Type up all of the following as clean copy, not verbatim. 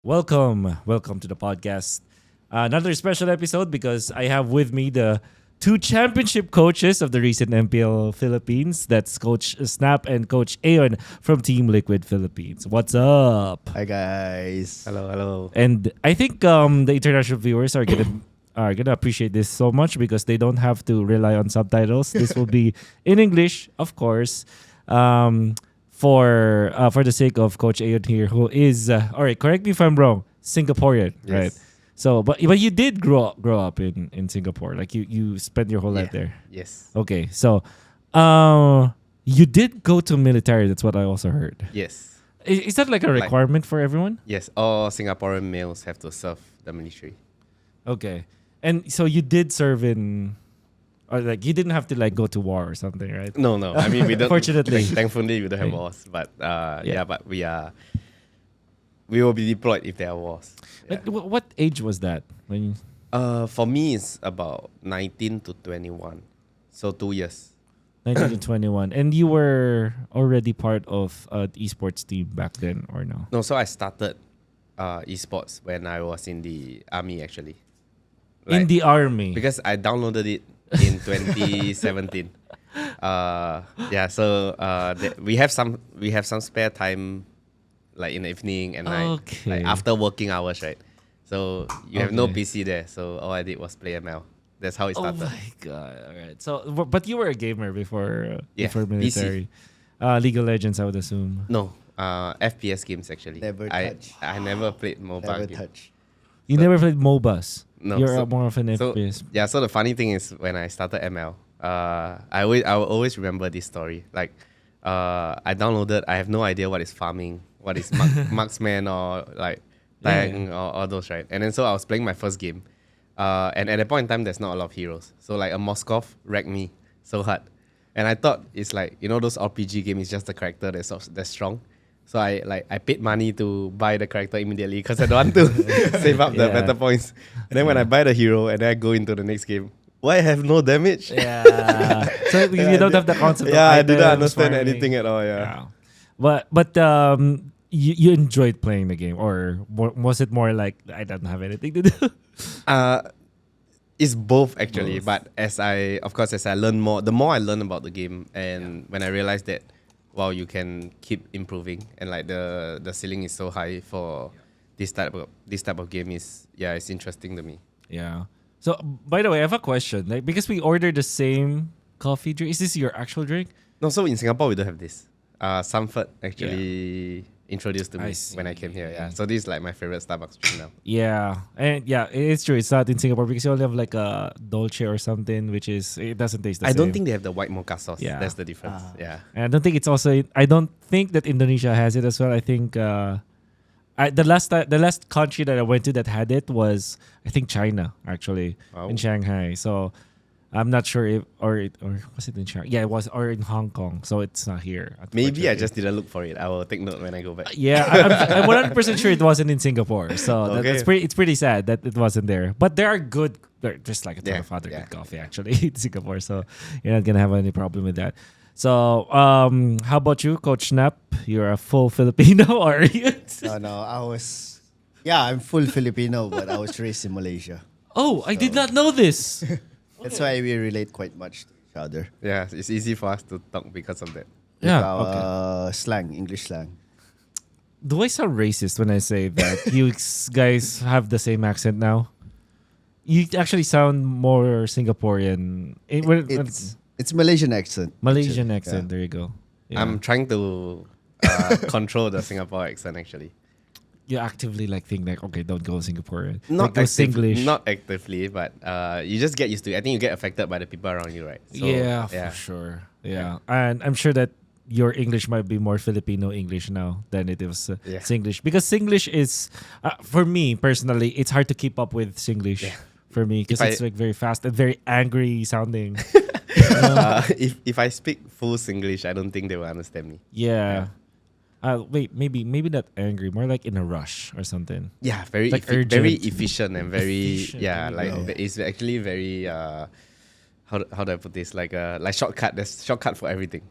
Welcome to the podcast. Another special episode because I have with me the two championship coaches of the recent MPL Philippines. That's Coach Snap and Coach Aeon from Team Liquid Philippines. What's up? Hi guys. Hello. And I think the international viewers are gonna appreciate this so much because they don't have to rely on subtitles. This will be in English, of course. For the sake of Coach Aeon here, who is all right. Correct me if I'm wrong. Singaporean, Yes. right? So, but you did grow up in Singapore. Like you spent your whole life there. Yes. Okay, so you did go to military. That's what I also heard. Yes. Is that like a requirement for everyone? Yes. All Singaporean males have to serve the military. Okay, and so you did serve in. Or like you didn't have to like go to war or something, right? No. I mean, we don't. Fortunately. Thankfully, we don't have Okay. wars. But but we will be deployed if there are wars. Yeah. Like, what age was that when? For me, it's about 19 to 21, so 2 years. 19 to 21, and you were already part of the esports team back then, or no? No, so I started esports when I was in the army actually. In the army. Because I downloaded it in 2017. We have some spare time, like in the evening and night, Okay. like after working hours, right? So you have no Okay. PC there, so all I did was play ML. That's how it Oh started. my god! All right. So, but you were a gamer before Yeah, before military. League of Legends, I would assume. No, FPS games actually. Never I touch. I never played mobile Never games. touch. You never played MOBAs. No, You're so- more of an So FPS. yeah, so the funny thing is when I started ML, I will always remember this story. Like, I downloaded. I have no idea what is farming, what is marksman or like tank or all those, right? And then so I was playing my first game, and at that point in time, there's not a lot of heroes. So like a Moskov wrecked me so hard, and I thought it's like those RPG game is just the character that's strong. So I paid money to buy the character immediately because I don't want to save up the Yeah. better points. And then when I buy the hero and then I go into the next game, why I have no damage? Yeah. So you don't have the concept. Yeah, of I didn't items, understand farming. anything at all. Yeah. But you enjoyed playing the game, or was it more like I don't have anything to do? It's both actually. Both. But as I learn more, the more I learn about the game, and when I realized that, wow, you can keep improving, and like the ceiling is so high for this type of game it's interesting to me. Yeah. So by the way, I have a question. Like because we ordered the same coffee drink. Is this your actual drink? No, so in Singapore we don't have this. Sanford actually introduced to I me see. when I came here. Yeah, so this is like my favorite Starbucks drink now. Yeah, and yeah, it's true. It's not in Singapore because you only have like a Dolce or something, which is it doesn't taste the I same. don't think they have the white mocha sauce. Yeah. That's the difference. Yeah. And I don't think it's also. I don't think that Indonesia has it as well. I think the last country that I went to that had it was I think China actually Wow. in Shanghai. So I'm not sure if or was it in China? Yeah, it was or in Hong Kong. So it's not here. Maybe I unfortunately. just didn't look for it. I will take note when I go back. Yeah, I'm 100% sure it wasn't in Singapore. So Okay. it's pretty sad that it wasn't there. But there are there's like a ton Yeah, of other yeah. good coffee actually in Singapore. So you're not gonna have any problem with that. So how about you, Coach Snap? You're a full Filipino, or are you? No, I'm full Filipino, but I was raised in Malaysia. Oh, I did not know this. That's why we relate quite much to each other. Yeah, it's easy for us to talk because of that. Yeah. With our, Okay. slang, English slang. Do I sound racist when I say that you guys have the same accent now? You actually sound more Singaporean. It's Malaysian accent. Malaysian actually. accent. There you go. Yeah. I'm trying to control the Singapore accent actually. You actively like think like, okay, don't go Singaporean. Not like, go actively, Singlish. not actively, but you just get used to it. I think you get affected by the people around you, right? So, yeah, for sure. Yeah. And I'm sure that your English might be more Filipino English now than it was Yeah. Singlish. Because Singlish is, for me personally, it's hard to keep up with Singlish Yeah. for me because If it's like very fast and very angry sounding. If I speak full Singlish, I don't think they will understand me. Yeah. Wait, maybe not angry, more like in a rush or something. Yeah, very Like very urgent. efficient and very Efficient, yeah, there you like go. it's actually very how do I put this, like shortcut. There's shortcut for everything.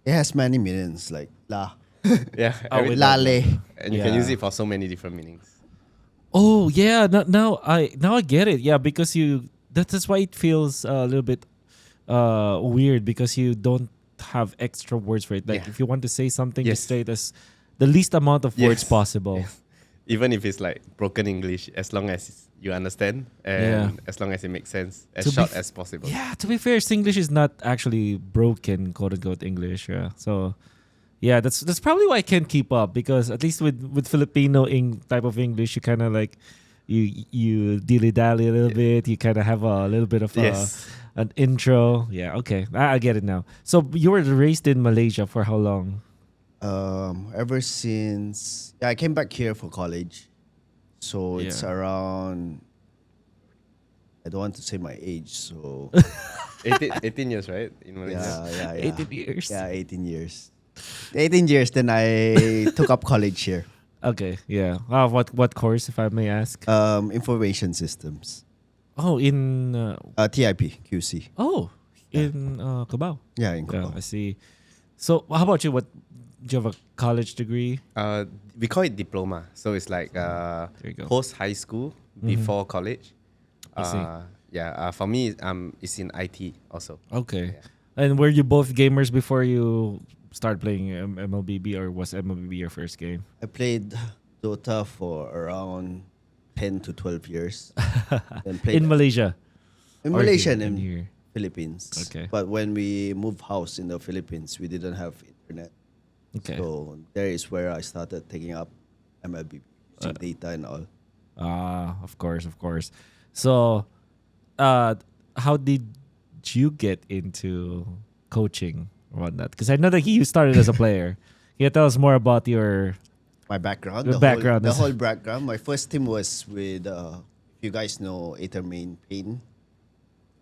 It has many meanings like la. Yeah, Oh, every- with Lale. and you can Yeah. use it for so many different meanings. Oh yeah, now I get it. Yeah, because that's why it feels a little bit weird because you don't have extra words for it. Like Yeah. if you want to say something, just Yes. say it as the least amount of words Yes. possible. Yes. Even if it's like broken English, as long as you understand and as long as it makes sense, as To be short f- as possible. Yeah, to be fair, Singlish is not actually broken, quote unquote English. Yeah, so yeah, that's probably why I can't keep up because at least with Filipino type of English, you kind of like you dilly dally a little bit. You kind of have a little bit of Yes. an intro. Yeah, okay, I get it now. So you were raised in Malaysia for how long? Ever since I came back here for college, so it's Yeah. around. I don't want to say my age, so 18 years, right? In Malaysia. yeah. 18 years. Yeah, 18 years. 18 years, then I took up college here. Okay, yeah. What course, if I may ask? Information systems. Oh, in TIP, QC. in Cubao. Yeah, in Yeah, Cubao. I see. So how about you? What do you have a college degree? We call it diploma. So it's like There you go. post high school before college. I see. For me, it's in IT also. Okay. Yeah. And were you both gamers before you started playing MLBB, or was MLBB your first game? I played Dota for around 10 to 12 years. Then played In Malaysia. in or Malaysia here, and in here. Philippines. Okay. But when we moved house in the Philippines, we didn't have internet. Okay. So there is where I started taking up MLB, using data and all. Of course. So, how did you get into coaching or whatnot? Because I know that you started as a player. Can you tell us more about your My background, The background the is- whole background. My first team was with, if you guys know, Ethermain Pain.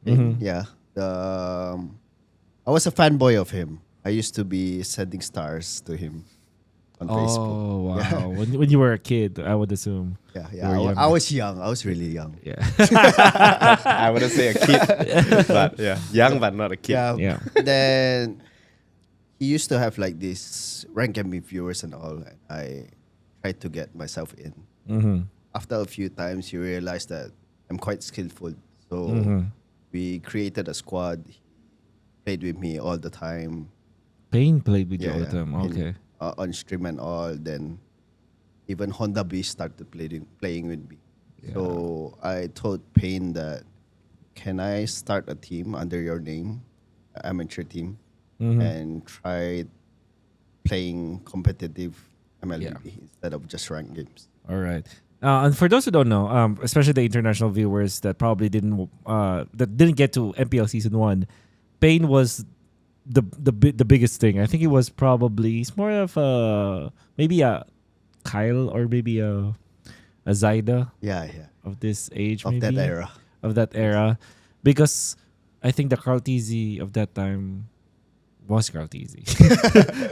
Mhm. Yeah, I was a fanboy of him. I used to be sending stars to him on Facebook. Oh wow! Yeah. When you were a kid, I would assume. Yeah, You yeah. were young. I was young. I was really young. Yeah. I wouldn't say a kid, but yeah, young but not a kid. Yeah. Yeah. Then he used to have like this rank and viewers and all. And I tried to get myself in. Mm-hmm. After a few times, you realize that I'm quite skillful. So Mhm. we created a squad. He played with me all the time. Payne played with you Yeah, all the yeah. time. In- Okay. On stream and all. Then even Honda B started playing with me. Yeah. So I told Payne that, can I start a team under your name, amateur team, Mhm. and try playing competitive MLBB instead of just ranked games. All right. And for those who don't know, especially the international viewers that probably didn't get to MPL season 1, Payne was the biggest thing. I think he was probably he's more of maybe a Kyle or maybe a Zaida Yeah, yeah. of this age, Of that maybe era. of that era, because I think the Karltzy of that time was Karltzy.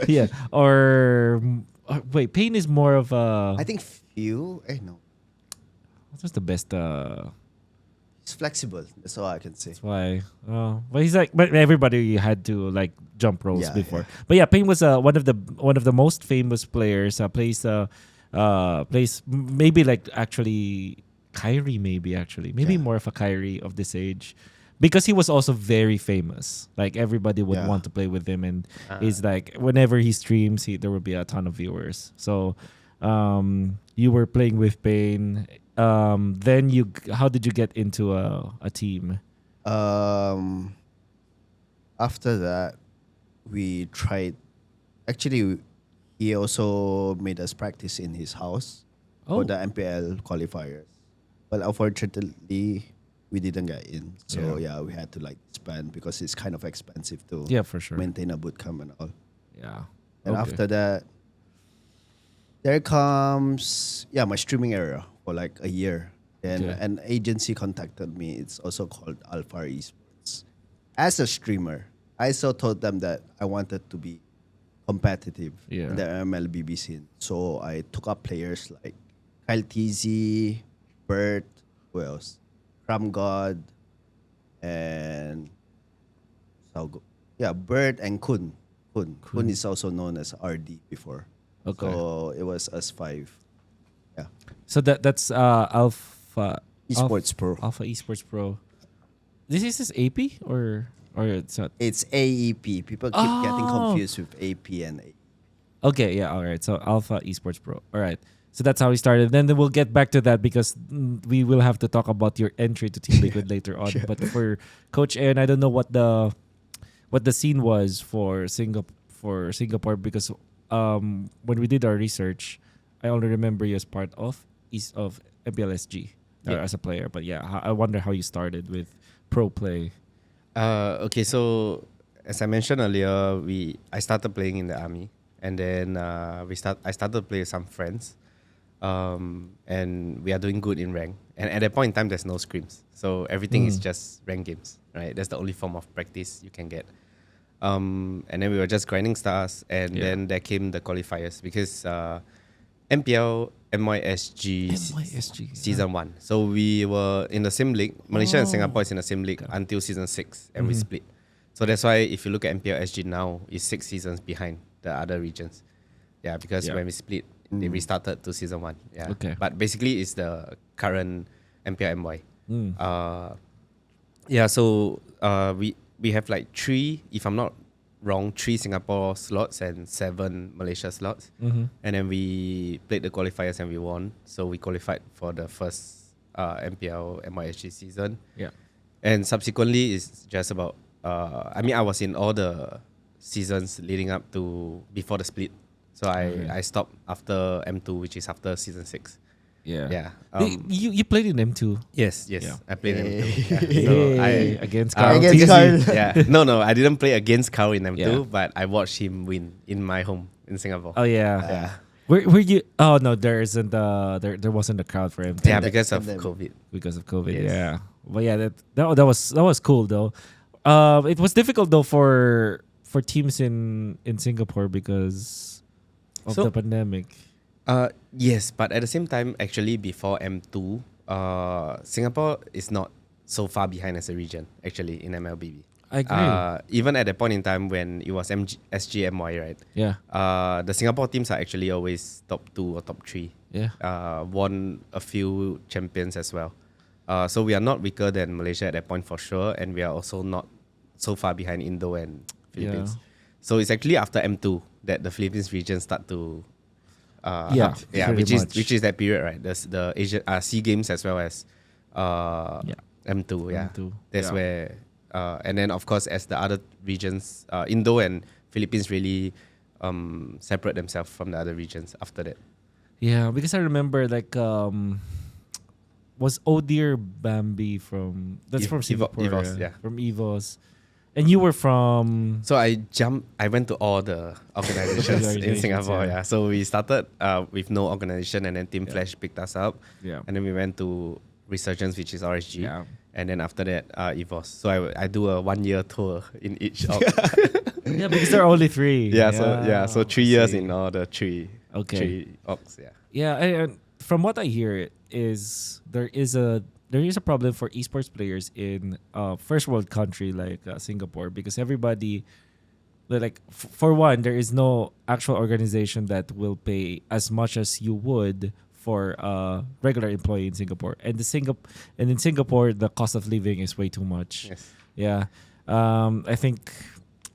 Yeah. Wait, Payne is more of a. I think no. What was the best? He's flexible. That's all I can say. That's why. But he's like, but everybody had to like jump ropes Yeah, before. yeah. But yeah, Payne was one of the most famous players. Plays maybe like actually Kyrie, maybe Yeah. more of a Kyrie of this age, because he was also very famous. Like everybody would Yeah. want to play with him, and he's like whenever he streams, there will be a ton of viewers. So, you were playing with Payne. Then how did you get into a team? After that, we tried. Actually, he also made us practice in his house Oh. for the MPL qualifiers. But unfortunately, we didn't get in. So yeah, we had to like disband because it's kind of expensive to Yeah, for sure. maintain a boot camp and all. Yeah. And Okay. after that, there comes my streaming era for like a year. Then Okay. an agency contacted me. It's also called Alpha Esports. As a streamer, I also told them that I wanted to be competitive Yeah. in the MLBB scene. So I took up players like Karltzy, Bert, who else? Cram God, and Bert and Kun. Kun is also known as RD before. Okay. So it was us 5. Yeah. So that's Alpha Esports Pro. Alpha Esports Pro. This is AP or it's not. It's AEP. People keep getting Oh. confused with AP and A. Okay, yeah, all right. So Alpha Esports Pro. All right. So that's how we started. Then we'll get back to that because we will have to talk about your entry to Team Liquid later on. Sure. But for Coach Aeon, I don't know what the scene was for Singapore because when we did our research, I only remember you as part of MPLSG as a player. But yeah, I wonder how you started with pro play. Okay, so as I mentioned earlier, I started playing in the army, and then I started to play with some friends, and we are doing good in rank. And at that point in time, there's no scrims, so everything is just rank games, right? That's the only form of practice you can get. And then we were just grinding stars, and then there came the qualifiers because MPL MYSG season 1. So we were in the same league. Malaysia and Singapore is in the same league until season 6, and we split. So that's why if you look at MPL SG now, it's 6 seasons behind the other regions. Yeah, because when we split, they restarted to season 1. Yeah. Okay. But basically, it's the current MPL MY. Yeah. So we have like 3, if I'm not wrong, 3 Singapore slots and 7 Malaysia slots. And then we played the qualifiers and we won. So we qualified for the first MPL MYSG season. Yeah. And subsequently, it's just about, I mean, I was in all the seasons leading up to before the split. So I stopped after M2, which is after season 6. Yeah. Yeah. You played in M2. Yes. Yeah. I played in M2. Yeah. So Against Karl. Against Karl. yeah. No, I didn't play against Karl in M2, Yeah. but I watched him win in my home in Singapore. Oh yeah. Yeah. Were you? Oh no, there isn't. There wasn't a crowd for him. Yeah, because of COVID. Because of COVID. Yes. Yeah. But yeah, that was cool though. It was difficult though for teams in Singapore because of So- the pandemic. Yes, but at the same time, actually, before M2, Singapore is not so far behind as a region, actually, in MLBB. I agree. Even at the point in time when it was SGMY, right? Yeah. The Singapore teams are actually always top 2 or top 3. Yeah. Won a few champions as well. So we are not weaker than Malaysia at that point for sure, and we are also not so far behind Indo and Philippines. Yeah. So it's actually after M2 that the Philippines region start to Yeah, which pretty much. is that period, right? There's the Asian SEA Games as well as M2. Yeah, M2, that's yeah. where and then of course as the other regions, Indo and Philippines really separate themselves from the other regions after that. Yeah, because I remember like was Odir Bambi from from Singapore, Evos, yeah. from Evos, and you were from So I went to all the organizations in Organizations, Singapore. yeah. Yeah. So we started with no organization, and then Team Flash picked us up. Yeah. And then we went to Resurgence, which is RSG. Yeah. And then after that, EVOS. So I do a 1-year tour in each. org. yeah, because there are only 3. So 3 years in all the 3 orgs. Yeah. Yeah, and from what I hear is there is a problem for esports players in first world country like Singapore because everybody for one there is no actual organization that will pay as much as you would for a regular employee in Singapore, and in Singapore the cost of living is way too much. Yes. Yeah, I think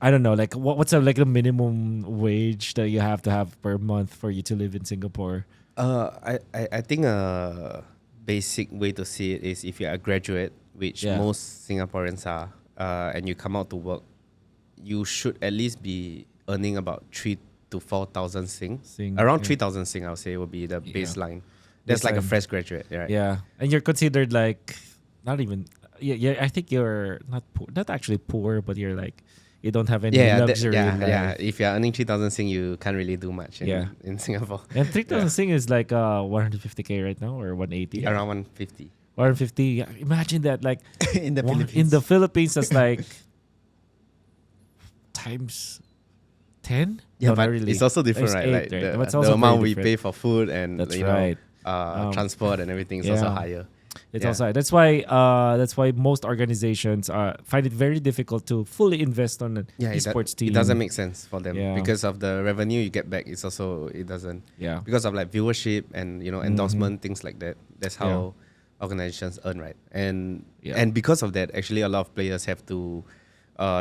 I don't know like what's the minimum wage that you have to have per month for you to live in Singapore. I think a basic way to see it is if you're a graduate, which most Singaporeans are, and you come out to work, you should at least be earning about 3,000 to 4,000 Sing. Around 3,000 Sing, I would say, would be the baseline. That's like a fresh graduate, right? Yeah, and you're considered like not even. Yeah. I think you're not actually poor, but you're like you don't have any luxury. In life. If you're earning 3,000 Sing, you can't really do much in Singapore. And 3,000 Sing is like 150K right now or 180. Around 150. 150. Yeah, imagine that like in the Philippines. In the Philippines, that's like times 10. Yeah, No, but not really. it's also different, It's right? 8, Like right? But it's the also amount very we different. pay for food and That's right. transport and everything is also higher. It's Yeah. outside. That's why most organizations find it very difficult to fully invest on an esports team. It doesn't make sense for them Yeah. because of the revenue you get back. It's also it doesn't Yeah. because of like viewership and endorsement things like that. That's how Yeah. organizations earn, right? And Yeah. and because of that, actually, a lot of players have to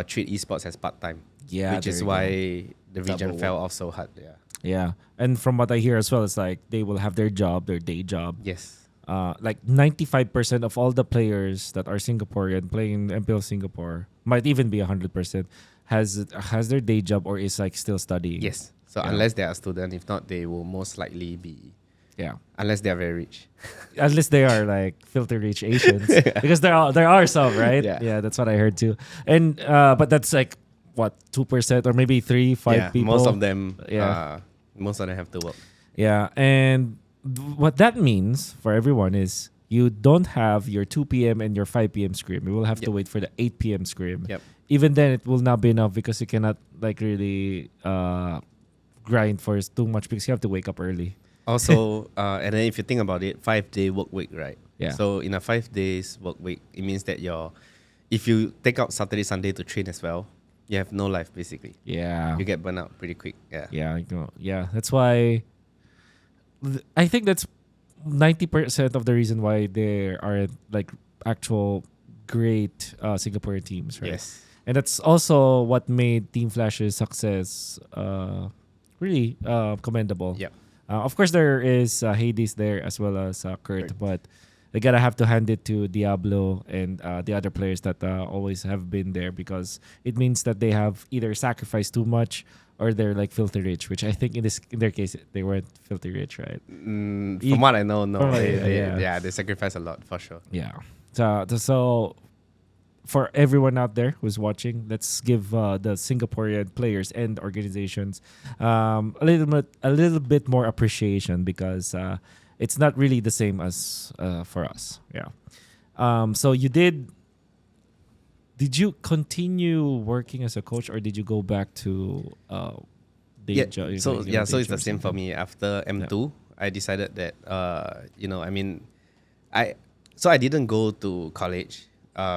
treat esports as part time. Yeah, which there is you why go. the region Double fell off so hard. Yeah. Yeah. And from what I hear as well, it's like they will have their job, their day job. Yes. Like 95% of all the players that are Singaporean playing in MPL Singapore, might even be 100%, has their day job or is like still studying. Yes. So Yeah. unless they are a student, if not, they will most likely be. Yeah. Unless they are very rich. Unless they are like filter rich Asians, because there are some, right? Yeah. That's what I heard too. And but that's like what 2% or maybe 3-5 people. Most of them. Yeah. Most of them have to work. Yeah, and what that means for everyone is you don't have your 2 p.m. and your 5 p.m. scrim. You will have to Yep. wait for the 8 p.m. scrim. Yep. Even then, it will not be enough because you cannot like really grind for too much because you have to wake up early. Also, and then if you think about it, 5-day work week, right? Yeah. So in a 5 days work week, it means that if you take out Saturday, Sunday to train as well, you have no life basically. Yeah. You get burnt out pretty quick. Yeah. Yeah. That's why I think that's 90% of the reason why there are like actual great Singaporean teams, right? Yes. And that's also what made Team Flash's success really commendable. Yep. Of course, there is Hades there as well as Kurt, but they gotta have to hand it to Diablo and the other players that always have been there because it means that they have either sacrificed too much or they're like filthy rich, which I think in their case they weren't filthy rich, right? From what I know, no. From what- They they sacrifice a lot for sure. Yeah. So for everyone out there who's watching, let's give the Singaporean players and organizations a little bit more appreciation because it's not really the same as for us. Yeah. So did you continue working as a coach or did you go back to day job? So it's the same for me. After M2, I decided that I didn't go to college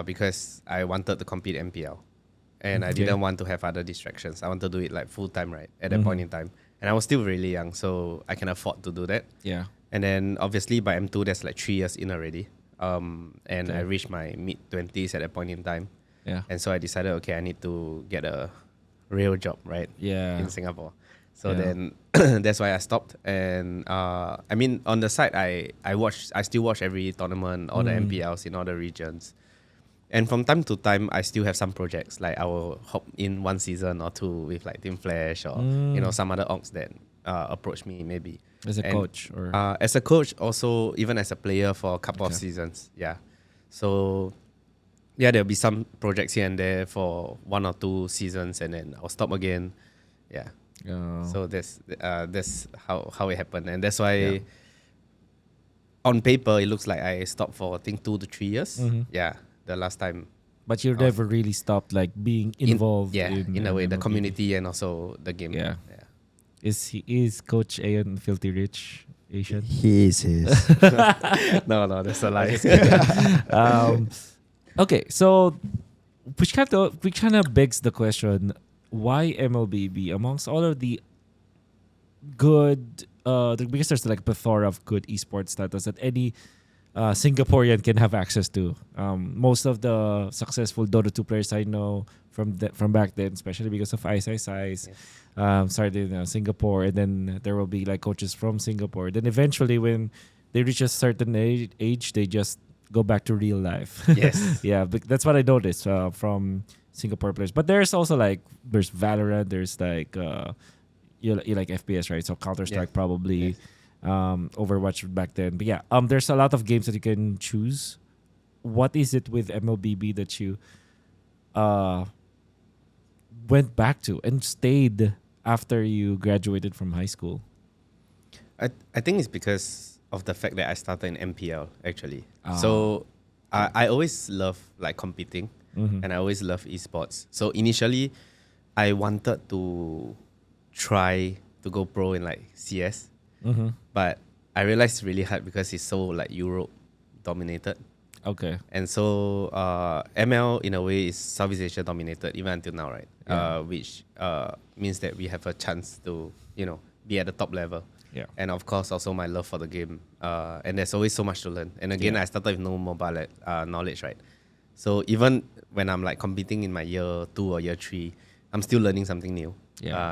because I wanted to compete MPL. And I Okay. didn't want to have other distractions. I want to do it like full time, right? At that point in time. And I was still really young, so I can afford to do that. Yeah. And then obviously by M2, that's like 3 years in already. And I reached my mid-20s at that point in time. Yeah. And so I decided, okay, I need to get a real job, right? Yeah. In Singapore. So Yeah. then that's why I stopped. And on the side, I still watch every tournament, all the MPLs in all the regions. And from time to time, I still have some projects. Like I will hop in 1 season or 2 with like Team Flash or some other orgs that approach me maybe. As a And, coach or as a coach, also even as a player for a couple of seasons. Yeah. So yeah, there'll be some projects here and there for 1 or 2 seasons, and then I'll stop again. Yeah. So that's how it happened, and that's why on paper it looks like I stopped for I think 2 to 3 years. Yeah, the last time. but you never really stopped like being involved in a way, the MLBB. community and also the game. Yeah. Is Coach Aeon filthy rich Asian? He is his. No, that's a lie. Okay, so which kind of begs the question: why MLBB amongst all of the good? Because there's like a plethora of good esports titles that any Singaporean can have access to. Most of the successful Dota 2 players I know from back then, especially because of Ice, started in Singapore, and then there will be like coaches from Singapore. Then eventually, when they reach a certain age, they just go back to real life. Yes. Yeah, but that's what I noticed from Singapore players. But there's also like there's Valorant, there's like you like FPS, right? So Counter-Strike probably. Yes. Overwatch back then. But yeah, there's a lot of games that you can choose. What is it with MLBB that you went back to and stayed after you graduated from high school? I think it's because of the fact that I started in MPL actually. So I always love like competing, and I always love esports. So initially, I wanted to try to go pro in like CS. But I realized it's really hard because it's so like Europe dominated. Okay. And so ML in a way is Southeast Asia dominated even until now, right? Yeah. Which means that we have a chance to, be at the top level. Yeah. And of course, also my love for the game. And there's always so much to learn. And again, Yeah. I started with no mobile knowledge, right? So even when I'm like competing in my year 2 or year 3, I'm still learning something new,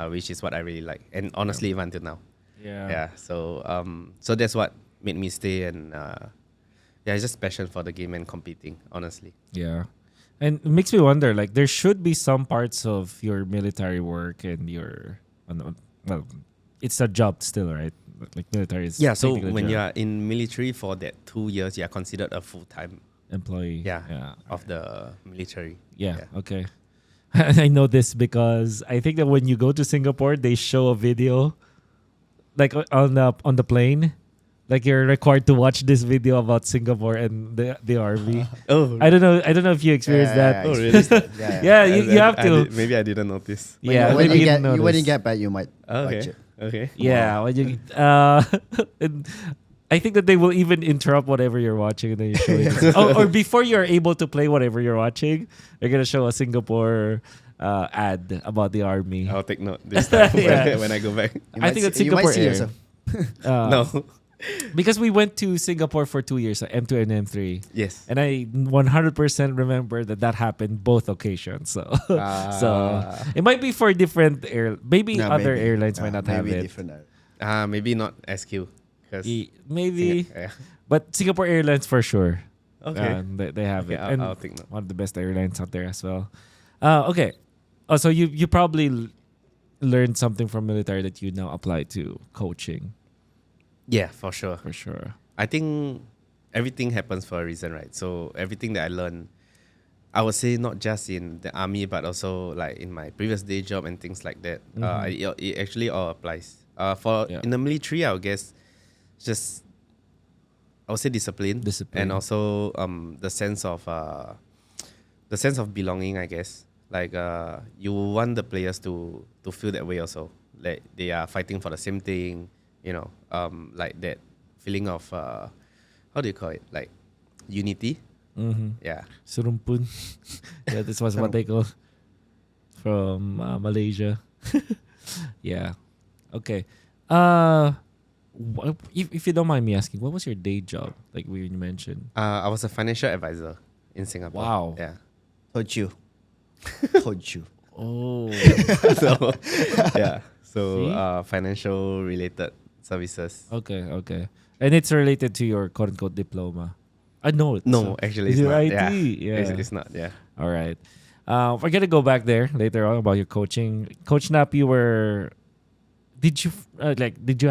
which is what I really like. And honestly, even until now. Yeah. So so that's what made me stay, and it's just passion for the game and competing, honestly. Yeah. And it makes me wonder, like, there should be some parts of your military work and your, well, it's a job still, right? Like military is Yeah, so technically a when job. you are in military for that 2 years, you are considered a full-time Employee. of the military. Yeah. Okay. I know this because I think that when you go to Singapore, they show a video, like on the plane, like you're required to watch this video about Singapore and the army. Oh, I don't know if you experienced that. Oh, really? Yeah, you have to. Maybe I didn't notice. Yeah, when maybe you didn't when you notice. get back, you might Okay. watch it. Okay. Yeah, when you and I think that they will even interrupt whatever you're watching and then you show it. Or before you're able to play whatever you're watching, they're gonna show a Singapore ad about the army. I'll take note this time Yeah. when I go back. I think it's you might Singapore see Air. yourself. No. Because we went to Singapore for 2 years, M2 and M3. Yes. And I 100% remember that happened both occasions. So, so it might be for different maybe No, other maybe. airlines might not have maybe it. different. Maybe not SQ. Maybe, Yeah. but Singapore Airlines for sure. Okay. They have Okay, it. I'll- And I'll take note. one of the best airlines out there as well. Okay. Oh, so you probably learned something from military that you now apply to coaching Yeah, for sure. for sure. I think everything happens for a reason, right? So everything that I learned, I would say not just in the army, but also like in my previous day job and things like that. It actually all applies. In the military, I would guess, just I would say discipline, and also the sense of belonging. I guess like you want the players to feel that way also, like they are fighting for the same thing. Like that feeling of how do you call it? Like unity. Mm-hmm. Yeah. Surumpun. Yeah, this was what they call from Malaysia. Yeah. Okay. If you don't mind me asking, what was your day job? Like we mentioned. I was a financial advisor in Singapore. Wow. Yeah. Told you. Told you. Oh. So yeah. So See? financial related services. Okay. And it's related to your quote unquote diploma. No. No, actually, is it's it not. IT? Yeah. Yeah. It's not. Yeah. All right. We're gonna go back there later on about your coaching. Coach Nap, you were. Did you Did you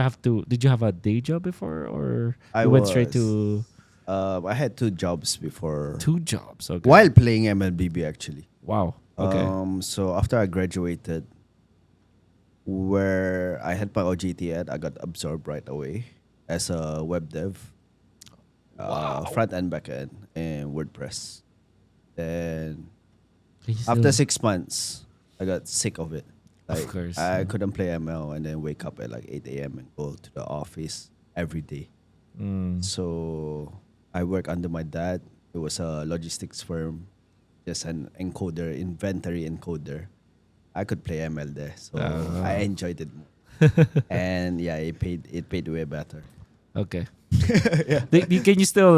have a day job before, or you went straight to I had 2 jobs before. 2 jobs? Okay. While playing MLBB, actually. Wow. Okay. So after I graduated, where I had my OJT at, I got absorbed right away as a web dev, front end, back end, and WordPress. Then after 6 months, I got sick of it. Of Like, course, I yeah. couldn't play ML and then wake up at like 8 a.m. and go to the office every day. So I work under my dad. It was a logistics firm, just an encoder, inventory encoder. I could play ML there, so I enjoyed it more. And yeah, it paid way better. Okay. Can you still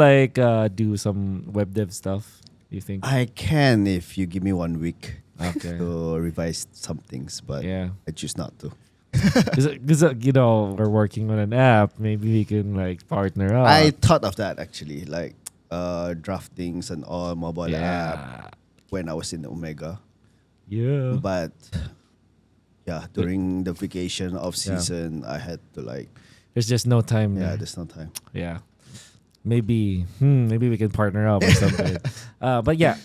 do some web dev stuff? You think? I can if you give me 1 week Okay. to revise some things, but Yeah. I choose not to. Because we're working on an app. Maybe we can partner up. I thought of that actually, like draftings and all mobile app when I was in Omega. Yeah. But yeah, during the vacation off season, I had to There's just no time. there's no time. Yeah. Maybe we can partner up or something. But yeah,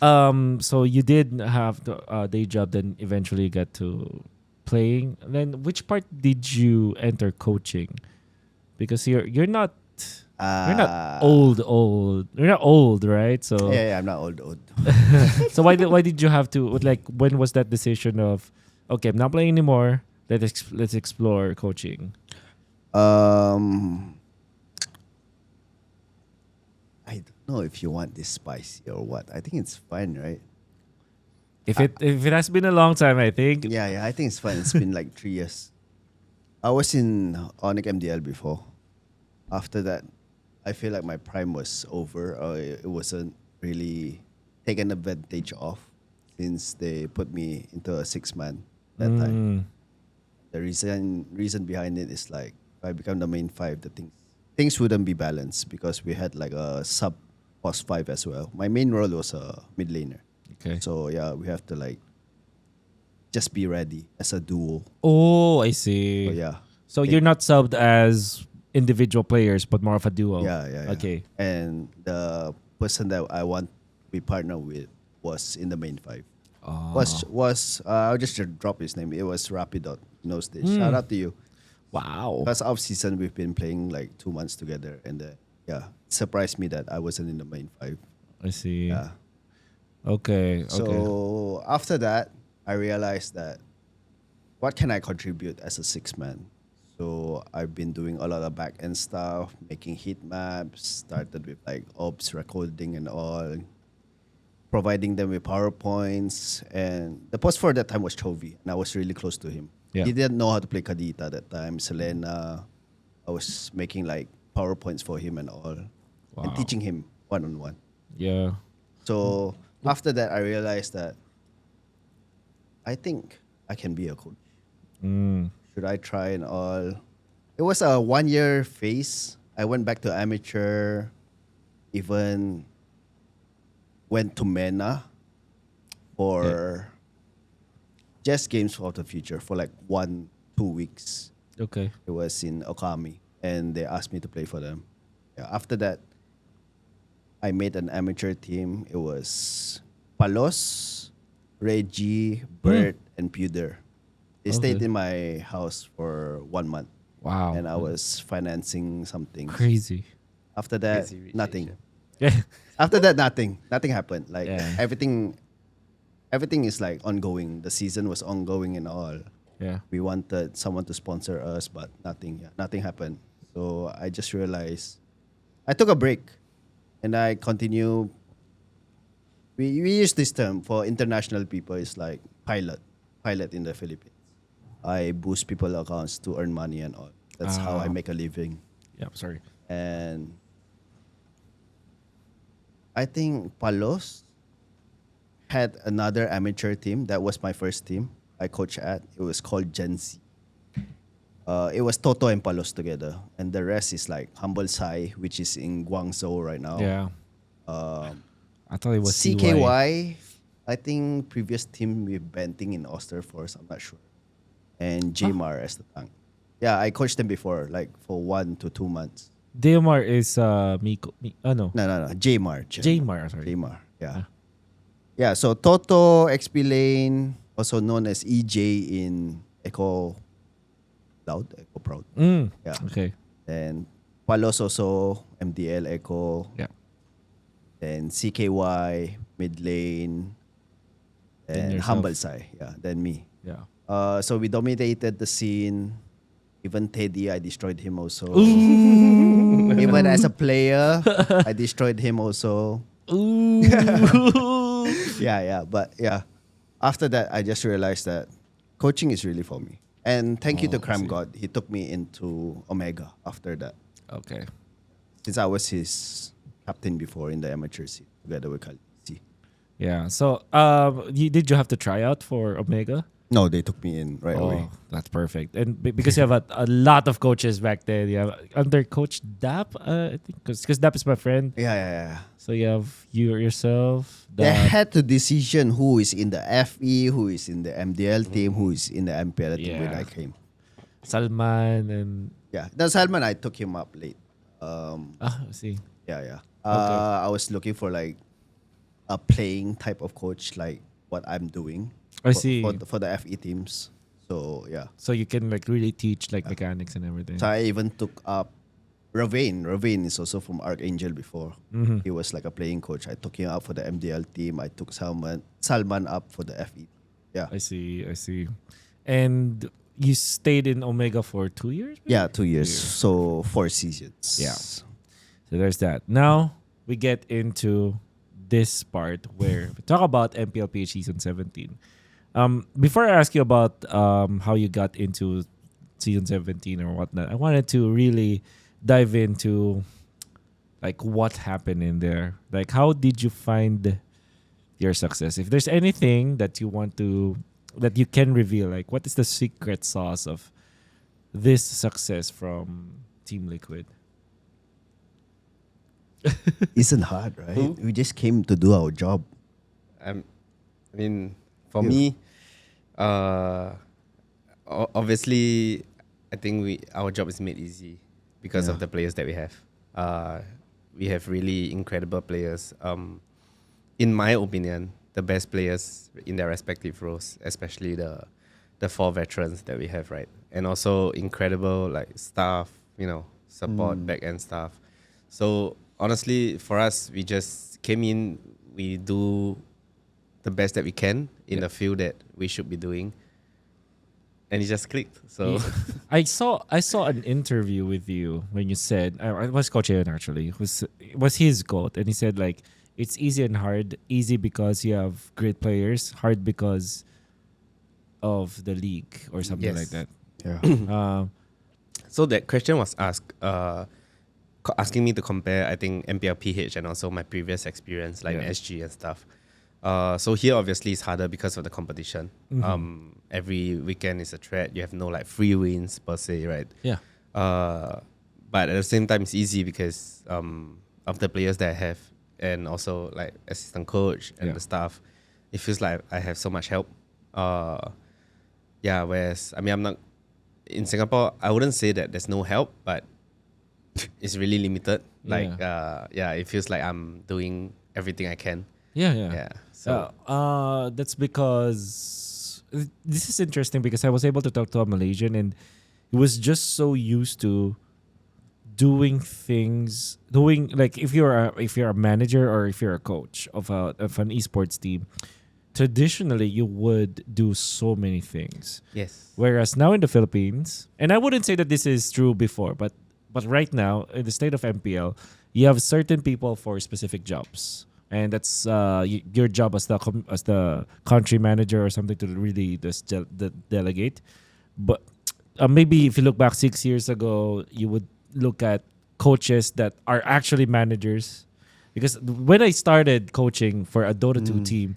so you did have the day job, then eventually got to playing. And then which part did you enter coaching? Because you're not old. You're not old, right? So Yeah, I'm not old. so why did you have to when was that decision of okay, I'm not playing anymore. Let's explore coaching. know if you want this spicy or what. I think it's fine, right? If it has been a long time, I think. Yeah, I think it's fine. It's been like 3 years. I was in Onyx MDL before. After that, I feel like my prime was over, or it wasn't really taken advantage of, since they put me into a 6-man that time. The reason behind it is like, if I become the main 5, the things wouldn't be balanced, because we had like a sub post 5 as well. My main role was a mid laner. Okay. So yeah, we have to like just be ready as a duo. Oh, I see. So yeah. So you're not subbed as individual players, but more of a duo. Yeah. Okay. And the person that I want to be partnered with was in the main 5. Oh. I'll just drop his name. It was Rapidot. He knows this. Shout out to you. Wow. Because off season we've been playing like 2 months together, and it surprised me that I wasn't in the main 5. I see. Yeah. Okay. So after that, I realized that what can I contribute as a 6-man? So I've been doing a lot of back end stuff, making heat maps, started with like ops recording and all, providing them with PowerPoints. And the post for that time was Chovy, and I was really close to him. Yeah. He didn't know how to play Kadita at that time, Selena. I was making like PowerPoints for him and all, and teaching him one-on-one. Yeah. So after that, I realized that I think I can be a coach. Should I try and all? It was a 1-year phase. I went back to amateur, even went to MENA for just games for the future for like 1-2 weeks. Okay. It was in Okami, and they asked me to play for them. Yeah, after that, I made an amateur team. It was Palos, Reggie, Bert, and Puder. They stayed in my house for 1 month. Wow. And I was financing some things. Crazy. After that, Crazy rich nothing. Yeah. After that, nothing. Nothing happened. Like Yeah. everything is like ongoing. The season was ongoing and all. Yeah. We wanted someone to sponsor us, but nothing. Yeah, nothing happened. So I just realized I took a break, and I continue. We use this term for international people. It's like pilot in the Philippines. I boost people accounts to earn money and all. That's how I make a living. Yeah. Sorry. And I think Palos had another amateur team. That was my first team I coached at. It was called Gen Z. It was Toto and Palos together. And the rest is like Humble Sai, which is in Guangzhou right now. Yeah. I thought it was CKY, I think previous team with Benting in Osterforce, I'm not sure. And Jmar as the tank. Yeah, I coached them before, like for 1 to 2 months. Deomar is Miko. No. No. Jmar. Jmar, sorry. Jmar, yeah. Yeah, so Toto, XP Lane, also known as EJ in Echo Loud, Echo Proud. Yeah. Okay. And Palos also, MDL Echo. Yeah. Then CKY, mid lane, Then and yourself. Humble Sai. Yeah, then me. Yeah. So we dominated the scene. Even Teddy, I destroyed him also. Even as a player, I destroyed him also. Ooh. Yeah. But yeah, after that, I just realized that coaching is really for me. And thank you to I Cram see. God. He took me into Omega after that. Okay. Since I was his captain before in the amateur scene, together with Karltzy. Yeah. So, did you have to try out for Omega? No, they took me in right away. That's perfect. And because you have a lot of coaches back then, you have under Coach Dap, I think, because Dap is my friend. Yeah. So you have yourself. They Dap. had to decision who is in the FE, who is in the MDL team, who is in the MPL team when Yeah. I came. Salman and Yeah, the Salman, I took him up late. I see. Yeah. I was looking for like a playing type of coach, like what I'm doing. I for, see. for the FE teams. So yeah. So you can like really teach like mechanics and everything. So I even took up Ravane. Ravane is also from Archangel before. He was like a playing coach. I took him up for the MDL team. I took Salman up for the FE. Yeah. I see. And you stayed in Omega for 2 years? maybe? Yeah, 2 years. So 4 seasons. Yeah. So there's that. Now, we get into this part where we talk about MPLPH season 17. Before I ask you about how you got into season 17 or whatnot, I wanted to really dive into like what happened in there. Like, how did you find your success? If there's anything that you want to, that you can reveal, like what is the secret sauce of this success from Team Liquid? Isn't hard, right? We just came to do our job. I mean, for me, obviously, I think our job is made easy because of the players that we have. We have really incredible players. In my opinion, the best players in their respective roles, especially the 4 veterans that we have, right? And also incredible like staff, support, back end staff. So honestly, for us, we just came in, we do the best that we can in the field that we should be doing, and it just clicked. So I saw an interview with you when you said, it was Coach Aeon actually, it was his quote, and he said like, it's easy and hard. Easy because you have great players, hard because of the league or something like that. Yeah. So that question was asked, asking me to compare, I think, MPLPH and also my previous experience, like SG and stuff. So here, obviously, it's harder because of the competition. Every weekend is a threat. You have no like free wins per se, right? Yeah. But at the same time, it's easy because of the players that I have, and also like assistant coach and the staff. It feels like I have so much help. Whereas I'm not in Singapore. I wouldn't say that there's no help, but it's really limited. It feels like I'm doing everything I can. Yeah. So that's because this is interesting because I was able to talk to a Malaysian and he was just so used to doing like if you're a manager or if you're a coach of an esports team, traditionally you would do so many things. Yes. Whereas now in the Philippines, and I wouldn't say that this is true before, but right now in the state of MPL, you have certain people for specific jobs. And that's your job as the country manager or something to really just delegate. But maybe if you look back 6 years ago, you would look at coaches that are actually managers. Because when I started coaching for a Dota 2 team,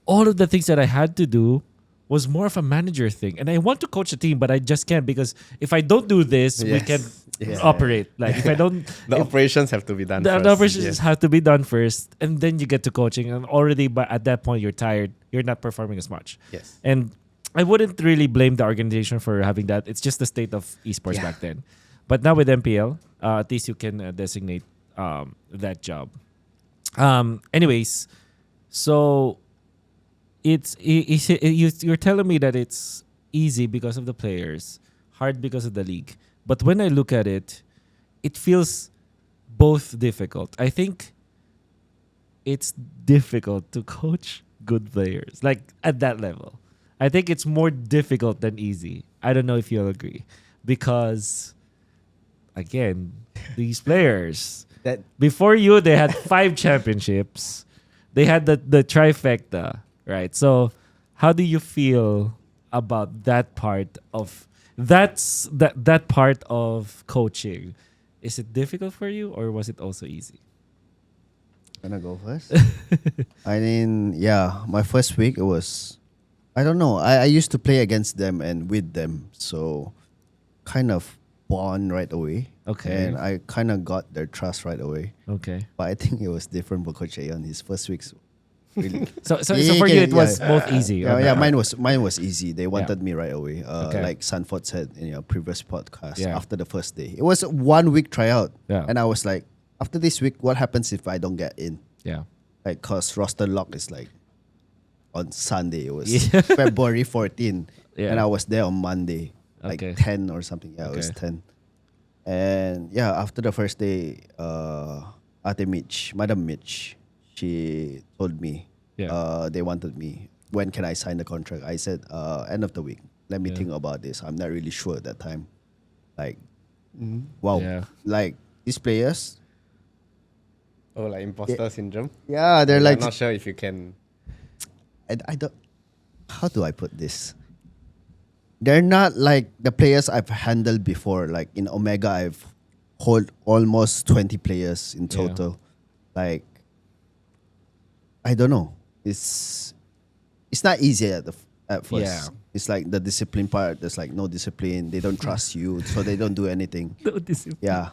all of the things that I had to do was more of a manager thing. And I want to coach a team, but I just can't because if I don't do this, we can operate. Like if I don't... The operations have to be done first. The operations have to be done first, and then you get to coaching. And already at that point, you're tired. You're not performing as much. Yes. And I wouldn't really blame the organization for having that. It's just the state of esports back then. But now with MPL, at least you can designate that job. Anyways, so you're telling me that it's easy because of the players, hard because of the league. But when I look at it, it feels both difficult. I think it's difficult to coach good players, like at that level. I think it's more difficult than easy. I don't know if you'll agree. Because, again, these players, before you, they had 5 championships. They had the trifecta, right? So how do you feel about that part of... that part of coaching? Is it difficult for you or was it also easy? Gonna go first? I mean, my first week it was, I don't know. I used to play against them and with them, so kind of bond right away. Okay. And I kind of got their trust right away. Okay. But I think it was different for Coach Aeon. His first weeks really. So for you, it was both easy. Mine was easy. They wanted me right away. Like Sanford said in your previous podcast. After the first day, it was a 1 week tryout. And I was like, after this week, what happens if I don't get in? Yeah. Like, cause roster lock is like on Sunday. It was February 14, and I was there on Monday, like 10 or something. Yeah, it was 10. And after the first day, Madam Mitch, she told me they wanted me. When can I sign the contract? I said, end of the week. Let me think about this. I'm not really sure at that time. Like, wow. Like, these players, Oh, like imposter syndrome. Yeah, they're I'm like, not sure if you can. I don't. How do I put this? They're not like the players I've handled before. Like in Omega, I've hold almost 20 players in total. Like, I don't know. It's not easy at first. Yeah. It's like the discipline part. There's like no discipline. They don't trust you, so they don't do anything. No discipline. Yeah,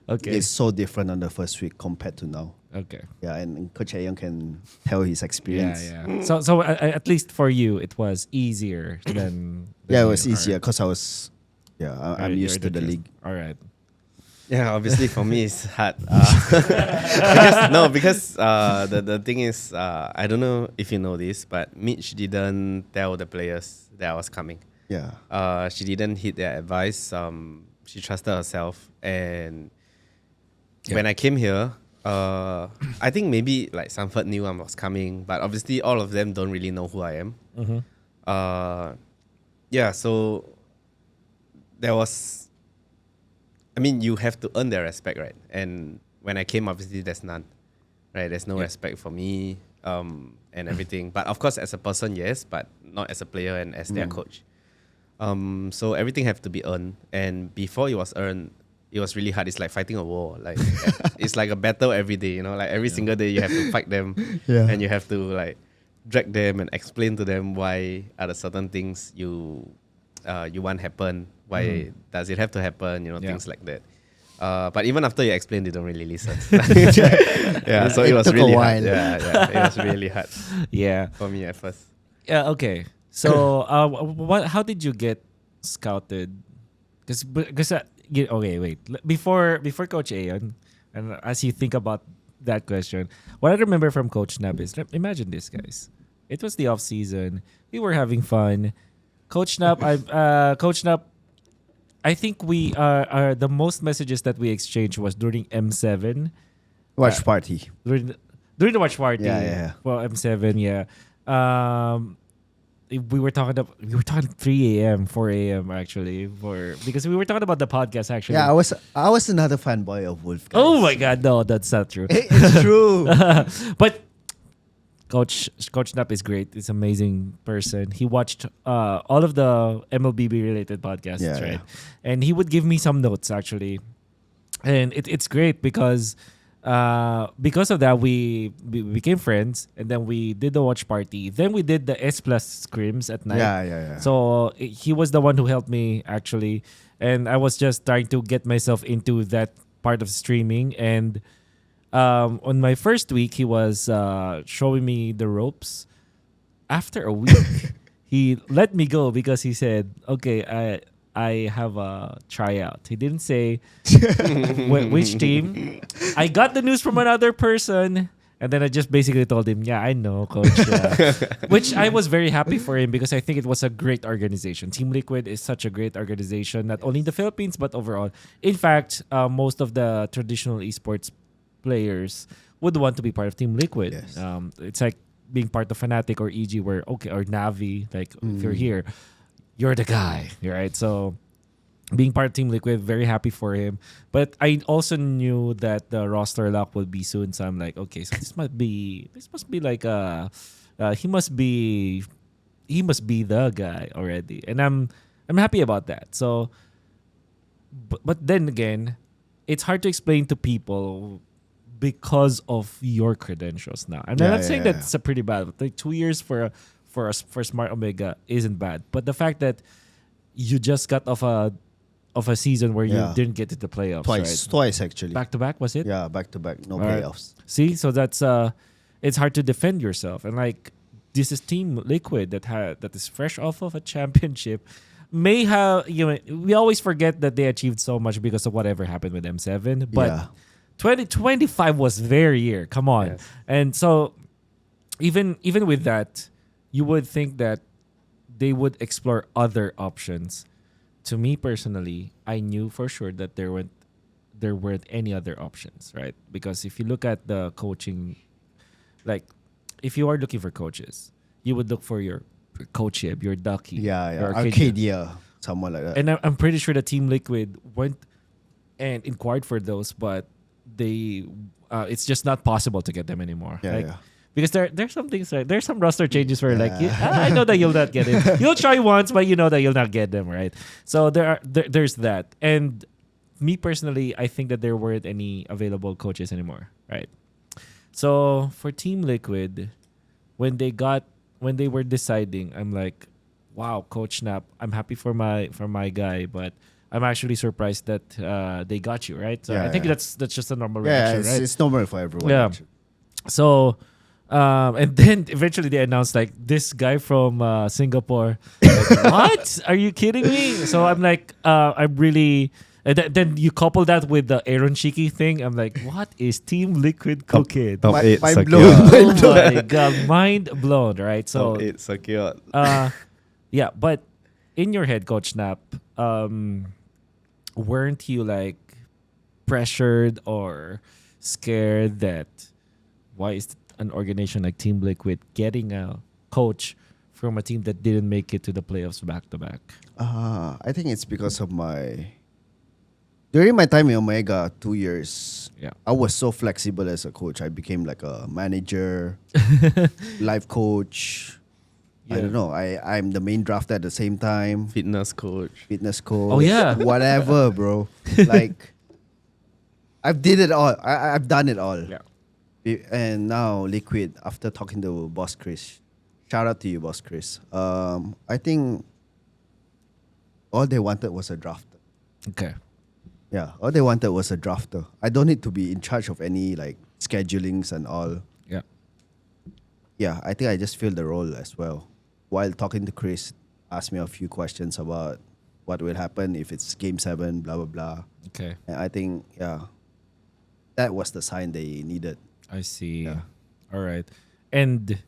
Okay. it's so different on the first week compared to now. Okay. Yeah, and Coach Aeon can tell his experience. Yeah. So at least for you, it was easier than. Yeah, it was you. easier Alright. because I was. Yeah, I'm Alright, used to you're the league. All right. Yeah, obviously for me it's hard. Because the thing is, I don't know if you know this, but Mitch didn't tell the players that I was coming. Yeah. She didn't heed their advice. She trusted herself, and when I came here, I think maybe like Sanford knew I was coming, but obviously all of them don't really know who I am. So there was. I mean, you have to earn their respect, right? And when I came, obviously there's none, right? There's no respect for me, and everything. But of course, as a person, yes, but not as a player and as their coach. So everything have to be earned, and before it was earned, it was really hard. It's like fighting a war. Like it's like a battle every day. You know, like every single day you have to fight them, and you have to like drag them and explain to them why are the certain things you want happen. Why does it have to happen? You know, things like that. But even after you explain, they don't really listen. So it was took a really while. hard. Yeah, it was really hard Yeah. for me at first. Yeah. Okay. So, what? How did you get scouted? Because okay, wait. Before Coach Aeon, and as you think about that question, what I remember from Coach Nab is, imagine this, guys. It was the off season. We were having fun. Coach Nab, Coach Nab. I think we are the most messages that we exchanged was during M7. Watch party. During the watch party. Yeah. Well, M7, yeah. We were talking 3 a.m., 4 a.m. actually, because we were talking about the podcast actually. Yeah, I was another fanboy of Wolf. Guys. Oh my God, no, that's not true. It's true. But Coach Knapp is great. He's an amazing person. He watched all of the MLBB related podcasts, right? And he would give me some notes actually, and it's great because of that we became friends, and then we did the watch party. Then we did the S Plus scrims at night. Yeah. So he was the one who helped me actually, and I was just trying to get myself into that part of streaming. And on my first week, he was showing me the ropes. After a week, he let me go because he said, "Okay, I have a tryout." He didn't say which team. I got the news from another person, and then I just basically told him, "Yeah, I know, coach." Which I was very happy for him because I think it was a great organization. Team Liquid is such a great organization, not only in the Philippines but overall. In fact, most of the traditional esports players would want to be part of Team Liquid. Yes. It's like being part of Fnatic or EG, where or Navi. Like if you're here, you're the guy, right? So being part of Team Liquid, very happy for him. But I also knew that the roster lock would be soon, so I'm like, okay, so this must be like he must be the guy already, and I'm happy about that. So, but then again, it's hard to explain to people because of your credentials now. I'm not saying that it's a pretty bad. Like 2 years for Smart Omega isn't bad, but the fact that you just got off a season where you didn't get to the playoffs, Twice actually. back to back, was it? Yeah, back to back, no Alright. playoffs. See, so that's it's hard to defend yourself, and like this is Team Liquid that is fresh off of a championship. May have we always forget that they achieved so much because of whatever happened with M7, but 2025 was their year. Come on. Yes. And so even with that, you would think that they would explore other options. To me personally, I knew for sure that there weren't any other options, right? Because if you look at the coaching, like if you are looking for coaches, you would look for your Coachib, your Daiki, your Arcadia, someone like that. and I'm pretty sure the Team Liquid went and inquired for those, but it's just not possible to get them anymore. Yeah, like, yeah. Because there's some things like there's some roster changes where like I know that you'll not get it. You'll try once, but you know that you'll not get them, right? So there's that. And me personally, I think that there weren't any available coaches anymore, right? So for Team Liquid, when they were deciding, I'm like, wow, Coach Snap, I'm happy for my guy, but I'm actually surprised that they got you, right? So I think that's just a normal reaction, right? It's normal for everyone. Yeah. Actually. So, and then eventually they announced like this guy from Singapore. Like, what? Are you kidding me? So I'm like, I'm really. And then you couple that with the AeronShiki thing. I'm like, what is Team Liquid cooking? Top 8 mind secured. blown. Oh my god, mind blown, right? So Top 8 secured. yeah, but in your head, Coach Snap, weren't you like pressured or scared that why is an organization like Team Liquid getting a coach from a team that didn't make it to the playoffs back to back? I think it's because of during my time in Omega, 2 years, I was so flexible as a coach. I became like a manager, life coach. I don't know. I'm the main drafter at the same time. Fitness coach. Oh, yeah. Whatever, bro. Like, I've did it all. I've done it all. Yeah. And now Liquid, after talking to Boss Chris, shout out to you, Boss Chris. I think all they wanted was a drafter. Okay. Yeah, all they wanted was a drafter. I don't need to be in charge of any like schedulings and all. Yeah. Yeah, I think I just filled the role as well. While talking to Chris, asked me a few questions about what will happen if it's Game 7, blah, blah, blah. Okay. And I think, that was the sign they needed. I see. Yeah. All right. And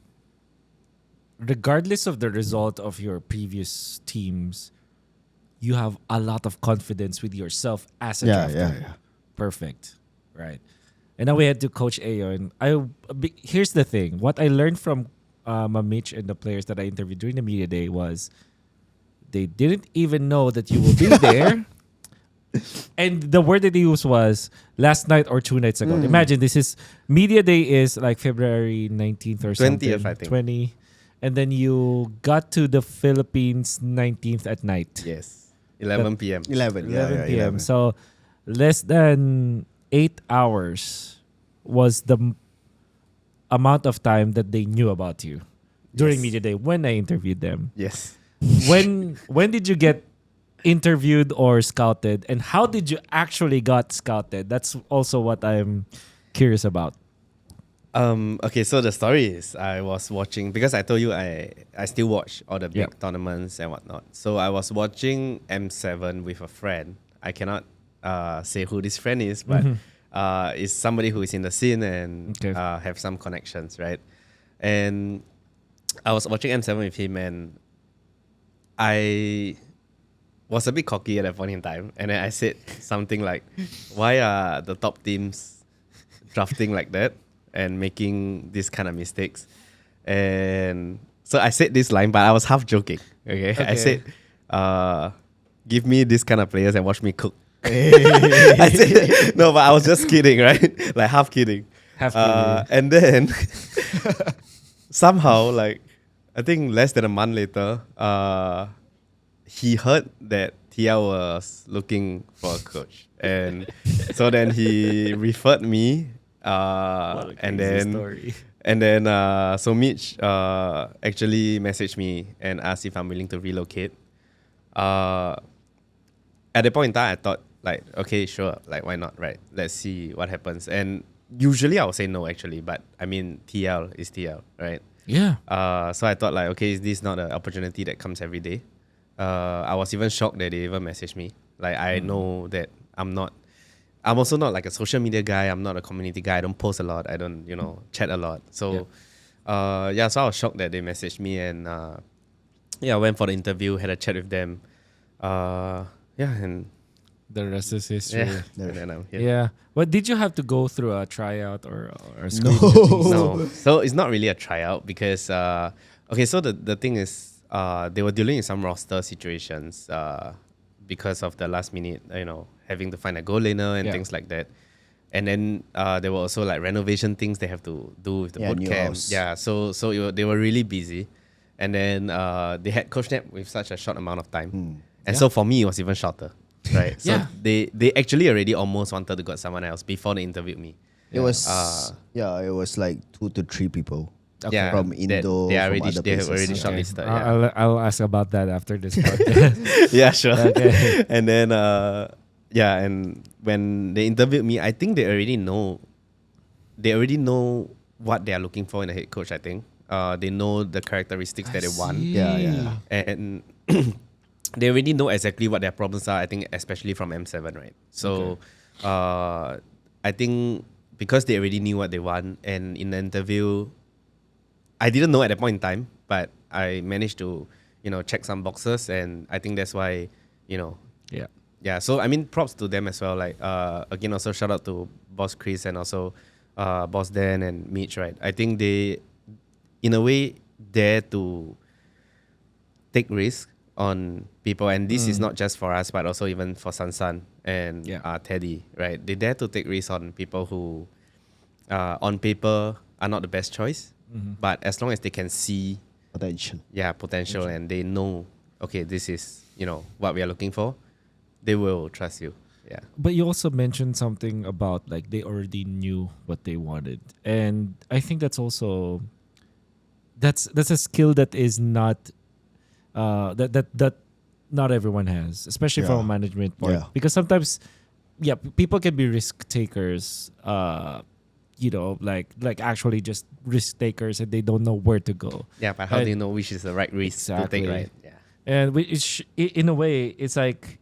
regardless of the result of your previous teams, you have a lot of confidence with yourself as a drafter. Yeah. Perfect. Right. And now we had to coach Aeon. Here's the thing. What I learned from Mamich and the players that I interviewed during the media day was they didn't even know that you will be there. And the word that they used was last night or 2 nights ago. Imagine this is media day is like February 19th or 20th, something. I think. 20. And then you got to the Philippines 19th at night. Yes. 11 p.m. 11 11 p.m. 11. So less than 8 hours was the amount of time that they knew about you during media day when I interviewed them. Yes. When did you get interviewed or scouted, and how did you actually got scouted? That's also what I'm curious about. Okay, so the story is I was watching, because I told you I still watch all the big tournaments and whatnot. So I was watching M7 with a friend. I cannot say who this friend is, but it's somebody who is in the scene and have some connections, right? And I was watching M7 with him, and I was a bit cocky at that point in time. And then I said something like, why are the top teams drafting like that and making these kind of mistakes? And so I said this line, but I was half joking. Okay. I said, give me this kind of players and watch me cook. I said, no, but I was just kidding, right? Like half kidding. And then somehow, like, I think less than a month later, he heard that TL was looking for a coach. And so then he referred me. And then so Mitch actually messaged me and asked if I'm willing to relocate. At the point in time, I thought like, okay, sure, like why not, right? Let's see what happens. And usually I would say no, actually, but I mean TL is TL, right? Yeah. So I thought like, okay, is this not an opportunity that comes every day? I was even shocked that they even messaged me. Like I know that I'm also not like a social media guy. I'm not a community guy. I don't post a lot. I don't, chat a lot. So, so I was shocked that they messaged me, and I went for the interview, had a chat with them. And the rest is history. Yeah. And then I'm here. Yeah. But did you have to go through a tryout or No. So it's not really a tryout because, so the thing is, they were dealing with some roster situations because of the last minute, having to find a goal laner and things like that. And then there were also like renovation things they have to do with the boot new camp. house. Yeah, so they were really busy. And then they had coach nap with such a short amount of time. And so for me, it was even shorter. Right? So Yeah. they actually already almost wanted to get someone else before they interviewed me. It was it was like 2 to 3 people. Yeah, From that Indo, they from already other they have places. already Okay. shortlisted. Yeah. I'll ask about that after this podcast. Yeah, sure. Okay. And then and when they interviewed me, I think they already know what they are looking for in a head coach. I think they know the characteristics that they want, Yeah. and they already know exactly what their problems are. I think especially from M7, right? So I think because they already knew what they want, and in the interview, I didn't know at that point in time, but I managed to check some boxes, and I think that's why Yeah. yeah, so I mean, props to them as well. Like again, also shout out to Boss Chris and also Boss Dan and Mitch. Right, I think they, in a way, dare to take risk on people, and this is not just for us, but also even for San and Teddy. Right, they dare to take risks on people who, on paper, are not the best choice, but as long as they can see potential, and they know, okay, this is what we are looking for, they will trust you. Yeah. But you also mentioned something about like they already knew what they wanted, and I think that's also that's a skill that is not that not everyone has, especially from a management point, because sometimes people can be risk takers, like actually just risk takers, and they don't know where to go. Yeah, but how do you know which is the right risk to take, right? Yeah. And in a way, it's like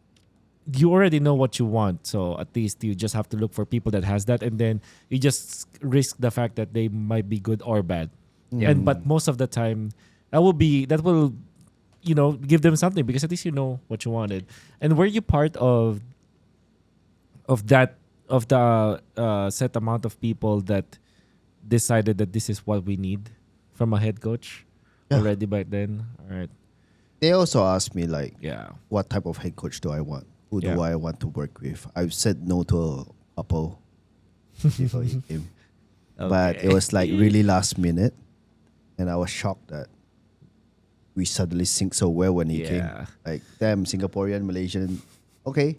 you already know what you want, so at least you just have to look for people that has that, and then you just risk the fact that they might be good or bad. And but most of the time, that will give them something, because at least you know what you wanted. And were you part of the set amount of people that decided that this is what we need from a head coach already back then? All right. They also asked me like, Yeah. what type of head coach do I want? Who Yeah. do I want to work with? I've said no to a couple before he came, but it was like really last minute, and I was shocked that we suddenly sync so well when he came. Like, damn, Singaporean, Malaysian, okay,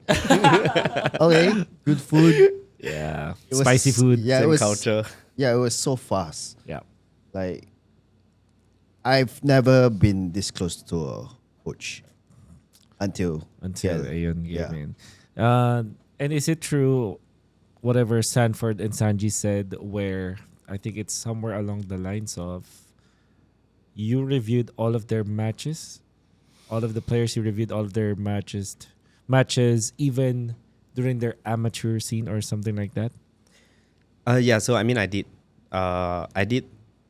okay, good food, Yeah. It was- Spicy food. yeah, it Same was culture. Yeah, it was so fast. Yeah. Like, I've never been this close to a coach until Aeon yeah. came in. And is it true, whatever Sanford and Sanji said, where I think it's somewhere along the lines of you reviewed all of their matches, all of the players, you reviewed all of their matches, even during their amateur scene or something like that? Yeah, so I mean, I did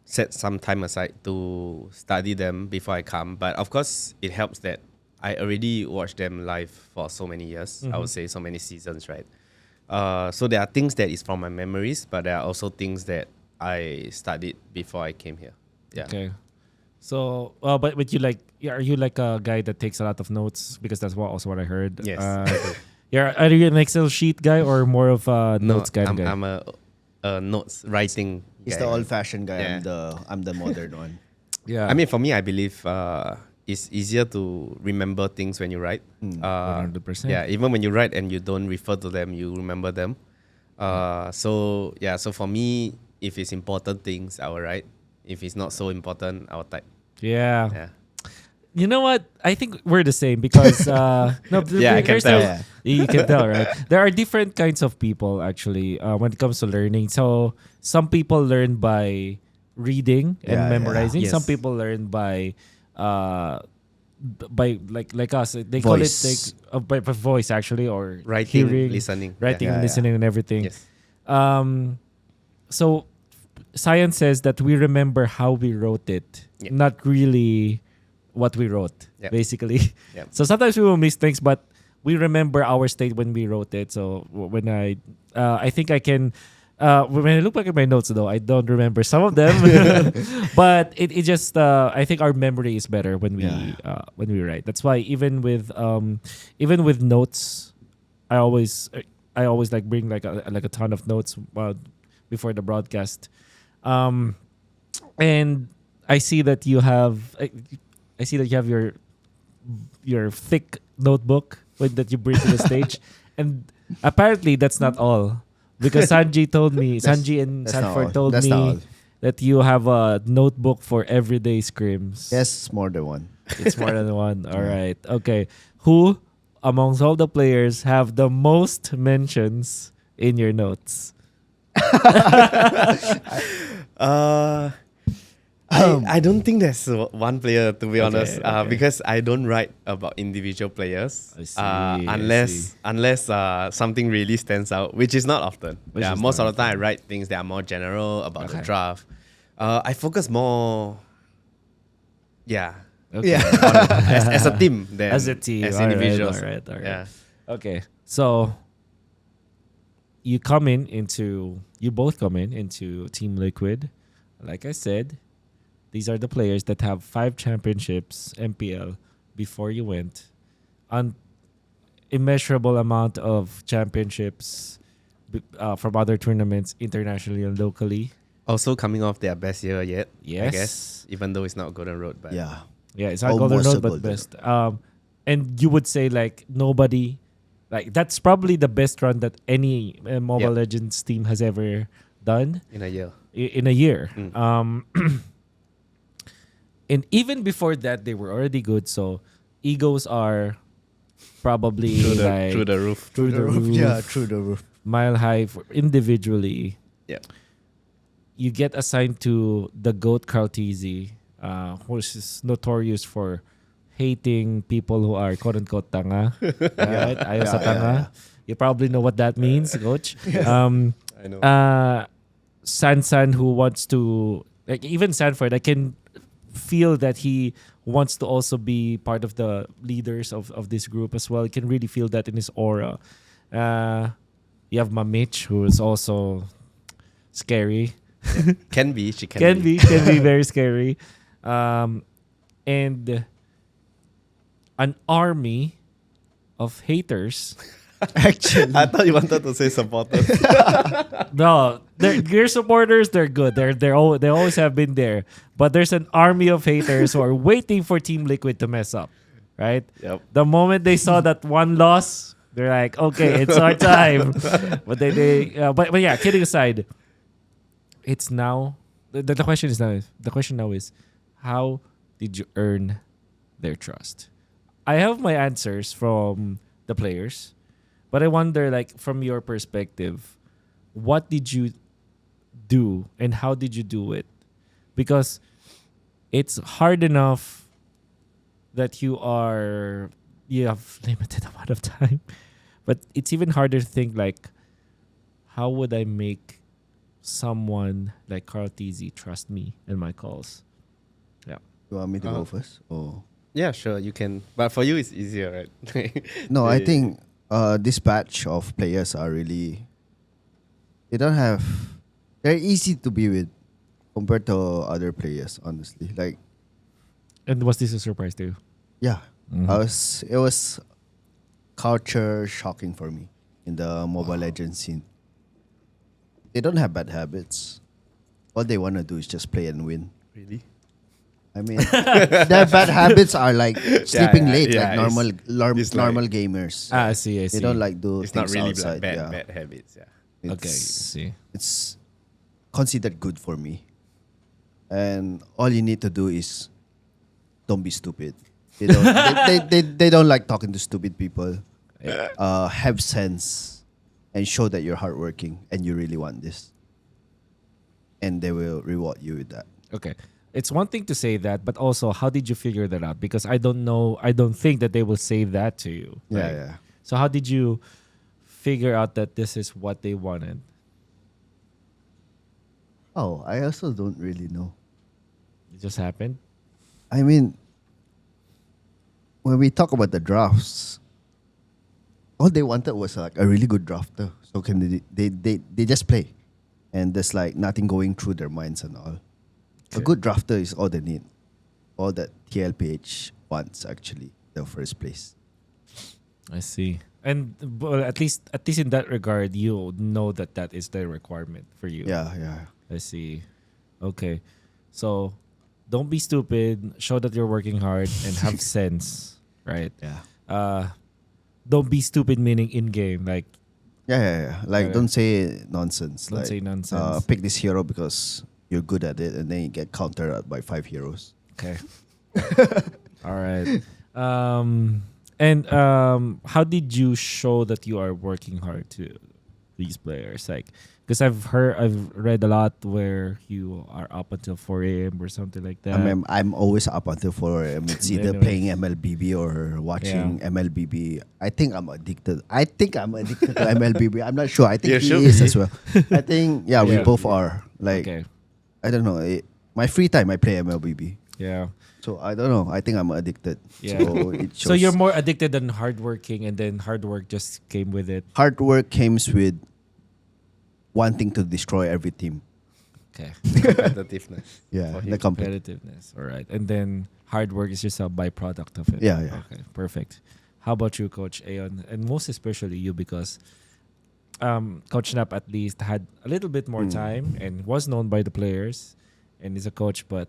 set some time aside to study them before I come, but of course it helps that I already watched them live for so many years. I would say so many seasons, right? So there are things that is from my memories, but there are also things that I studied before I came here. Yeah. Okay. So, but you are you like a guy that takes a lot of notes? Because that's what I heard. Yes. Are you an Excel sheet guy or more of a notes guy? I'm a notes writing. He's guy, the right? old-fashioned guy. Yeah. I'm the modern one. Yeah. I mean, for me, I believe it's easier to remember things when you write. 100%. Yeah, even when you write and you don't refer to them, you remember them. So for me, if it's important things, I will write. If it's not so important, I will type. Yeah. Yeah. You know what? I think we're the same because Yeah, I can there's tell. no- you can tell, right? There are different kinds of people actually when it comes to learning. So some people learn by reading and Yeah, memorizing. yeah. Some Yes. people learn by like us. They call it Voice. by voice actually, or Writing, hearing, listening. writing, Yeah. and listening, and everything. Yes. So science says that we remember how we wrote it, Yeah. not really what we wrote, Yeah. basically. Yeah. So sometimes we will miss things, but we remember our state when we wrote it. So when I think I can, when I look back at my notes though, I don't remember some of them, but it just, I think our memory is better when we write. That's why even with notes, I always, I always like bring like a ton of notes before the broadcast. And I see that you have your thick notebook that you bring to the stage, and apparently that's not all, because Sanji and That's not all. Sanford told That's not all. me that you have a notebook for everyday scrims. Yes, more than one. It's more than one. All right. Okay. Who amongst all the players have the most mentions in your notes? I don't think there's one player, to be honest, okay. because I don't write about individual players. I see, Unless something really stands out, which is not often. Which is most not of the time I write things that are more general about the Okay. draft. I focus more, Okay. as a team than As a team. as All right, individuals. all right. Yeah. Okay. So you both come into Team Liquid. Like I said, these are the players that have 5 championships MPL before you went. An immeasurable amount of championships from other tournaments internationally and locally. Also coming off their best year yet. Yes. I guess, even though it's not Golden Road, but Yeah. Yeah, it's not Golden Almost Road, a but Golden best. And you would say like nobody, like that's probably the best run that any Mobile Yep. Legends team has ever done in a year. in a year. Mm. And even before that, they were already good. So egos are probably Through like the roof. through the roof, Yeah, through the roof. mile high individually. Yeah. You get assigned to the GOAT Karltzy, who is notorious for hating people who are quote unquote tanga. Right? Ayaw sa tanga. You probably know what that means, coach. I know. San, who wants to, like, even Sanford, I can feel that he wants to also be part of the leaders of this group as well. You can really feel that in his aura. You have Mamich, who is also scary. Can be. She Can be very scary. And an army of haters. Actually, I thought you wanted to say supporters. No, your supporters, they're good. They always have been there. But there's an army of haters who are waiting for Team Liquid to mess up, right? Yep. The moment they saw that one loss, they're like, okay, it's our time. But but yeah, kidding aside, it's now the question now is how did you earn their trust? I have my answers from the players, but I wonder, like, from your perspective, what did you do and how did you do it? Because it's hard enough that you have limited amount of time, but it's even harder to think, like, how would I make someone like Karltzy trust me and my calls? Yeah. you want me to go first? Or Yeah, sure, you can. But for you, it's easier, right? no, I think this batch of players are really. They're easy to be with compared to other players. Honestly, like And was this a surprise to you? yeah, Mhm. it was culture shocking for me in the Mobile Legends scene. They don't have bad habits. All they want to do is just play and win. Really? I mean, their bad habits are like sleeping late, yeah, like normal it's normal like- gamers. I see. They don't like do It's things not really outside. like yeah. bad habits. Yeah. Okay. It's, See. it's considered good for me. And all you need to do is don't be stupid. They don't, they don't like talking to stupid people. Have sense and show that you're hardworking and you really want this. And they will reward you with that. Okay. It's one thing to say that, but also, how did you figure that out? Because I don't know. I don't think that they will say that to you. Yeah, right? yeah. So how did you figure out that this is what they wanted? Oh, I also don't really know. It just happened. I mean, when we talk about the drafts, all they wanted was like a really good drafter. So can they just play, and there's like nothing going through their minds and all. A Okay. good drafter is all they need, all that TLPH wants actually. The first place. I see. And well, at least in that regard, you know that is the requirement for you. Yeah. I see. Okay. So don't be stupid. Show that you're working hard and have sense, right? Yeah. Don't be stupid meaning in game. Like Yeah. Like, don't say nonsense. don't like, say nonsense. Pick this hero because you're good at it, and then you get countered by 5 heroes. Okay. All right. And how did you show that you are working hard to these players? Like, because I've read a lot where you are up until 4 a.m. or something like that. I'm always up until 4 a.m. It's either Anyway. playing MLBB or watching MLBB. I think I'm addicted. to MLBB. I'm not sure. I think You he should is be. as well. I think, we Yeah. both are. Like, Okay. I don't know. My free time, I play MLBB. Yeah. So I don't know. I think I'm addicted. Yeah. So it shows. So you're more addicted than hardworking, and then hard work just came with it. Hard work comes with wanting to destroy every team. Okay. Competitiveness. Yeah, For the him. Competitiveness. All right. And then hard work is just a byproduct of it. Yeah. Okay. Perfect. How about you, Coach Aeon? And most especially you, because Coach Snap at least had a little bit more time and was known by the players and is a coach, but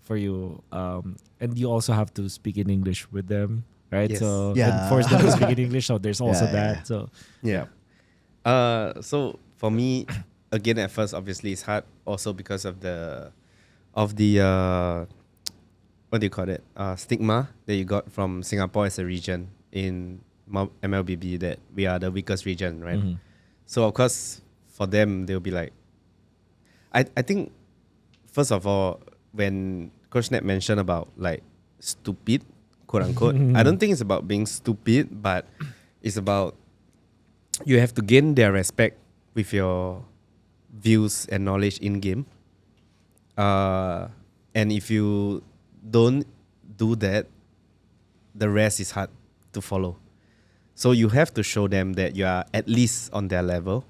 for you, and you also have to speak in English with them, right? Yes. So Yeah. and force them to speak in English. So there's also Yeah. that. So Yeah. So for me, again, at first, obviously, it's hard. Also because of the what do you call it? Stigma that you got from Singapore as a region in MLBB, that we are the weakest region, right? Mhm. So of course, for them, they'll be like, I think, first of all, when Coach Net mentioned about like stupid, quote unquote, I don't think it's about being stupid, but it's about you have to gain their respect with your views and knowledge in game. And if you don't do that, the rest is hard to follow. So you have to show them that you are at least on their level,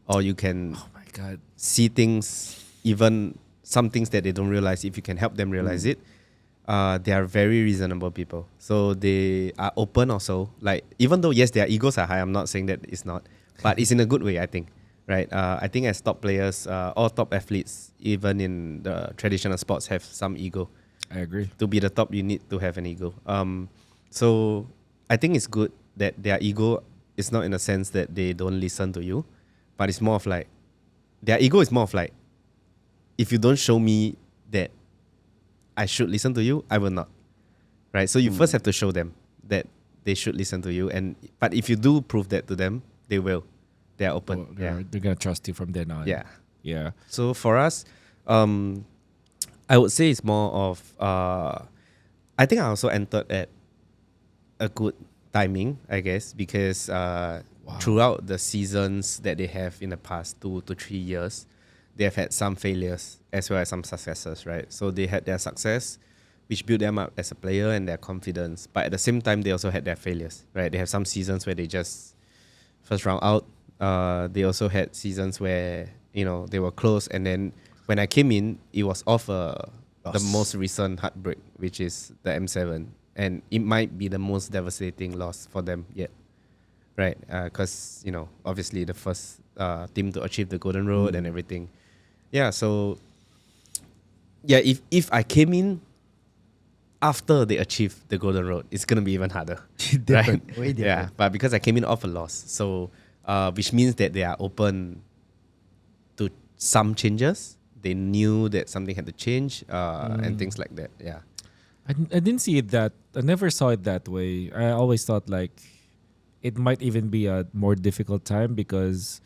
or you can oh my god. see things, even some things that they don't realize. If you can help them realize it, they are very reasonable people. So they are open also. Like, even though yes, their egos are high, I'm not saying that it's not, but it's in a good way, I think. Right? I think as top players, all top athletes, even in the traditional sports, have some ego. I agree. To be the top, you need to have an ego. So I think it's good that their ego is not in a sense that they don't listen to you, but it's more of like, their ego is more of like, if you don't show me that I should listen to you, I will not. Right? So you first have to show them that they should listen to you, but if you do prove that to them, they will. They are open. Oh, they're gonna trust you from then on. Yeah. Yeah. So for us, I would say it's more of I think I also entered at a good timing, I guess, because throughout the seasons that they have in the past 2 to 3 years, they have had some failures as well as some successes, right? So they had their success, which built them up as a player and their confidence. But at the same time, they also had their failures, right? They have some seasons where they just first round out. They also had seasons where, they were close, and then when I came in, it was off the most recent heartbreak, which is the M7, and it might be the most devastating loss for them yet, right? Because obviously the first team to achieve the Golden Road and everything. Yeah, so if I came in after they achieved the Golden Road, it's gonna be even harder, Different, right? way different. Yeah, but because I came in off a loss, so which means that they are open to some changes. They knew that something had to change, and things like that. Yeah. I didn't see it that. I never saw it that way. I always thought like it might even be a more difficult time because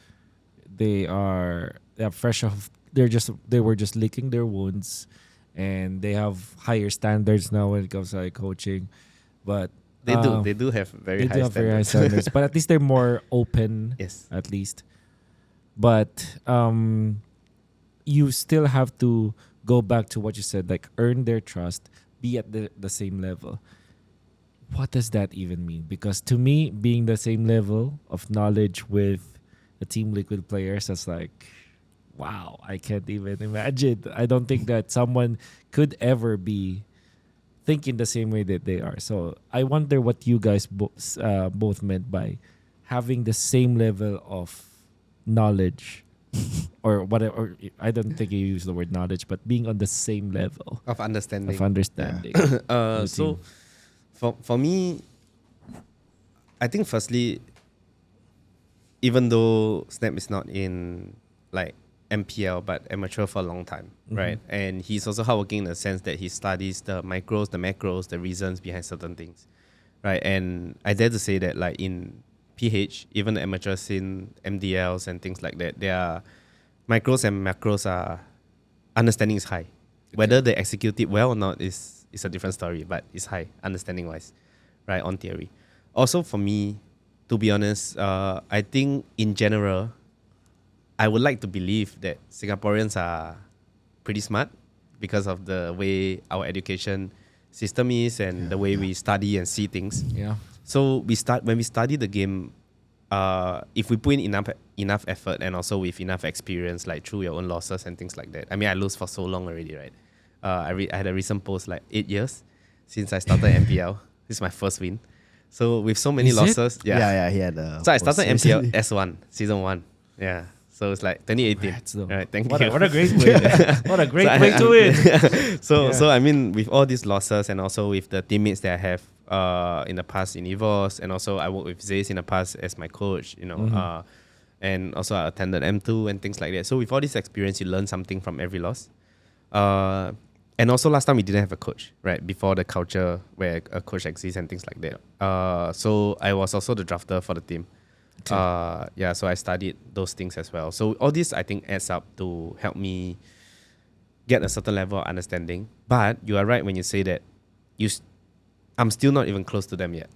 they are fresh off. They were just licking their wounds, and they have higher standards now when it comes to like coaching. But They do have very high very high standards. standards. But at least they're more open. Yes. At least. But you still have to go back to what you said, like earn their trust, be at the same level. What does that even mean? Because to me, being the same level of knowledge with the Team Liquid players, that's like, wow, I can't even imagine. I don't think that someone could ever be thinking the same way that they are. So I wonder what you guys both meant by having the same level of knowledge or whatever. Or I don't think you use the word knowledge, but being on the same level Of understanding. of understanding. So for me, I think firstly, even though Snap is not in like MPL but amateur for a long time, right? And he's also hardworking in the sense that he studies the micros, the macros, the reasons behind certain things, right? And I dare to say that like in PH, even the amateur scene, MDLs and things like that, their micros and macros are understanding is high. Whether they execute it well or not is a different story, but it's high understanding wise, right? On theory. Also for me, to be honest, I think in general, I would like to believe that Singaporeans are pretty smart because of the way our education system is and the way we study and see things. Yeah. So when we study the game, if we put in enough effort and also with enough experience, like through your own losses and things like that. I mean, I lose for so long already, right? I had a recent post like 8 years since I started MPL. This is my first win. So with so many Is it? losses, Yeah, he had a. So I started post MPL recently. S1 season 1. Yeah. So it's like 2018. Congrats, though. Right, thank What you. a great way. What a great So way to win. So I mean, with all these losses and also with the teammates that I have in the past in EVOS, and also I worked with Zays in the past as my coach, you know, and also I attended M2 and things like that. So with all this experience, you learn something from every loss. And also last time we didn't have a coach, right? Before the culture where a coach exists and things like that. So I was also the drafter for the team. Okay. So I studied those things as well. So all this I think adds up to help me get a certain level of understanding. But you are right when you say that I'm still not even close to them yet.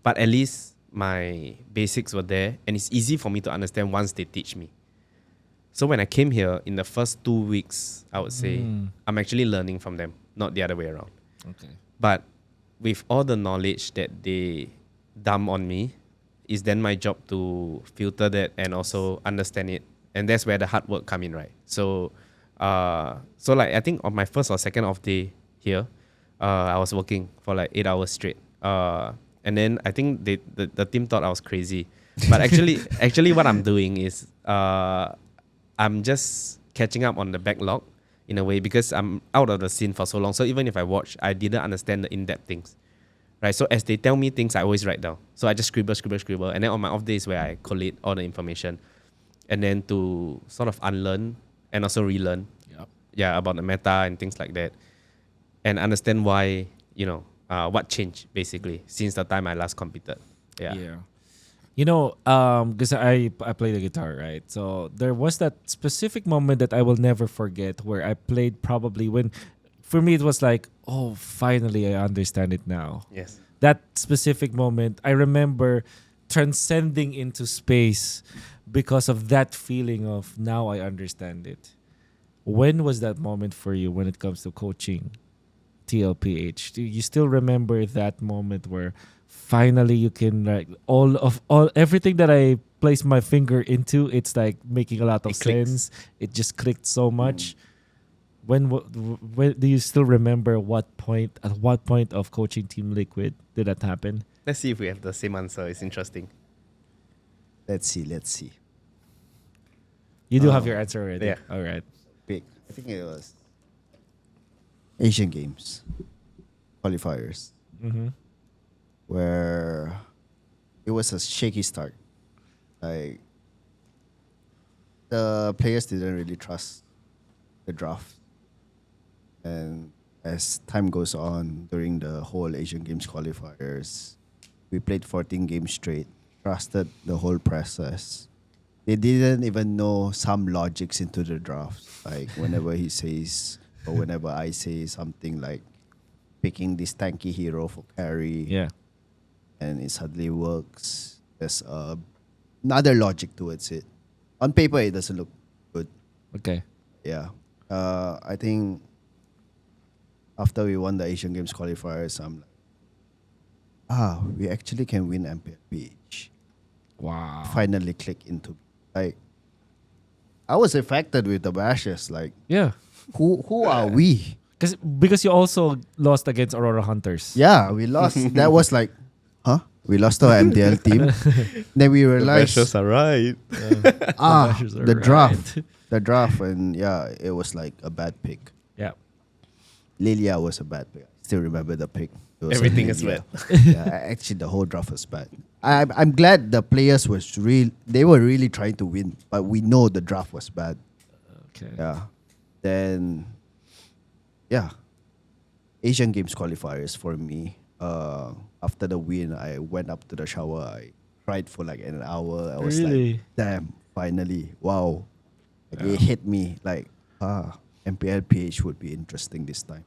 But at least my basics were there and it's easy for me to understand once they teach me. So when I came here, in the first 2 weeks, I would say, I'm actually learning from them, not the other way around. Okay. But with all the knowledge that they dump on me, it's then my job to filter that and also understand it. And that's where the hard work come in, right? So like I think on my first or second off day here, I was working for like 8 hours straight. And then I think the team thought I was crazy. But actually what I'm doing is I'm just catching up on the backlog in a way because I'm out of the scene for so long. So even if I watch, I didn't understand the in-depth things. Right, so as they tell me things, I always write down. So I just scribble. And then on my off days where I collate all the information. And then to sort of unlearn and also relearn. Yep. Yeah, about the meta and things like that. And understand why, you know, what changed basically since the time I last competed. Yeah. You know, because I play the guitar, right? So there was that specific moment that I will never forget where I played probably when, for me, it was like, oh, finally I understand it now. Yes. That specific moment, I remember transcending into space because of that feeling of now I understand it. When was that moment for you when it comes to coaching TLPH? Do you still remember that moment where finally you can like everything that I placed my finger into, it's like making a lot of It clicks. sense. It just clicked so much. When do you still remember at what point of coaching Team Liquid did that happen? Let's see if we have the same answer. It's interesting. Let's see. You do have your answer already. Yeah. All right. Big. I think it was Asian Games qualifiers Mm-hmm. where it was a shaky start. Like the players didn't really trust the draft. And as time goes on during the whole Asian Games qualifiers, we played 14 games straight, trusted the whole process. They didn't even know some logics into the draft. Like whenever he says or whenever I say something like picking this tanky hero for carry, Yeah. and it suddenly works. There's another logic towards it. On paper, it doesn't look good. Okay. Yeah. I think after we won the Asian Games qualifiers, I'm like, we actually can win MLBB. Wow. Finally click into, like, I was affected with the bashes. Like, Yeah. who are we? Because you also lost against Aurora Hunters. Yeah, we lost. That was like, huh? We lost our MDL team. Then we realized are right. Measures are the draft. right. The draft, and yeah, it was like a bad pick. Yeah. Lilia was a bad pick. I still remember the pick. It was Everything like is Lilia. Yeah, actually, the whole draft was bad. I'm glad the players was they were really trying to win, but we know the draft was bad. Okay. Yeah. Then, yeah, Asian Games qualifiers for me. After the win, I went up to the shower. I cried for like an hour. I was Really? like, damn, finally, wow. Like, it hit me like, MPLPH would be interesting this time.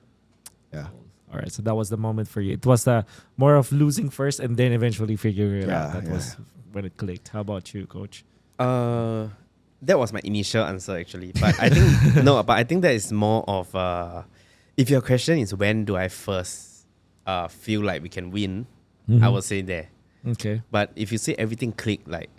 Yeah. All right, so that was the moment for you. It was the more of losing first and then eventually figuring it out. Yeah, That was when it clicked. How about you, Coach? That was my initial answer actually, but I think no, but I think that is more of if your question is when do I first feel like we can win, I would say there. Okay. But if you say everything clicked, like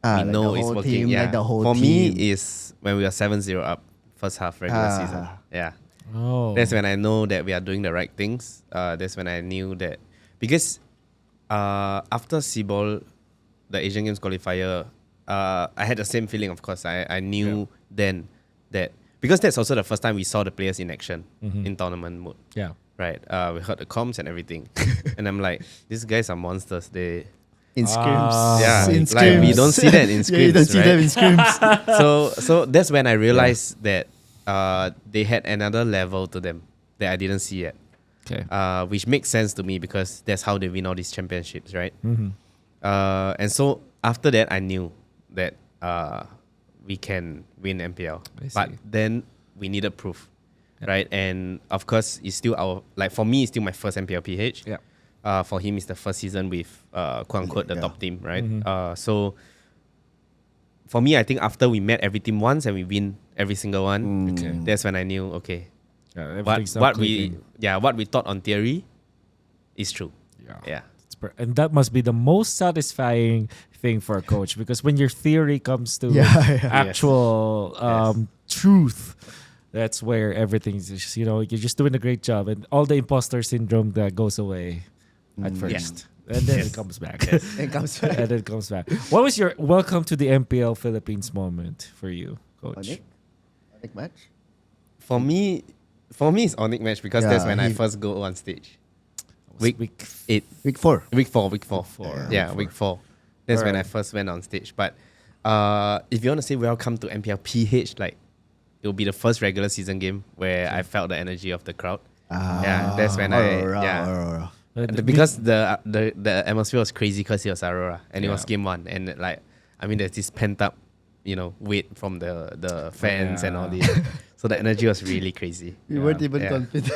we Like know the it's whole working. team, Yeah. like the whole For team. me, is when we were 7-0 up first half regular season. Yeah. Oh. That's when I know that we are doing the right things. That's when I knew that because after Seaball, the Asian Games qualifier, I had the same feeling. Of course, I knew then that because that's also the first time we saw the players in action in tournament mode. Yeah. Right. We heard the comms and everything, and I'm like, these guys are monsters. They In scrims. yeah, In like we scrims. don't see that in scrims. Yeah, you don't see right? them in scrims. So that's when I realized that they had another level to them that I didn't see yet. Okay. Which makes sense to me because that's how they win all these championships, right? Mm-hmm. And so after that, I knew that we can win MPL, I but see. then we needed proof, right? And of course, it's still for me, it's still my first MPLPH. Yeah. For him, it's the first season with quote unquote the top team, right? Mm-hmm. So for me, I think after we met every team once and we win every single one, Okay. that's when I knew, okay, Yeah, what everything's now clicking. what we thought on theory is true. Yeah. Yeah. And that must be the most satisfying thing for a coach because when your theory comes to Yeah. actual truth, that's where everything's just, you're just doing a great job and all the imposter syndrome that goes away at first. And then it comes back. It comes back. And then it comes back. What was your welcome to the MPL Philippines moment for you, Coach? Onic match? For me, it's Onic match because that's Yeah, when I first go on stage. Week 8. Week 4. Week 4. Yeah, Week 4. That's when I Alright. first went on stage. But if you want to say welcome to MPL PH, like it will be the first regular season game where I felt the energy of the crowd. Yeah, that's when because the atmosphere was crazy because it was Aurora and it was game 1 and like there's this pent up weight from the fans and all this. So the energy was really crazy. We weren't even confident.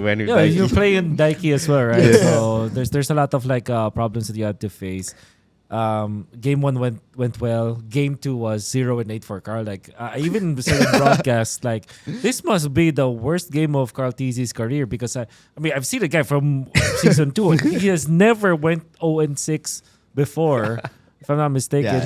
When we Yeah, Daiki. you're playing Daiki as well, right? So there's a lot of problems that you had to face. Game 1 went well. Game 2 was 0-8 for Karl. I even said in broadcast, this must be the worst game of Karltzy's career because I've seen the guy from season 2. He has never went 0-6 before, if I'm not mistaken.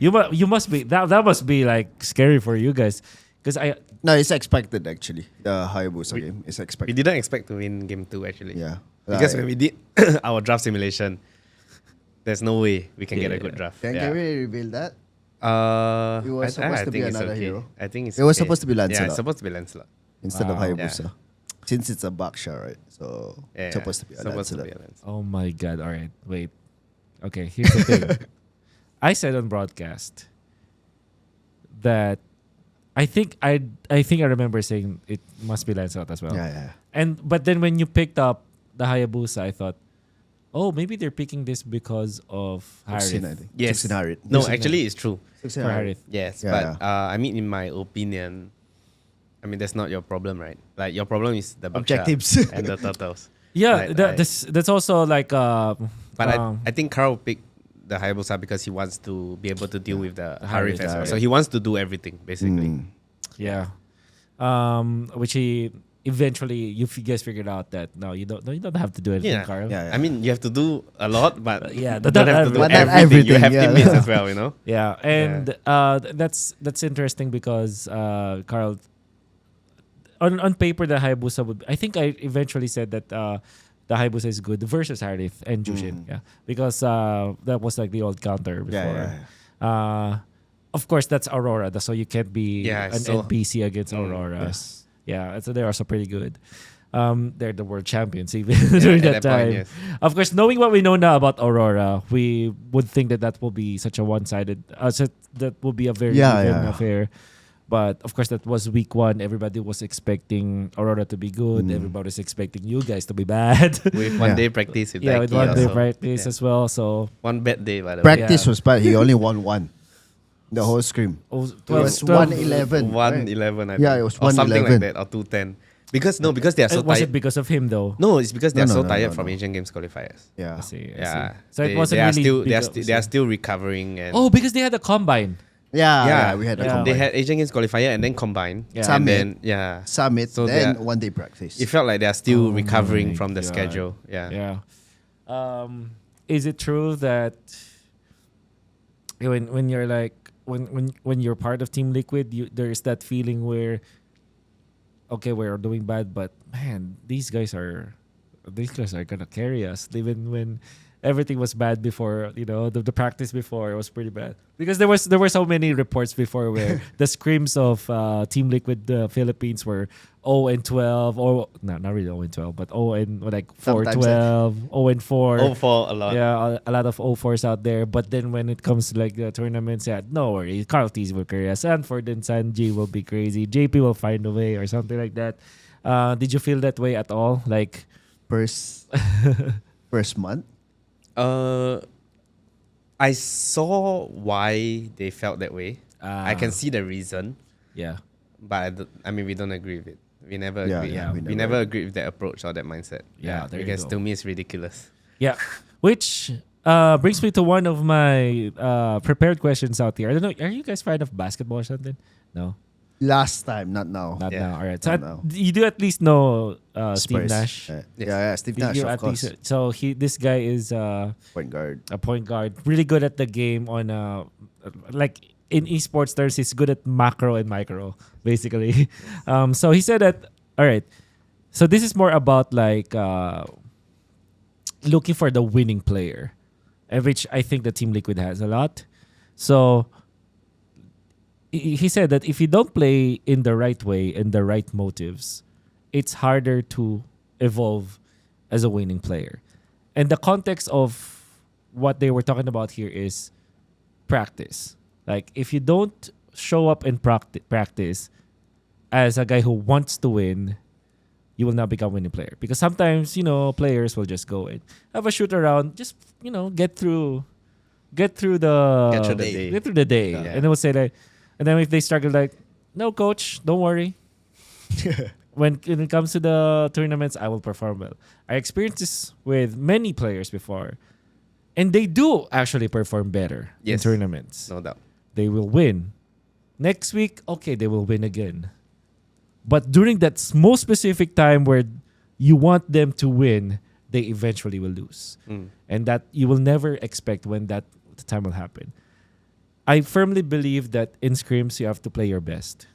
You must be that must be scary for you guys because No, it's expected actually. The Hayabusa game is We expected. didn't expect to win game 2 actually. Yeah. Because when we did our draft simulation, there's no way we can get a good draft. Can we reveal that? It was supposed to be think it's another okay. hero. I think it's It was okay. supposed to be Yeah, Lancelot. it's supposed to be Lancelot. Instead of Wow. Hayabusa. Since it's a Baksha, right? So Yeah, it's supposed to be a Lancelot. Lancelot. oh my god! All right, wait. Okay, here's the thing. I said on broadcast that I think I remember saying it must be Lancelot as well. Yeah. But then when you picked up the Hayabusa, I thought, oh, maybe they're picking this because of Sixteen, I Harith. think. Yes. 16 Harith. No, 16 actually, it's true. For Harith. Yes, Yeah, but in my opinion, that's not your problem, right? Like your problem is the Baksha Objectives. and the turtles. Yeah, Right, that's also But I think Karl picked the Hayabusa because he wants to be able to deal with the Harith as well. Harith. So he wants to do everything basically. yeah, which he eventually you guys figured out that no, you don't have to do anything, Yeah. Karl. Yeah. You have to do a lot, but Yeah, you don't have to do but not everything. You have everything, teammates yeah. as well, you know. Yeah, and that's interesting because Karl, on paper the Hayabusa would. I think I eventually said that the Hayabusa is good versus Harith and Jushin. Yeah, because that was like the old counter before. Of course, that's Aurora, so you can't be an NPC against Aurora. Yes. Yeah, so they're also pretty good. They're the world champions even during that time. Point, yes. Of course, knowing what we know now about Aurora, we would think that will be such a one-sided. That will be a very even affair. But of course, that was week 1. Everybody was expecting Aurora to be good. Everybody was expecting you guys to be bad. With one day practice with with one Daiki day also. practice as well. So One bad day, by the way. Practice was bad. He only won 1. The whole scrim. it It was 111. 111, I think. Yeah, it was or something 111. like that, or 210. Because they are so was tired. it because of him though? No, it's because they are No, so no, tired no, from no. Asian Games qualifiers. Yeah. I see. Yeah. So it They- wasn't they are really. still because- they are still recovering and Oh, because they had a combine. Yeah, we had a Yeah. combine. they had Asian Games qualifier and then combine. Yeah. And Summit. then Summit, So then they are- 1 day practice. it felt like they are still Oh recovering my from the God. schedule. Yeah. Yeah. Is it true that when you're like when you're part of Team Liquid, there is that feeling where okay, we're doing bad, but man, these guys are gonna carry us even when everything was bad before. The practice before it was pretty bad because there were so many reports before where the scrims of Team Liquid Philippines were 0-12 or not really 0-12 but 4-12 0-4 Oh, for a lot. yeah, a lot of 0-4s out there. But then when it comes to like the tournaments, no worries. Karltzy will carry us. Sanford-Sanji will be crazy. Jaypee will find a way or something like that. Did you feel that way at all? Like First month. I saw why they felt that way. I can see the reason, yeah. but we don't agree with it. We never Yeah, agree. yeah, we we never never agree with that approach or that mindset. Yeah, there you because go. to me it's ridiculous. Yeah. Which brings me to one of my prepared questions out here. I don't know. Are you guys fan of basketball or something? No, Last time, not now. not Yeah. now. All right. Not So now. you do at least know Steve Spurs. Nash. Yeah, Steve Nash, You of at course. least- so this guy is Point guard. a point guard, really good at the game on like in esports terms, he's good at macro and micro, basically. So he said that, all right, so this is more about like looking for the winning player, which I think the Team Liquid has a lot. So he said that if you don't play in the right way and the right motives, it's harder to evolve as a winning player. And the context of what they were talking about here is practice. Like if you don't show up in practice as a guy who wants to win, you will not become a winning player. Because sometimes, players will just go and have a shoot around, just, get through the Get through the day. Get through the day. Yeah. And they will say like, and then if they struggle, like, no, coach, don't worry. When it comes to the tournaments, I will perform well. I experienced this with many players before, and they do actually perform better in Yes. tournaments. No doubt. They will win. Next week, okay, they will win again. But during that most specific time where you want them to win, they eventually will lose. And that you will never expect when that time will happen. I firmly believe that in scrims, you have to play your best.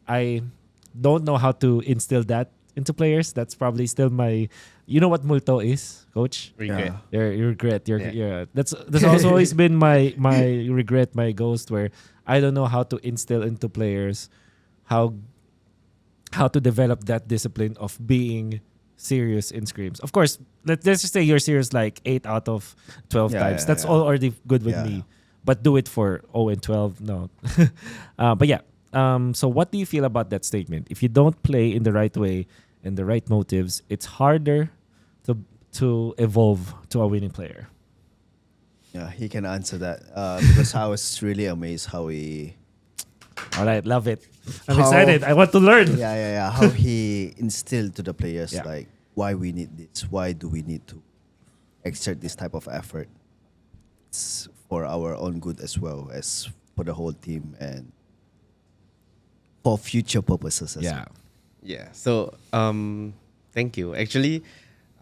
I don't know how to instill that into players. That's probably still my... You know what multo is, coach? Regret. Your regret. Yeah. That's also always been my regret, my ghost, where I don't know how to instill into players how to develop that discipline of being serious in scrims. Of course, let's just say you're serious like 8 out of 12 times. That's all already good with me. But do it for 0 and 12, no. But yeah. So what do you feel about that statement? If you don't play in the right way and the right motives, it's harder to evolve to a winning player. Yeah, he can answer that because I was really amazed how he. All right, love it. I'm How- excited. I want to learn. Yeah. How he instilled to the players Yeah. like why we need this, why do we need to exert this type of effort. It's for our own good as well as for the whole team and for future purposes as well. Yeah. So, thank you. Actually,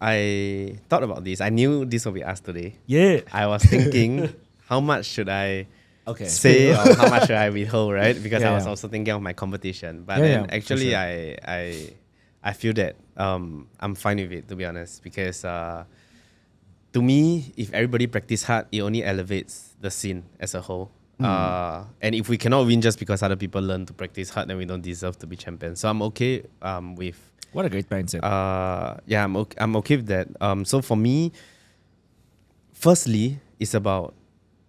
I thought about this. I knew this will be asked today. Yeah. I was thinking, how much should I Okay. say or how much should I withhold, right? Because Yeah, I was yeah. also thinking of my competition. But Yeah, then yeah, for actually, sure. I I feel that I'm fine with it, to be honest, because to me, if everybody practice hard, it only elevates the scene as a whole. And if we cannot win just because other people learn to practice hard, then we don't deserve to be champions. So I'm okay with. What a great mindset. Yeah, I'm okay with that. So for me, firstly, it's about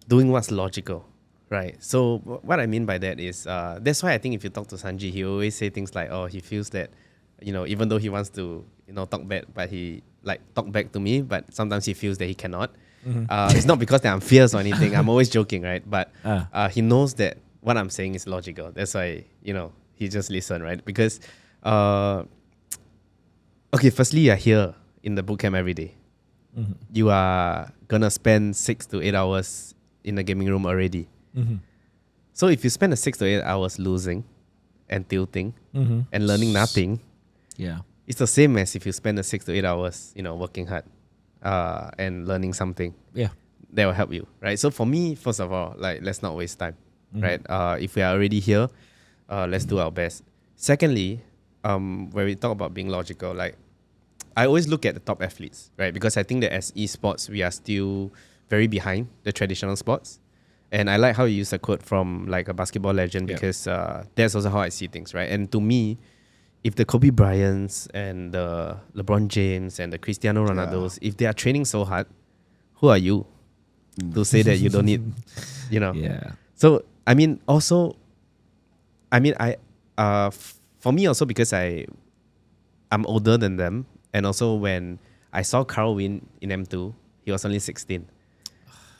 doing what's logical, right? So what I mean by that is that's why I think if you talk to Sanji, he always say things like, oh, he feels that, even though he wants to, talk back, but he talk back to me, but sometimes he feels that he cannot. It's not because that I'm fierce or anything. I'm always joking, right? But he knows that what I'm saying is logical. That's why, he just listen, right? Because, okay, firstly, you're here in the bootcamp every day. You are gonna spend 6 to 8 hours in the gaming room already. So if you spend the 6 to 8 hours losing and tilting and learning nothing, it's the same as if you spend the 6 to 8 hours, working hard and learning something. Yeah. That will help you, right? So for me, first of all, let's not waste time, right? If we are already here, let's do our best. Secondly, when we talk about being logical, I always look at the top athletes, right? Because I think that as esports, we are still very behind the traditional sports. And I like how you use a quote from a basketball legend because that's also how I see things, right? And to me, if the Kobe Bryants and the LeBron James and the Cristiano Ronaldos, if they are training so hard, who are you to say that you don't need, Yeah. So, I mean, also, for me also because I'm older than them. And also when I saw Karl win in M2, he was only 16.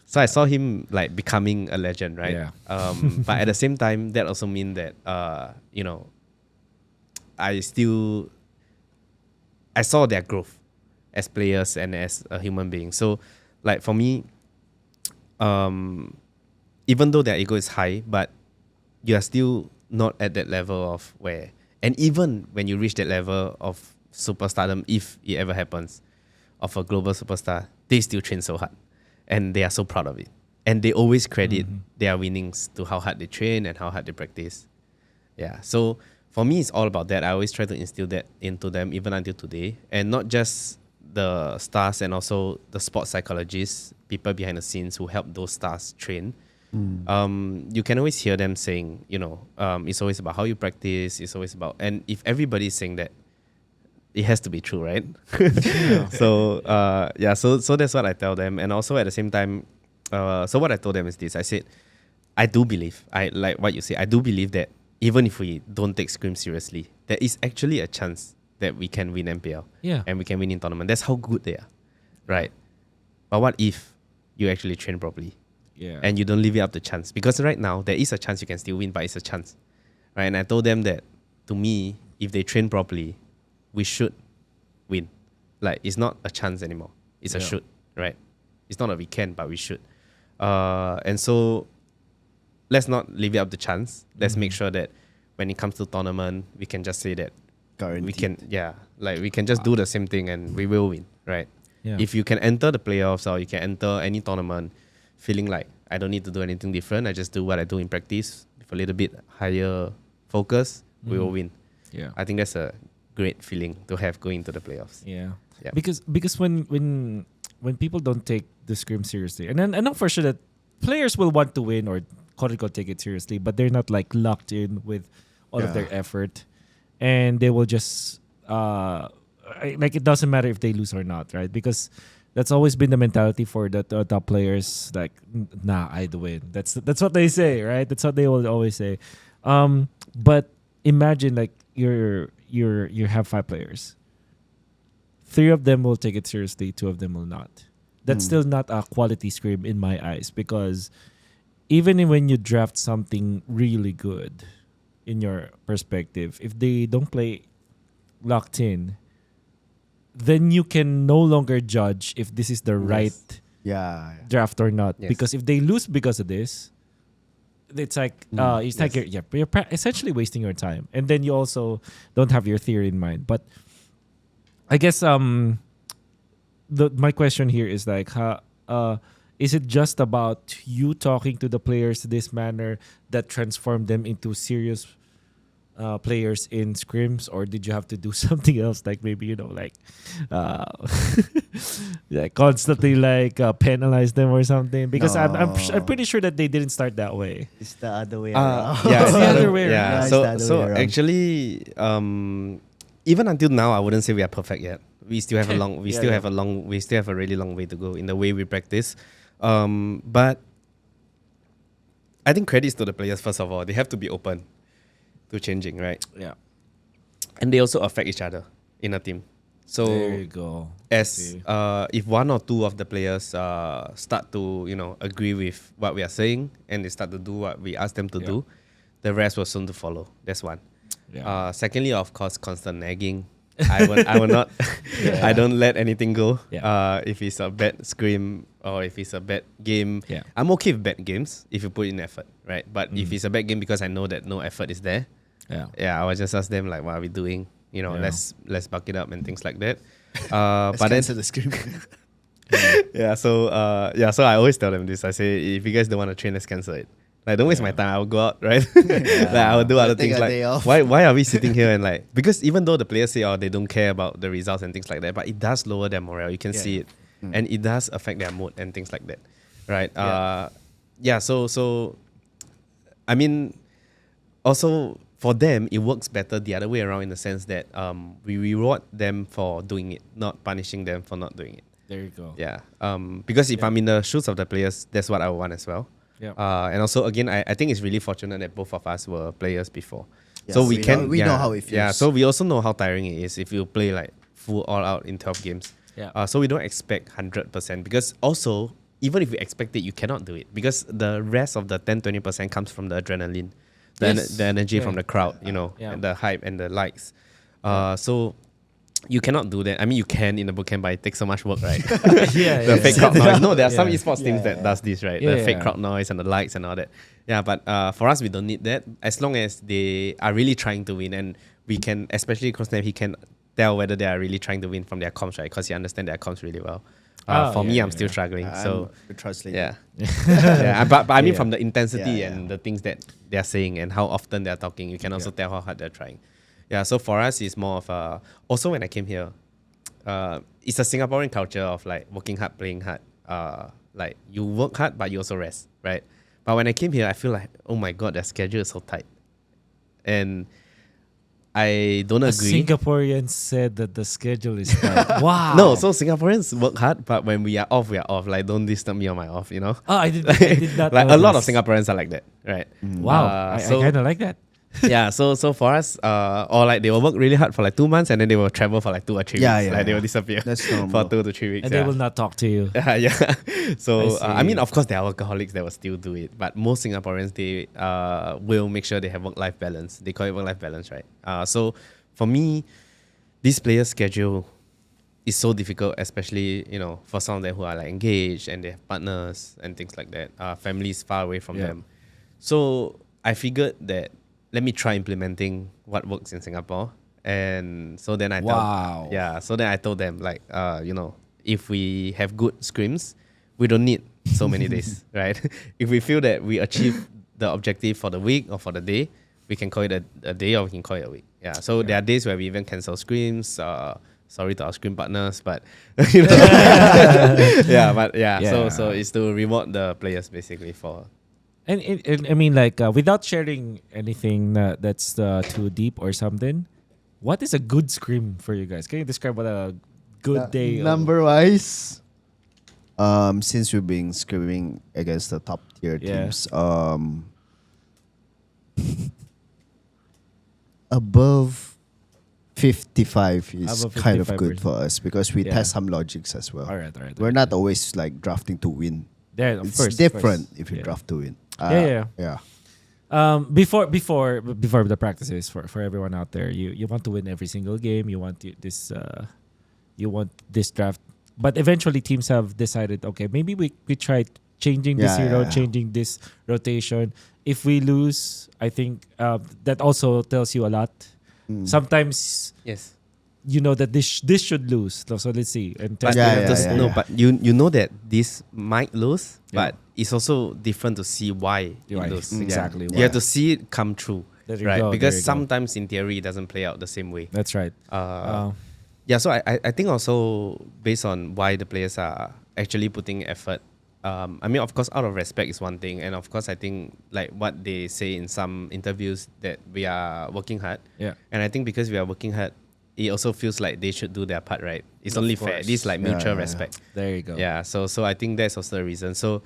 So I saw him becoming a legend, right? Yeah. But at the same time, that also means that, I saw their growth as players and as a human being. So for me, even though their ego is high, but you are still not at that level of where, and even when you reach that level of superstardom, if it ever happens, of a global superstar, they still train so hard and they are so proud of it. And they always credit their winnings to how hard they train and how hard they practice. Yeah. So for me, it's all about that. I always try to instill that into them even until today. And not just the stars and also the sports psychologists, people behind the scenes who help those stars train. You can always hear them saying, it's always about how you practice. It's always about, and if everybody's saying that, it has to be true, right? So that's what I tell them. And also at the same time, so what I told them is this. I said, I do believe, I like what you say, I do believe that even if we don't take Scrim seriously, there is actually a chance that we can win MPL. Yeah. And we can win in tournament. That's how good they are, right? But what if you actually train properly? Yeah. And you don't leave it up to chance? Because right now, there is a chance you can still win, but it's a chance. Right? And I told them that, to me, if they train properly, we should win. It's not a chance anymore. It's a should, right? It's not a we can, but we should. And so let's not leave it up to chance. Let's make sure that when it comes to tournament, we can just say that Guaranteed. we can, we can just do the same thing and we will win, right? Yeah. If you can enter the playoffs or you can enter any tournament feeling like I don't need to do anything different, I just do what I do in practice with a little bit higher focus, we will win. Yeah. I think that's a great feeling to have going to the playoffs. Yeah. Yeah. Because when people don't take the scrim seriously, and then I know for sure that players will want to win or quote unquote take it seriously, but they're not locked in with all of their effort, and they will just it doesn't matter if they lose or not, right? Because that's always been the mentality for the top players. Nah, I'd win. That's what they say, right? That's what they will always say. But imagine you have 5 players. 3 of them will take it seriously, 2 of them will not. That's still not a quality scrim in my eyes, because even when you draft something really good in your perspective, if they don't play locked in, then you can no longer judge if this is the right draft or not. Yes. Because if they lose because of this, it's you're essentially wasting your time, and then you also don't have your theory in mind. But I guess my question here is is it just about you talking to the players this manner that transform them into serious players in scrims, or did you have to do something else, like maybe constantly penalize them or something? Because I'm pretty sure that they didn't start that way. It's the other way around. Yeah, It's the other way Yeah, around. It's the other so way around. actually, even until now, I wouldn't say we are perfect yet. We still have a long. We still have a really long way to go in the way we practice. But I think credits to the players. First of all, they have to be open to changing, right? Yeah. And they also affect each other in a team. So There you go. as if one or two of the players start to agree with what we are saying and they start to do what we ask them to do, the rest will soon to follow. That's one. Yeah. Secondly, of course, constant nagging. I will not. I don't let anything go. Yeah. If it's a bad scrim or if it's a bad game, Yeah. I'm okay with bad games if you put in effort, right? But if it's a bad game because I know that no effort is there, I will just ask them like, what are we doing? Let's buck it up and things like that. But then the screen. so I always tell them this. I say, if you guys don't want to train, let's cancel it. Like, don't waste my time. I will go out, right? I will do other Take things. a Like, day off. why are we sitting here and because even though the players say, they don't care about the results and things like that, but it does lower their morale. You can see it, and it does affect their mood and things like that, right? So I mean, also for them, it works better the other way around in the sense that we reward them for doing it, not punishing them for not doing it. There you go. Yeah. Because if I'm in the shoes of the players, that's what I would want as well. Yeah. And also, again, I think it's really fortunate that both of us were players before. Yes, So we know how it feels. Yeah, so we also know how tiring it is if you play like full all out in 12 games. Yeah. So we don't expect 100% because also, even if we expect it, you cannot do it because the rest of the 10-20% comes from the adrenaline, the energy from the crowd, and the hype and the likes. So you cannot do that. I mean, you can in the bootcamp, but it takes so much work, right? The fake crowd noise. No, there are some esports teams that does this, right? The fake crowd noise and the likes and all that. Yeah, but for us, we don't need that. As long as they are really trying to win, and we can, especially Coldest, he can tell whether they are really trying to win from their comms, right? Because he understands their comms really well. For me, I'm still struggling. So translating. But I mean, from the intensity and the things that they are saying and how often they are talking, you can also tell how hard they're trying. Yeah, so for us, it's more of also when I came here, it's a Singaporean culture of like working hard, playing hard. Like you work hard, but you also rest, right? But when I came here, I feel like, oh my God, their schedule is so tight. And I don't agree. Singaporean said that the schedule is tight. Wow. No, so Singaporeans work hard, but when we are off, we are off. Like, don't disturb me on my off, Oh, I did not like know a lot of this. Singaporeans are like that, right? Wow. I so kind of like that. yeah, so for us, or like they will work really hard for like 2 months and then they will travel for like 2 or 3 weeks. They will disappear That's for normal. 2 to 3 weeks. And they will not talk to you. Yeah. So I I mean, see. of course, there are workaholics that will still do it, but most Singaporeans they will make sure they have work-life balance. They call it work-life balance, right? So for me, this player's schedule is so difficult, especially for some of them who are like engaged and they have partners and things like that. Families far away from them. So I figured that let me try implementing what works in Singapore. And so then I told them like, if we have good scrims, we don't need so many days, right? If we feel that we achieve the objective for the week or for the day, we can call it a day or we can call it a week. Yeah. So there are days where we even cancel scrims. Sorry to our scrim partners, but So it's to reward the players basically for. And I mean, like, without sharing anything that's too deep or something, what is a good scrim for you guys? Can you describe what a good day? Number wise, since we've been scrimming against the top tier teams, above 55 is Above kind of 55%. good for us because we test some logics as well. All right. We're not always like drafting to win. There, of It's course, different of course. if you draft to win. Yeah. Before the practices for everyone out there, you want to win every single game. You want this draft, but eventually teams have decided, okay, maybe we try changing this hero, changing this rotation. If we lose, I think that also tells you a lot. Sometimes you know that this should lose. So let's see. And But but you know that this might lose, Yeah. but it's also different to see why it loses. Exactly. You have to see it come true. There you right? go, Because there you go. sometimes in theory it doesn't play out the same way. That's right. Yeah, so I think also based on why the players are actually putting effort. I mean, of course, out of respect is one thing, and of course, I think like what they say in some interviews that we are working hard. Yeah. And I think because we are working hard, it also feels like they should do their part, right? It's Of only fair. course. This is like mutual Yeah. respect. There you go. Yeah. So I think that's also the reason. So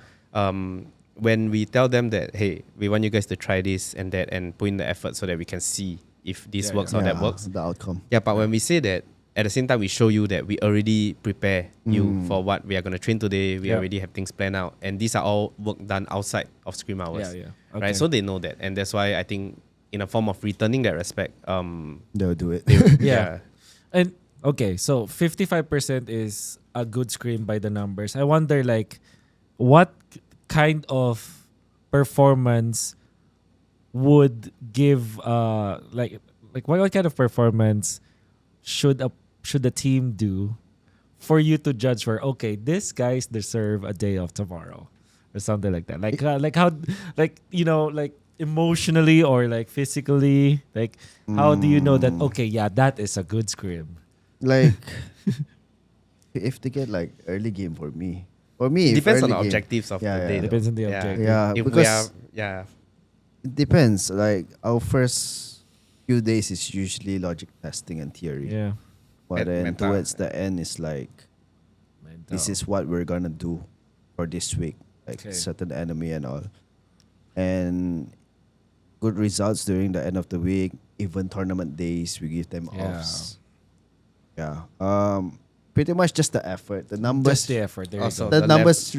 when we tell them that, hey, we want you guys to try this and that and put in the effort so that we can see if this Yeah, works yeah. or that works. The outcome. Yeah, but when we say that, at the same time, we show you that we already prepare you for what we are going to train today. We Yeah. already have things planned out. And these are all work done outside of scrim hours. Yeah. Right? So they know that. And that's why I think in a form of returning that respect, They'll do it. Yeah. And okay, so 55% is a good screen by the numbers. I wonder, like, what kind of performance would give like what kind of performance should the team do for you to judge for, okay, these guys deserve a day off tomorrow or something like that, like how, like, you know, like emotionally or like physically, like how do you know that, okay, yeah, that is a good scrim? Like, if they get like early game for me. it if depends on early the game- objectives of Yeah, the yeah. day. though. Depends on the objective. Yeah, If we because are, yeah. it depends. Like our first few days is usually logic testing and theory. Yeah. But then Meta. towards the end is like, this is what we're gonna do for this week. Like Okay. certain enemy and all. And good results during the end of the week, even tournament days, we give them Yeah. offs. Yeah. Pretty much just the effort. The numbers, Just the effort. There Also, you go. the the numbers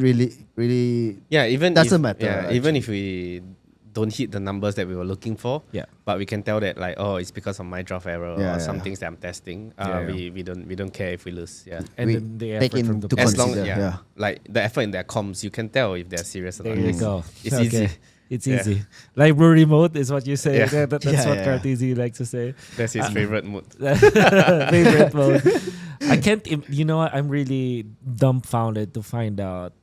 really Yeah, even Doesn't if, matter, Yeah, even actually. if we don't hit the numbers that we were looking for, Yeah. but we can tell that like, oh, it's because of my draft error Yeah, or some yeah. things that I'm testing. Yeah. We don't care if we lose. Yeah. And we then the take effort from the into As long consider. yeah, like the effort in their comms, you can tell if they're serious or There not. you go. It's Okay. easy. It's Yeah. easy. Library mode is what you say. Yeah. That's Yeah, what yeah. Karltzy likes to say. That's his favorite mood. Favorite mode. I can't. You know what? I'm really dumbfounded to find out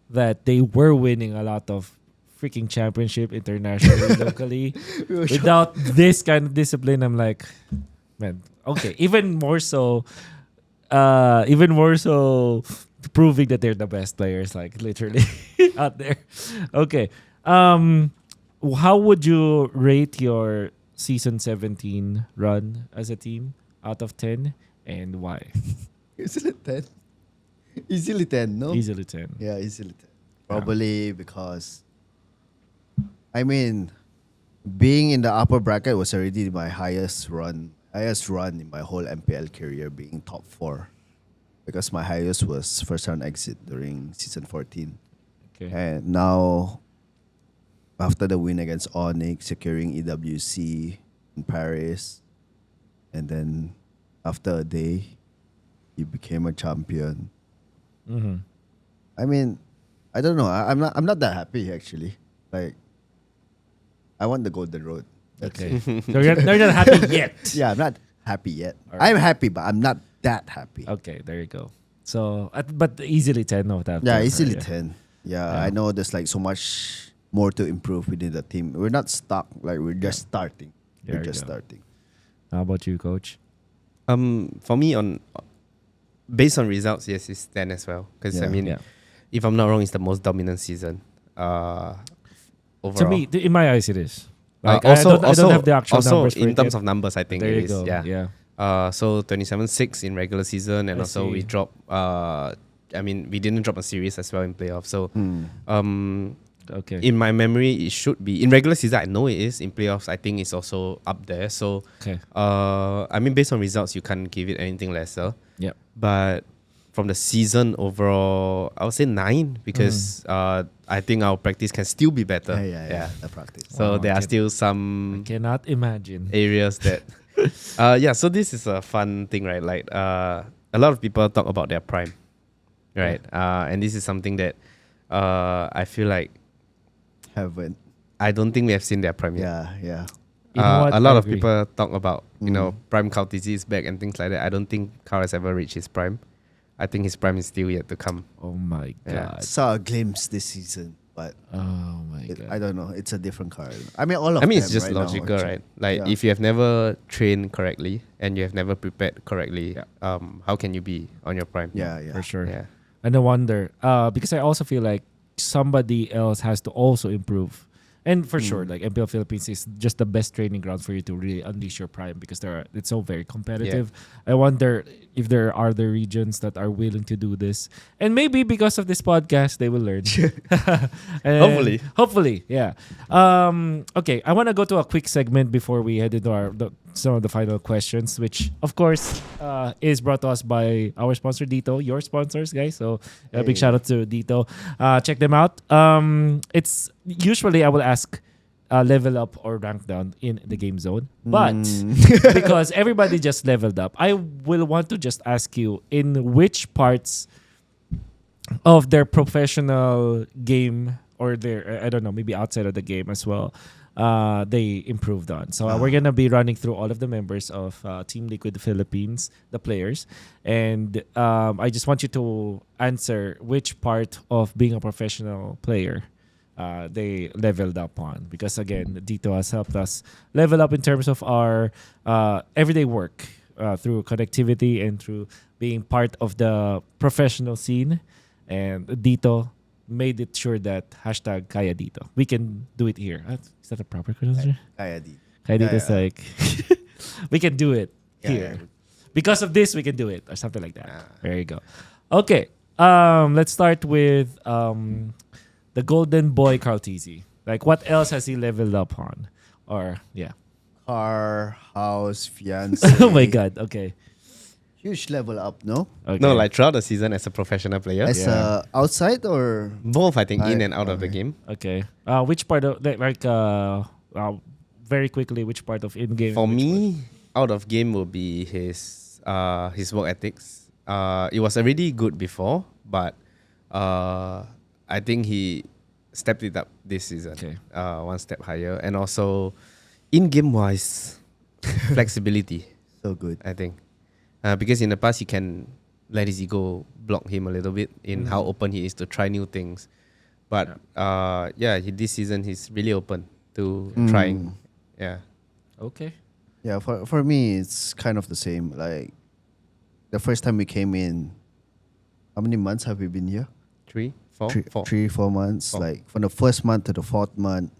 that they were winning a lot of freaking championship internationally, locally, without this kind of discipline. I'm like, man. Okay, even more so. Proving that they're the best players, like literally out there. Okay. How would you rate your season 17 run as a team out of 10, and why? Easily 10. Easily 10, no? Easily 10. Yeah, easily 10. Probably because, I mean, being in the upper bracket was already my highest run in my whole MPL career, being top 4. Because my highest was first round exit during season 14. Okay. And now, after the win against Onyx, securing EWC in Paris, and then after a day, you became a champion. Mm-hmm. I mean, I don't know. I'm not that happy actually. Like, I want the golden road. That's Okay. it. So you're not happy yet. Yeah, I'm not happy yet. All right. I'm happy, but I'm not that happy. Okay, there you go. So, but easily 10 of that. Yeah, for easily her, 10. Yeah, Yeah. I know there's like so much more to improve within the team. We're not stuck. Like, we're just starting. There We're you just go. starting. How about you, coach? For me, based on results, yes, it's 10 as well. Because I Yeah. mean, Yeah. if I'm not wrong, it's the most dominant season. Overall. To me, in my eyes, it is. Like, also, I don't have the actual also numbers for in it terms yet. of numbers, I think There it you is. go. Yeah. So 27-6 in regular season, and I also we see. dropped. I mean, we didn't drop a series as well in playoffs. So, Okay. in my memory, it should be in regular season. I know it is in playoffs. I think it's also up there. So, Okay. I mean, based on results, you can't give it anything lesser. Yep. But from the season overall, I would say 9 because I think our practice can still be better. Yeah. The practice. So Wow, there I are can- still some Cannot imagine. areas that yeah, so this is a fun thing, right? Like a lot of people talk about their prime, right? And this is something that I feel like Haven't. I don't think we have seen their prime yet. Yeah. You know what? A lot I of agree. people talk about prime Karltzy is back and things like that. I don't think Karl has ever reached his prime. I think his prime is still yet to come. Oh my Yeah. god. Saw a glimpse this season but Oh my god. I don't know. It's a different card. I mean, all of I mean, them it's just right now logical, are right? Like, Yeah. if you have never trained correctly and you have never prepared correctly, Yeah. how can you be on your prime? Yeah, yeah. For sure. Yeah. And no wonder. Because I also feel like somebody else has to also improve. And for sure, like MPL Philippines is just the best training ground for you to really unleash your prime because it's so very competitive. I wonder if there are other regions that are willing to do this. And maybe because of this podcast, they will learn. And hopefully, yeah. Okay, I want to go to a quick segment before we head into some of the final questions, which of course is brought to us by our sponsor Dito, your sponsors, guys. So a big shout out to Dito. Check them out. It's usually I will ask level up or rank down in the game zone, but because everybody just leveled up, I will want to just ask you in which parts of their professional game or their I don't know, maybe outside of the game as well, they improved on. So we're gonna be running through all of the members of Team Liquid Philippines, the players, and I just want you to answer which part of being a professional player they leveled up on. Because again, Dito has helped us level up in terms of our everyday work through connectivity and through being part of the professional scene. And Dito made it sure that hashtag Kaya Dito. We can do it here. Is that a proper pronunciation? Kaya di. Kaya Dito's like, we can do it here. Yeah. Because of this, we can do it. Or something like that. There you go. Okay. Let's start with the golden boy Karltzy. Like, what else has he leveled up on? Or, yeah. Car, house, fiance. Oh my God. Okay. Huge level up, no? Okay. No, like throughout the season as a professional player. As outside or Both, I think, in and out of the game. Okay. Which part of very quickly? Which part of in game? For me, out of game will be his work ethics. It was already good before, but I think he stepped it up this season. Okay. One step higher, and also in game wise, flexibility. so good. I think because in the past he can let his ego block him a little bit in how open he is to try new things, but this season he's really open to trying. Yeah. Okay. Yeah, for me it's kind of the same. Like the first time we came in, how many months have we been here? 3, 4, 4. 4 months. 4. Like from the first month to the 4th month,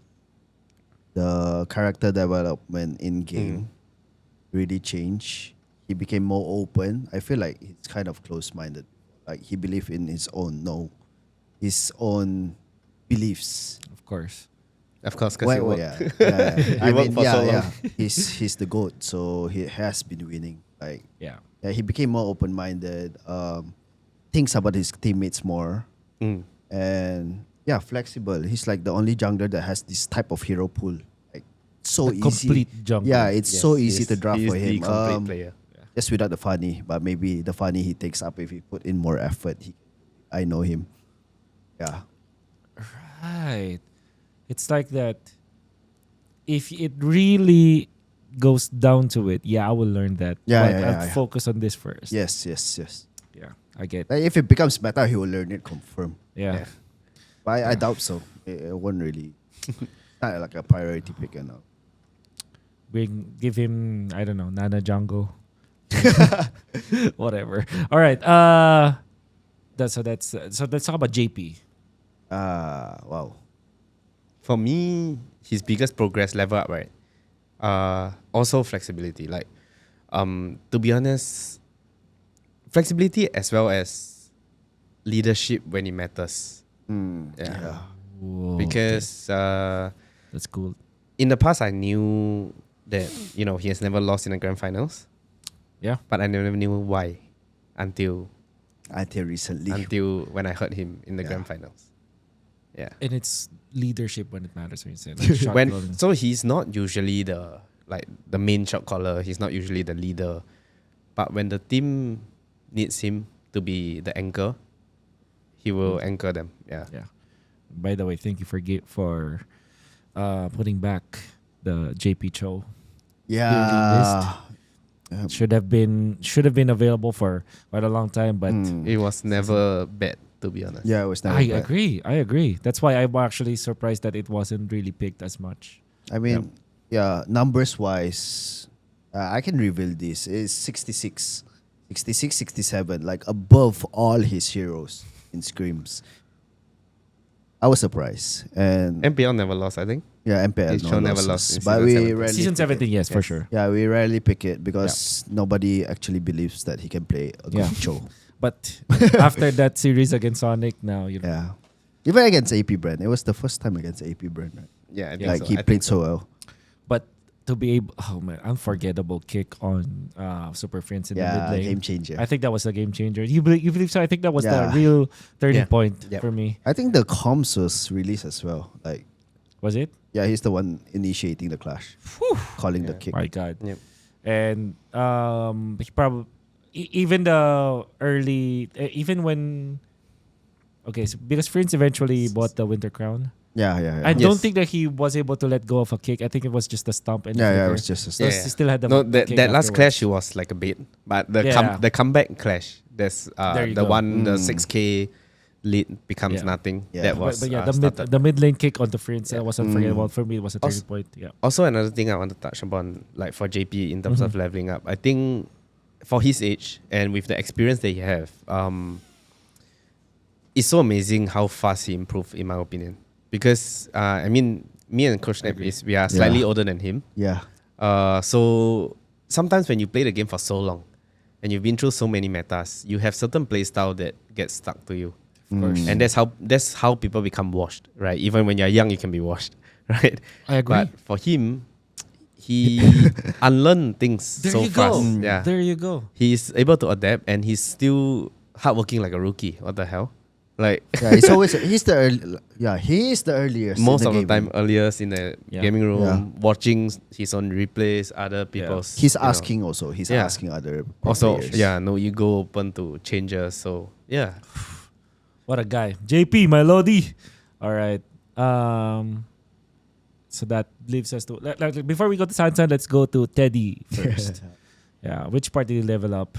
the character development in game really changed. He became more open. I feel like he's kind of close-minded. Like he believed in his own beliefs. Of course. Of course, because he worked. I worked mean, for so long. He's the GOAT, so he has been winning. Like Yeah. he became more open-minded. Thinks about his teammates more, and flexible. He's like the only jungler that has this type of hero pool. Like so The easy. complete jungler. Yeah, it's so easy to draft He's for him. the complete player. Just without the funny, but maybe the funny he takes up if he put in more effort. I know him. Yeah. Right. It's like that. If it really goes down to it, I will learn that. Yeah, But yeah, I'll yeah. focus on this first. Yes. Yeah, I get. Like if it becomes meta, he will learn it. Confirm. Yeah. But I doubt so. It won't really. Not like a priority pick and all. Give him, I don't know, Nana Jungle. Whatever. All right. So let's talk about JP. Wow. For me, his biggest progress level up, right? Also flexibility. Like, to be honest, flexibility as well as leadership when it matters. Yeah. Whoa, Because that's cool. in the past, I knew that he has never lost in the grand finals. Yeah. But I never knew why until recently. when I heard him in the grand finals. Yeah. And it's leadership when it matters. When you say like shot calling. So he's not usually the main shot caller. He's not usually the leader. But when the team needs him to be the anchor, he will anchor them. Yeah. Yeah. By the way, thank you for putting back the JP show. Yeah. Should have been available for quite a long time, but It was never bad. to be honest. Yeah, it was never I bad. agree. That's why I'm actually surprised that it wasn't really picked as much. I mean, yeah, numbers wise, I can reveal this. It's 66, 67, like above all his heroes in scrims. I was surprised. And MPL never lost, I think. yeah, MPL He's no shown never losses. lost in But season we 17. rarely Season pick 17, it. yes, for sure. Yeah, we rarely pick it because nobody actually believes that he can play a good Yeah. show. But after that series against Sonic, now you know. Yeah. Even against AP Brand. It was the first time against AP Brand, right? Yeah, I think Like so. he I think played so well. But to be able, oh man, unforgettable kick on Super Friends in the mid Yeah, lane. game changer. I think that was a game changer. You believe so? I think that was the Yeah. real turning Yeah. point Yep. for me. I think the comms was released as well. Like, Was it? yeah, he's the one initiating the clash, calling the Yeah. kick. My God. Yep. And he probably even the early even when so because Friends eventually bought the Winter Crown. Yeah. I Yes. don't think that he was able to let go of a kick. I think it was just a stump and Yeah, it flicker. was just a So Yeah, he still had the No, the that, kick that last afterwards. clash was like a bait. But the Yeah. the comeback clash, there's There you the go. one, the Mm. 6K lead becomes Yeah. nothing. Yeah. That was but yeah, started. the mid lane kick on the Friends was unforgettable. Mm. For me, it was a turning point. Yeah. Also, another thing I want to touch upon, like for JP in terms of leveling up, I think for his age and with the experience that he have, it's so amazing how fast he improved, in my opinion. Because I mean, me and Coach Nep we are slightly older than him. Yeah. So sometimes when you play the game for so long and you've been through so many metas, you have certain play style that gets stuck to you. Of course. And that's how people become washed, right? Even when you're young, you can be washed, right? I agree. But for him, he unlearned things There so you go. fast. Yeah. There you go. He's able to adapt and he's still hardworking like a rookie. What the hell? Like Yeah, he's always he is the earliest. most in of the game. time earliest in the Yeah. gaming room, Yeah. watching his own replays, other people's. He's you know. asking also. He's Yeah. asking other Also, players. yeah, no ego, open to changes. So yeah, What a guy. JP, my lodi. All right. So that leaves us to before we go to Sansan, let's go to Teddy first. Yeah. Which part did he level up?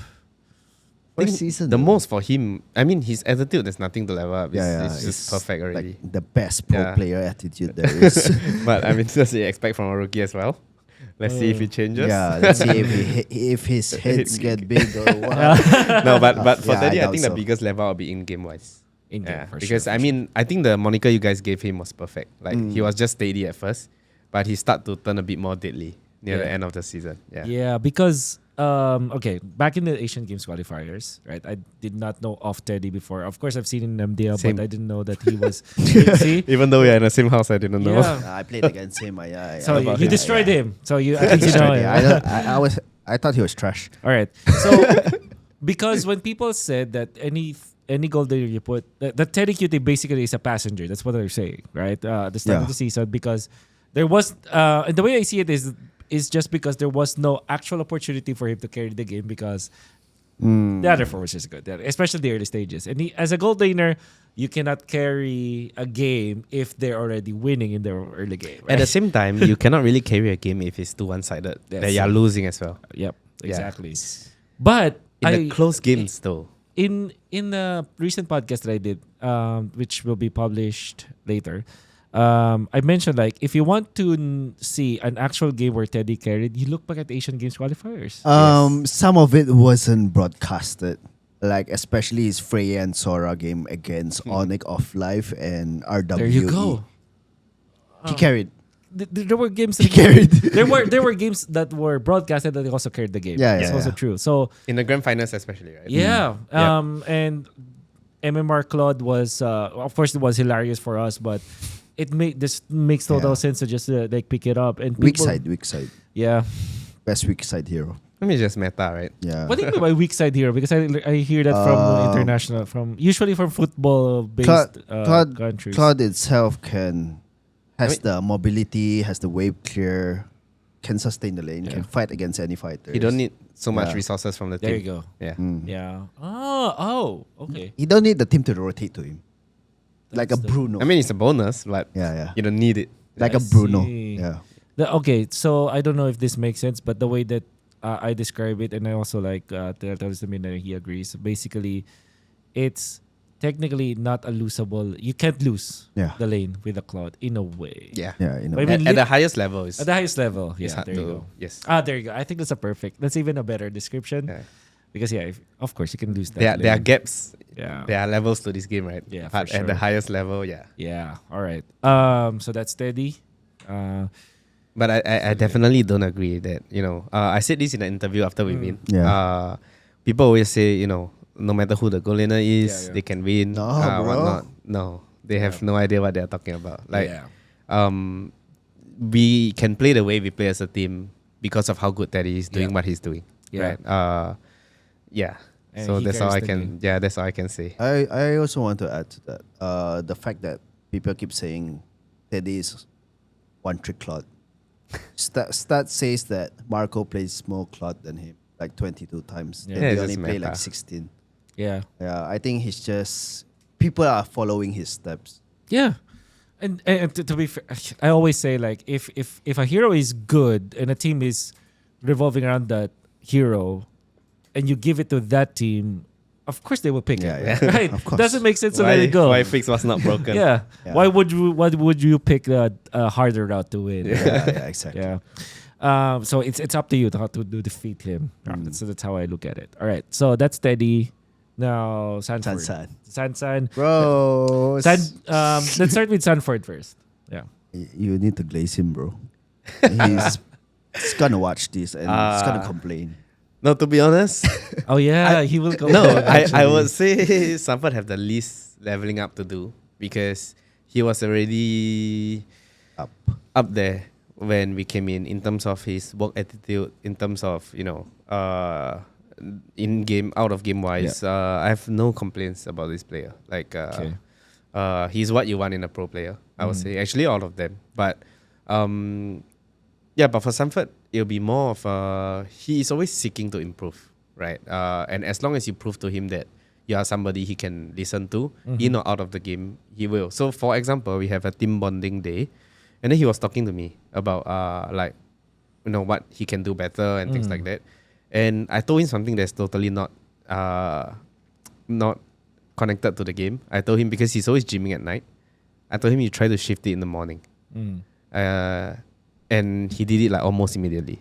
I First think season, the though. most for him. I mean, his attitude. There's nothing to level up. It's just perfect already. Like the best pro Yeah. player attitude there is. But I mean, that's what you expect from a rookie as well. Let's see if he changes. Yeah, let's see if his heads get big or what. No, but for Yeah, Teddy, I doubt think so. the biggest level will be in game wise. In game, Yeah, for because sure. I mean, I think the moniker you guys gave him was perfect. Like he was just steady at first, but he started to turn a bit more deadly near the Yeah. end of the season. Yeah. Yeah, because back in the Asian Games qualifiers, right? I did not know of Teddy before. Of course, I've seen him in MDL, Same. but I didn't know that he was. See, Even though we are in the same house, I didn't know. yeah. I played against him. So you him. destroyed him. So you at least you know. I thought he was trash. All right. So because when people said that any gold leader you put, that Teddy QT basically is a passenger. That's what they're saying, right? The start Yeah. of the season, because there was and the way I see it is just because there was no actual opportunity for him to carry the game because the other four was just good, especially the early stages. And as a gold laner, you cannot carry a game if they're already winning in their early game. Right? At the same time, you cannot really carry a game if it's too one-sided. That's That you're true. losing as well. Yep, Yeah. exactly. But In the close games, though. in the recent podcast that I did, which will be published later, I mentioned like if you want to see an actual game where Teddy carried, you look back at the Asian Games qualifiers. Some of it wasn't broadcasted. Like especially his Freya and Sora game against Onyx of Life and RWE. There you go. He carried. There were games. He carried. there were games that were broadcasted that also carried the game. Yeah, It's yeah, also yeah. true. So In the grand finals, especially, right? yeah, Yeah. and MMR Claude was of course it was hilarious for us, but this makes total Yeah. sense to just like pick it up and Weak people- side. Yeah. Best weak side hero. I mean, it's just meta, right? Yeah. What do you mean by weak side hero? Because I hear that from international, usually from football based countries. Claude itself has the mobility, has the wave clear, can sustain the lane, can fight against any fighter. You don't need so much Yeah. resources from the There team. you go. Yeah. Yeah. Oh, okay. You don't need the team to rotate to him. Like a That's the- Bruno. I mean, it's a bonus, but yeah. you don't need it. Like I a Bruno. see. Yeah. Okay, so I don't know if this makes sense, but the way that I describe it, and I also like tells me that he agrees. Basically, it's technically not a losable. You can't lose Yeah. the lane with a Cloud in a way. Yeah. Yeah, you know. But I mean, At the highest level is at the highest level, it's yeah, hard there you to- go. Yes. There you go. I think that's a perfect. That's even a better description. Yeah. Because of course you can lose that. There are lane. gaps. Yeah. There are levels to this game, right? Yeah, But for at the sure. highest level, yeah. Yeah. All right. So that's steady. But I definitely don't agree that, I said this in an interview after we win. Yeah. People always say, no matter who the goal laner is, Yeah, yeah. they can win. No, bro. Whatnot. No, they have no idea what they're talking about. Like, yeah. we can play the way we play as a team because of how good Teddy is doing Yeah. what he's doing. Yeah. Right? Yeah. And So he that's all carries I the can. game. Yeah, that's all I can say. I also want to add to that. The fact that people keep saying Teddy is one trick Cloud. Stat says that Marco plays more Cloud than him, like 22 times. Yeah. Then Yeah, they it's only just play meta. like 16. Yeah. Yeah, I think he's just people are following his steps. Yeah. And to be fair, I always say like if a hero is good and a team is revolving around that hero, and you give it to that team, of course they will pick Yeah, it. yeah. Right? Of course. Doesn't make sense to let it go. Why fix was not broken? Yeah. Yeah. Why would you pick the harder route to win? Yeah, exactly. Yeah. So it's up to you to how to defeat him. So that's how I look at it. All right. So that's steady. Now Sanford. San. Bro, Let's start with Sanford first. Yeah. you need to glaze him, bro. He's gonna watch this and he's gonna complain. No, to be honest, Oh yeah, he will go. no, I actually. would say Sanford have the least leveling up to do because he was already up there when we came in terms of his work attitude, in terms of in game, out of game wise. I have no complaints about this player. Like Okay. he's what you want in a pro player. I would say actually all of them, but but for Sanford, it'll be more of he is always seeking to improve, right? And as long as you prove to him that you are somebody he can listen to, in or out of the game, he will. So for example, we have a team bonding day, and then he was talking to me about what he can do better and things like that. And I told him something that's totally not connected to the game. I told him because he's always gymming at night. I told him you try to shift it in the morning. And he did it like almost immediately.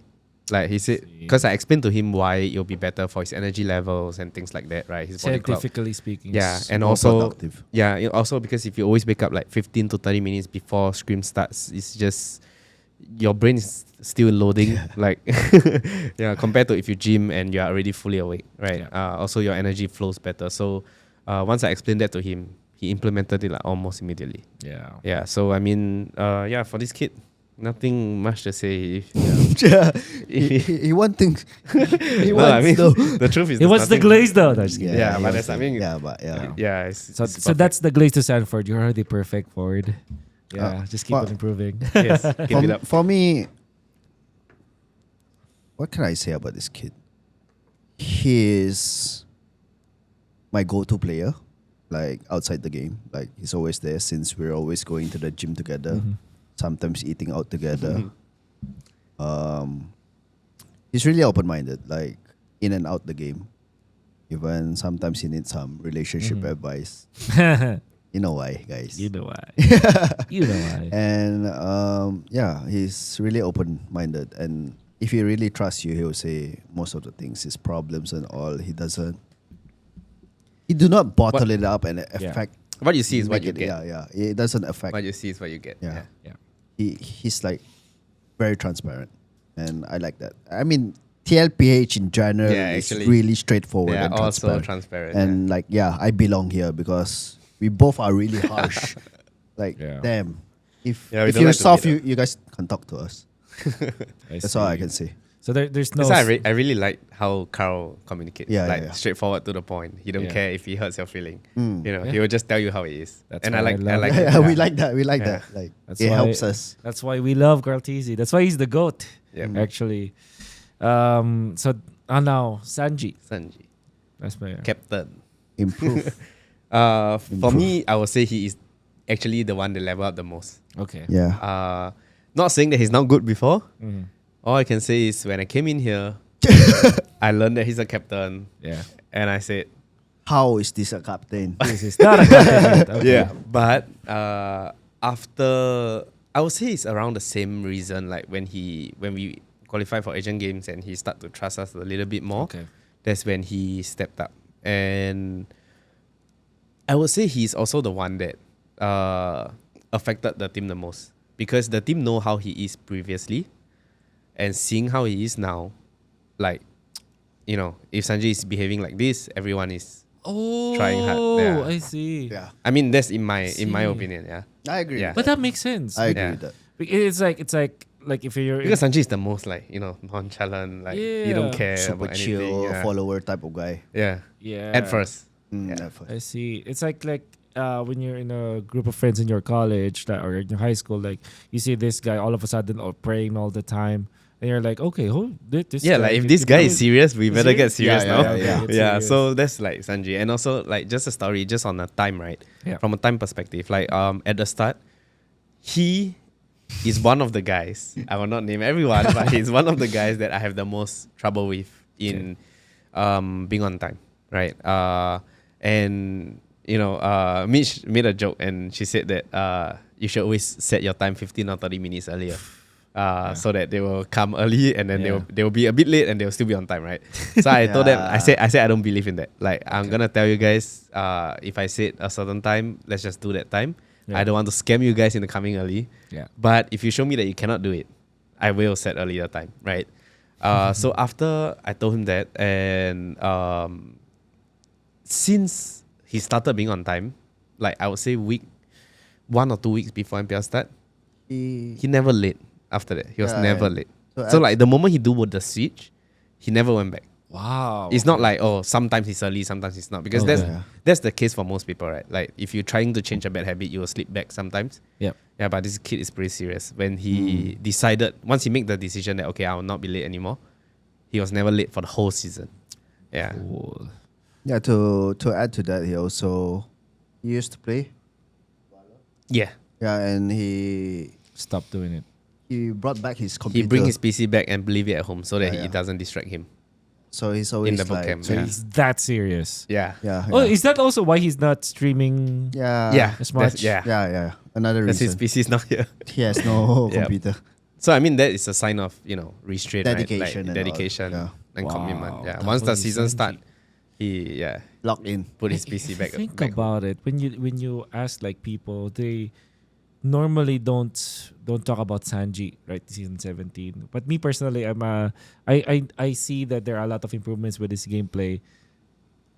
Like he said, because I explained to him why it'll be better for his energy levels and things like that, right? His body clock. Scientifically speaking. Yeah, and more also productive. also because if you always wake up like 15 to 30 minutes before scrim starts, it's just your brain is still loading, like compared to if you gym and you are already fully awake, right? Also your energy flows better. So once I explained that to him, he implemented it like almost immediately. Yeah. So I mean, for this kid, nothing much to say. Yeah, he wants things. He No, I mean, though. the truth is It was the nothing- glaze though. No, just kidding. Yeah, he but wants that's- I things. mean- yeah, but yeah. Yeah, it's So perfect. that's the glaze to Sanford. You're already perfect forward. Yeah, just keep but- on improving. Yes, keep it up. For me, what can I say about this kid? He is my go-to player, like outside the game. Like he's always there since we're always going to the gym together, sometimes eating out together. He's really open-minded, like in and out the game. Even sometimes he needs some relationship advice. You know why, guys? You know why. You know why. And he's really open-minded, and if he really trusts you, he will say most of the things, his problems and all. He do not bottle it up and affect. What you see is what make you it- get. Yeah. It doesn't affect. What you see is what you get. Yeah. Yeah. He's like very transparent, and I like that. I mean, TLPH in general Yeah, is actually, really straightforward They are and also transparent. transparent. And I belong here because we both are really harsh. Yeah. Damn. If Yeah, we if don't you're like to soft, beat you guys can talk to us. That's all I can say. So there's no. That's why I really like how Karl communicates. Yeah, like yeah. straightforward to the point. He don't Yeah. care if he hurts your feeling. Mm. He will just tell you how it is. That's and why I like I love it. it. Yeah, we like that. We like Yeah. that. Like That's it why- helps us. That's why we love Karltzy. That's why he's the goat. Yeah. Actually. So now Sanji. Sanji, That's my captain. Improve. For me, I would say he is actually the one that level up the most. okay. Yeah. Not saying that he's not good before. Mhm. All I can say is when I came in here, I learned that he's a captain, Yeah. and I said, how is this a captain? This is not a captain. Okay. Yeah, but after I would say it's around the same reason. Like when we qualify for Asian Games and he start to trust us a little bit more. Okay. That's when he stepped up, and I would say he's also the one that affected the team the most because the team know how he is previously, and seeing how he is now, like, you know, if Sanji is behaving like this, everyone is trying hard. Yeah. I see. Yeah, I mean, that's in my See. opinion. Yeah, I agree. Yeah. With But that. that makes sense. I agree Yeah. with that. It's like if you're because Sanji is the most like, you know, nonchalant. Like he don't Yeah. care Super about anything. chill, Yeah. follower type of guy. Yeah. yeah. At first. Mm, Yeah. at first. I see. It's like when you're in a group of friends in your college or in your high school, like you see this guy all of a sudden praying all the time, and you're like, okay, this Yeah, guy, like if this guy is serious, we better get serious Yeah, now. yeah, yeah. Get Yeah, serious. so that's like Sanji. And also like just a story, just on the time, right? Yeah. From a time perspective, like at the start, he is one of the guys. I will not name everyone, but he's one of the guys that I have the most trouble with in being on time. Right. And you know, Mitch made a joke and she said that you should always set your time 15 or 30 minutes earlier. So that they will come early and then they will be a bit late and they will still be on time, right? So I told them, I said I don't believe in that. Like I'm gonna tell you guys, if I said a certain time, let's just do that time. Yeah. I don't want to scam you guys into coming early. Yeah. But if you show me that you cannot do it, I will set earlier time, right? So after I told him that, and since he started being on time, like I would say 1 or 2 weeks before MPL start, he never late. After that, he was Yeah, never and late. so So like the moment he do the switch, he never went back. Wow. It's not like, oh, sometimes he's early, sometimes he's not, because Okay. that's the case for most people, right? Like if you're trying to change a bad habit, you will slip back sometimes. Yep. Yeah, but this kid is pretty serious. When he decided, once he made the decision that okay, I will not be late anymore, he was never late for the whole season. Yeah. Cool. Yeah, to add to that, he used to play. Yeah. Yeah, and he Stop doing it. brought back his computer. He bring his PC back and leave it at home so that Yeah, it yeah. doesn't distract him. so he's always in the boot like, camp, So Yeah. he's that serious. Yeah. yeah, Oh, yeah. is that also why he's not streaming? yeah, Yeah. As That's- much? Yeah. yeah. Another Because his reason PC is not here. he has no Yeah. computer. So I mean that is a sign of, you know, restraint, Dedication right? and Like, all, dedication yeah. and Wow, commitment. Yeah. that Once the was season start, Sanji. he Locked in. put his If PC you back. Think back home. about it. When you ask like people, they normally don't talk about Sanji, right? Season 17. But me personally, I see that there are a lot of improvements with his gameplay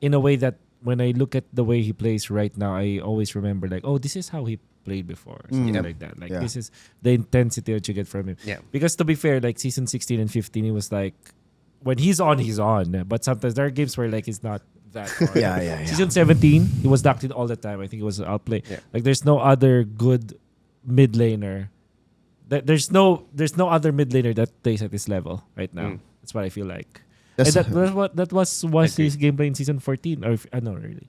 in a way that when I look at the way he plays right now, I always remember like, oh, this is how he played before, something Yep. like that. Like Yeah. this is the intensity that you get from him. Yeah. Because to be fair, like season 16 and 15, he was like, when he's on, he's on. But sometimes there are games where like he's not that on. Yeah. Season 17, he was knocked in all the time. I think it was outplay. Yeah. Like there's no other good mid laner. There's no other mid laner that plays at this level right now. Mm. That's what I feel like. That's- And that was Agree. his gameplay in season 14 or no really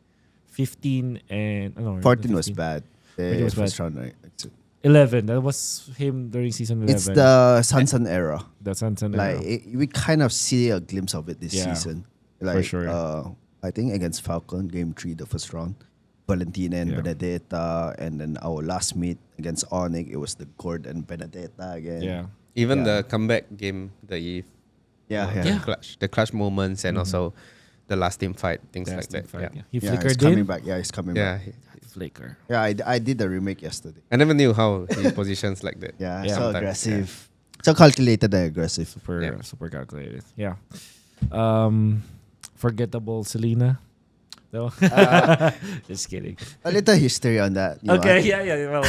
15 and 14 was 15. bad. 14 was First bad. round, right? 11. That was him during season 11. It's the Sansan era. the Sansan Like era. we kind of see a glimpse of it this Yeah, season. Like sure. I think against Falcon, game 3, the first round, Valentina and Yeah. Benedetta, and then our last meet against Onyx, it was the Gord and Benedetta again. Yeah. Even Yeah. the comeback game, the Yeah. clutch moments, and Mhm. also the last team fight, things Last like team that. fight, Yeah. yeah. He Yeah, flickered he's coming in. back. Yeah, he's coming Yeah. back. Flicker. Yeah, I did the remake yesterday. I never knew how he positions like that. Yeah, Yeah. so Sometimes, aggressive. So calculated and aggressive. Super calculated. Yeah. Forgettable Selena. No. Just kidding. A little history on that. you know, Okay, I- yeah. Well,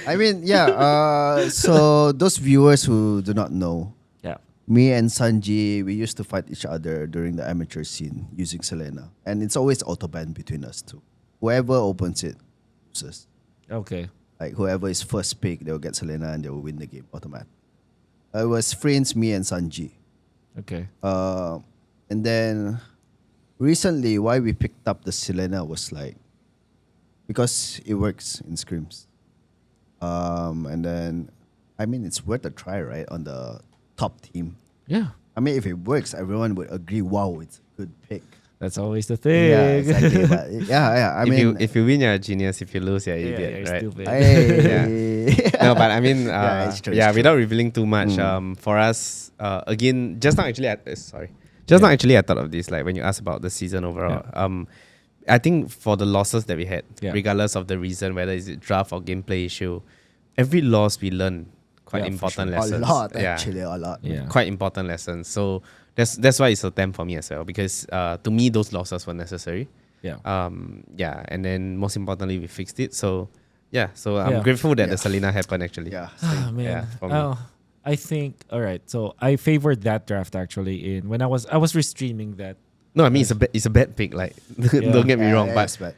I mean, yeah. So those viewers who do not know, yeah. me and Sanji, we used to fight each other during the amateur scene using Selena, and it's always autoban between us two. Whoever opens it loses. Okay. Like whoever is first pick, they'll get Selena and they will win the game automatic. It was friends, me and Sanji. Okay. And then recently, why we picked up the Selena was like because it works in scrims. And then I mean it's worth a try, right? On the top team. Yeah. I mean if it works, everyone would agree, wow, it's a good pick. That's always the thing. Yeah, exactly. But I mean, if you win, you're a genius. If you lose, you're an Yeah, idiot, you're right? stupid. No, but I mean, it's true, it's true. without revealing too much, for us, again, just now actually, now actually I thought of this, like when you asked about the season overall. I think for the losses that we had, regardless of the reason, whether it's a draft or gameplay issue, every loss we learn quite important lessons. A lot, actually, a lot. Yeah. Quite important lessons. So that's why it's a 10 for me as well, because to me those losses were necessary. Yeah. And then most importantly we fixed it. So I'm grateful that the Selena happened actually. Yeah. Ah, man. Yeah, for me. I think all right. So I favored that draft actually when I was restreaming that. No, I mean it's a bad pick. Like don't get me wrong, yeah, but it's bad.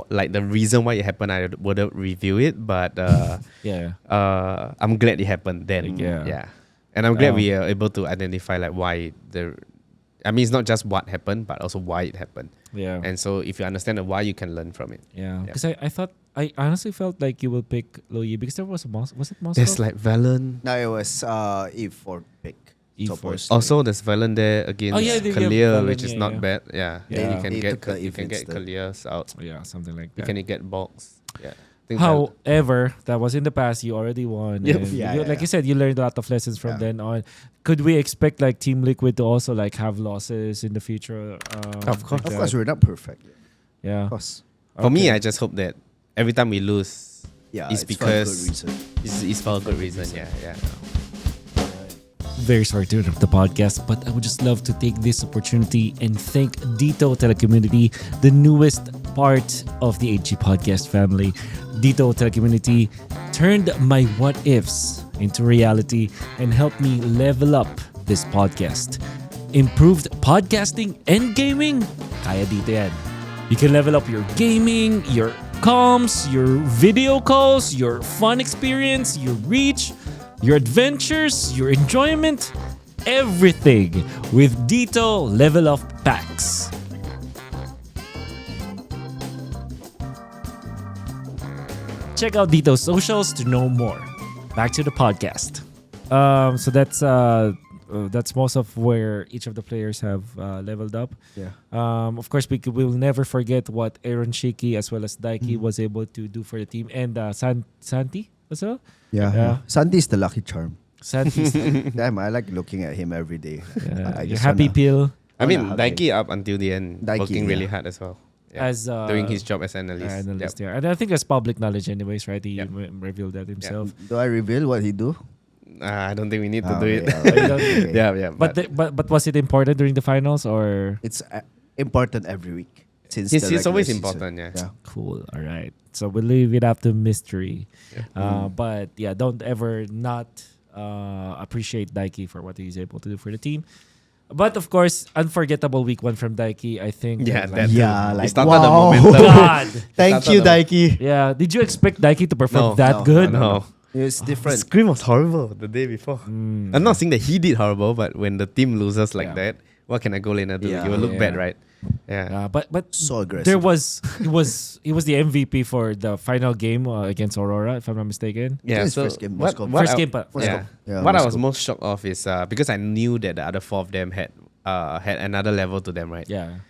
like the reason why it happened, I wouldn't review it. But I'm glad it happened then. Yeah. And I'm glad we are able to identify like why I mean, it's not just what happened, but also why it happened. Yeah. And so if you understand the why, you can learn from it. Yeah. Because I honestly felt like you will pick Loyi because there was was it Moscow? There's like Valen. No, it was E4 pick. E4. Also, there's Valen there against Kalia, which is not bad. Yeah. Yeah. You can They get took the you can get events Kalia's out. Yeah, something like You that. can get Box. Yeah. I think However, that was in the past. You already won. Yep. And Yeah, you said, you learned a lot of lessons from Yeah. then on. Could we expect like Team Liquid to also like have losses in the future? Of course. Of course, we're not perfect. Yeah. Of course. For me, Okay. I just hope that every time we lose, Yeah, it's for a good because reason. it's for a good reason. Yeah. Very sorry to interrupt the podcast, but I would just love to take this opportunity and thank Dito Telecommunity, the newest part of the HG podcast family. Dito Telecommunity turned my what ifs into reality and helped me level up this podcast. Improved podcasting and gaming? Kaya dito yan. You can level up your gaming, your comms, your video calls, your fun experience, your reach, your adventures, your enjoyment, everything with Dito Level Up Packs. Check out Dito's socials to know more. Back to the podcast. So that's most of where each of the players have leveled up. Yeah. Of course, we'll never forget what AeronShiki as well as Daiki was able to do for the team, and Santi as well. Yeah. Santi's the lucky charm. Santi's Damn, I like looking at him every day. I your just happy wanna- pill I mean, hug him. Daiki up until the end, Daiki, working really yeah. hard as well. Yeah. as Doing his job as analyst. analyst. Yep. Yeah, and I think that's public knowledge, anyways, right? He Yep. revealed that himself. Do I reveal what he do? I don't think we need to Oh, do it. yeah, okay. yeah. But was it important during the finals or? It's important every week. Since It's the regular always season. important, yeah. Cool. All right. So we'll leave it up to mystery. Yeah. But yeah, don't ever not appreciate Daiki for what he's able to do for the team. But of course, unforgettable week one from Daiki. I think. Yeah, like- that Yeah, too. like It started wow. the momentum. God. Thank Started you, the- Daiki. Yeah. Did you expect Daiki to perform No, that good? No. It's The different. scream was horrible the day before. I'm not saying that he did horrible, but when the team loses like Yeah. that, what can a goal laner do? Yeah. You will look Yeah. bad, right? Yeah. But So aggressive. there was he was the MVP for the final game against Aurora, if I'm not mistaken. Yeah. His So first game, what, Moscow. what First I, game, but yeah. Yeah, What I was Moscow. most shocked of is because I knew that the other four of them had another level to them, right? Yeah.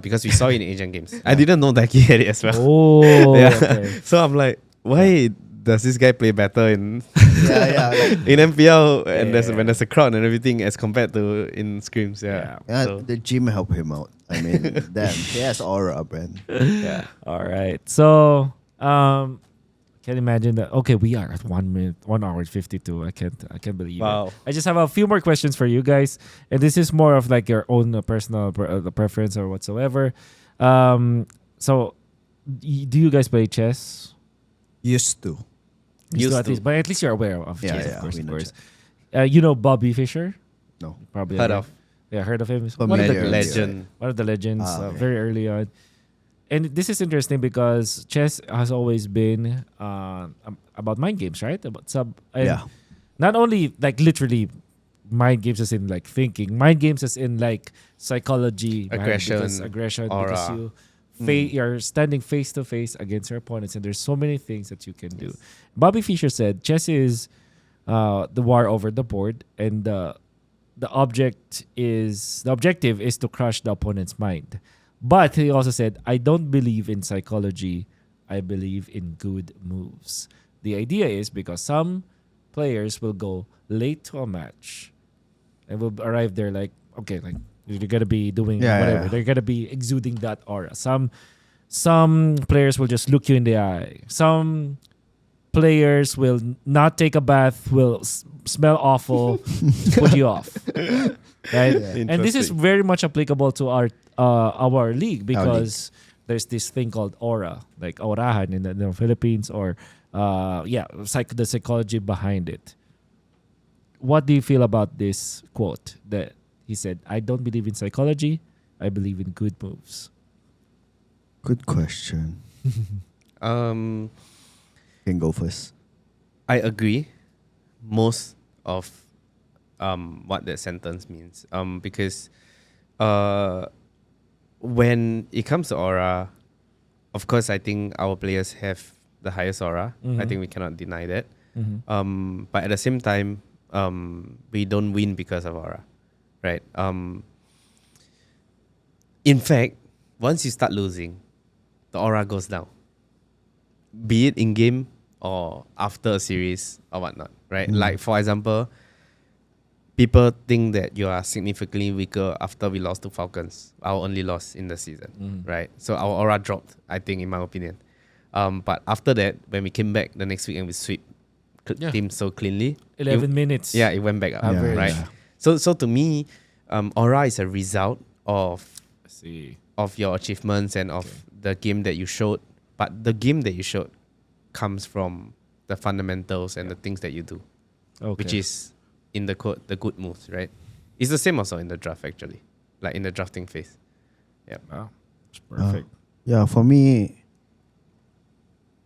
Because we saw it in Asian games. I didn't know Daiki had it as well. Oh. Yeah. Okay. So I'm like, why does this guy play better in yeah. Like, in MPL and Yeah. when there's a crowd and everything as compared to in scrims? Yeah. yeah, So, the gym helped him out. I mean, damn, he has aura, man. yeah. All right. So, can imagine that. Okay, we are at 1 minute, 1 hour and 52. I can't believe Wow. it. I just have a few more questions for you guys, and this is more of like your own personal preference or whatsoever. So, do you guys play chess? Used to. Used At to. least, but at least you're aware of Yeah, chess, yeah, of course, we of know course. You know Bobby Fischer? No. Probably Heard aware. of. Yeah, heard of him. But One of the Legend. greats. Legend. One of the legends, Okay. very early on. And this is interesting because chess has always been about mind games, right? About and Yeah. not only like literally mind games as in like thinking, mind games as in like psychology, Aggression, because because aura. you're standing face to face against your opponents, and there's so many things that you can do. Bobby Fischer said chess is the war over the board, and the objective is to crush the opponent's mind. But he also said, I don't believe in psychology. I believe in good moves. The idea is because some players will go late to a match and will arrive there like, okay, like you're gonna be doing whatever. Yeah. They're gonna be exuding that aura. Some players will just look you in the eye. Some players will not take a bath, will smell awful, put you off. Right? Yeah. And this is very much applicable to our league because there's this thing called aura, like aurahan in the Philippines, or the psychology behind it. What do you feel about this quote that he said, I don't believe in psychology, I believe in good moves? Good question. Um, Can go first. I agree most of what that sentence means. Because when it comes to aura, of course, I think our players have the highest aura. I think we cannot deny that. But at the same time, we don't win because of aura, right? In fact, once you start losing, the aura goes down. Be it in game or after a series or whatnot, right? Like, for example, people think that you are significantly weaker after we lost to Falcons, our only loss in the season, right? So our aura dropped, I think, in my opinion. But after that, when we came back the next week and we sweep teams so cleanly, 11 minutes. yeah, it went back up, Average. right? So to me, aura is a result of your achievements and of the game that you showed. But the game that you showed comes from the fundamentals and the things that you do, which is, in the quote, the good moves, right? It's the same also in the draft, actually, like in the drafting phase. Yeah. Wow. It's perfect. For me,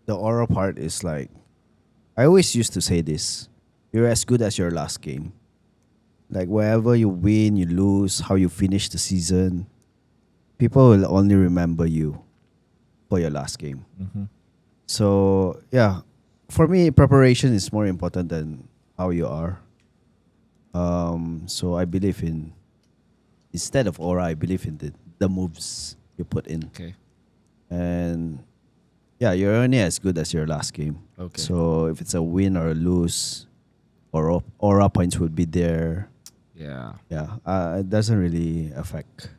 the aura part is like, I always used to say this: you're as good as your last game. Like, wherever you win, you lose, how you finish the season, people will only remember you for your last game. So for me, preparation is more important than how you are. So I believe in, instead of aura, I believe in the moves you put in. Okay. And you're only as good as your last game. Okay. So if it's a win or a lose, aura points would be there. Yeah. It doesn't really affect.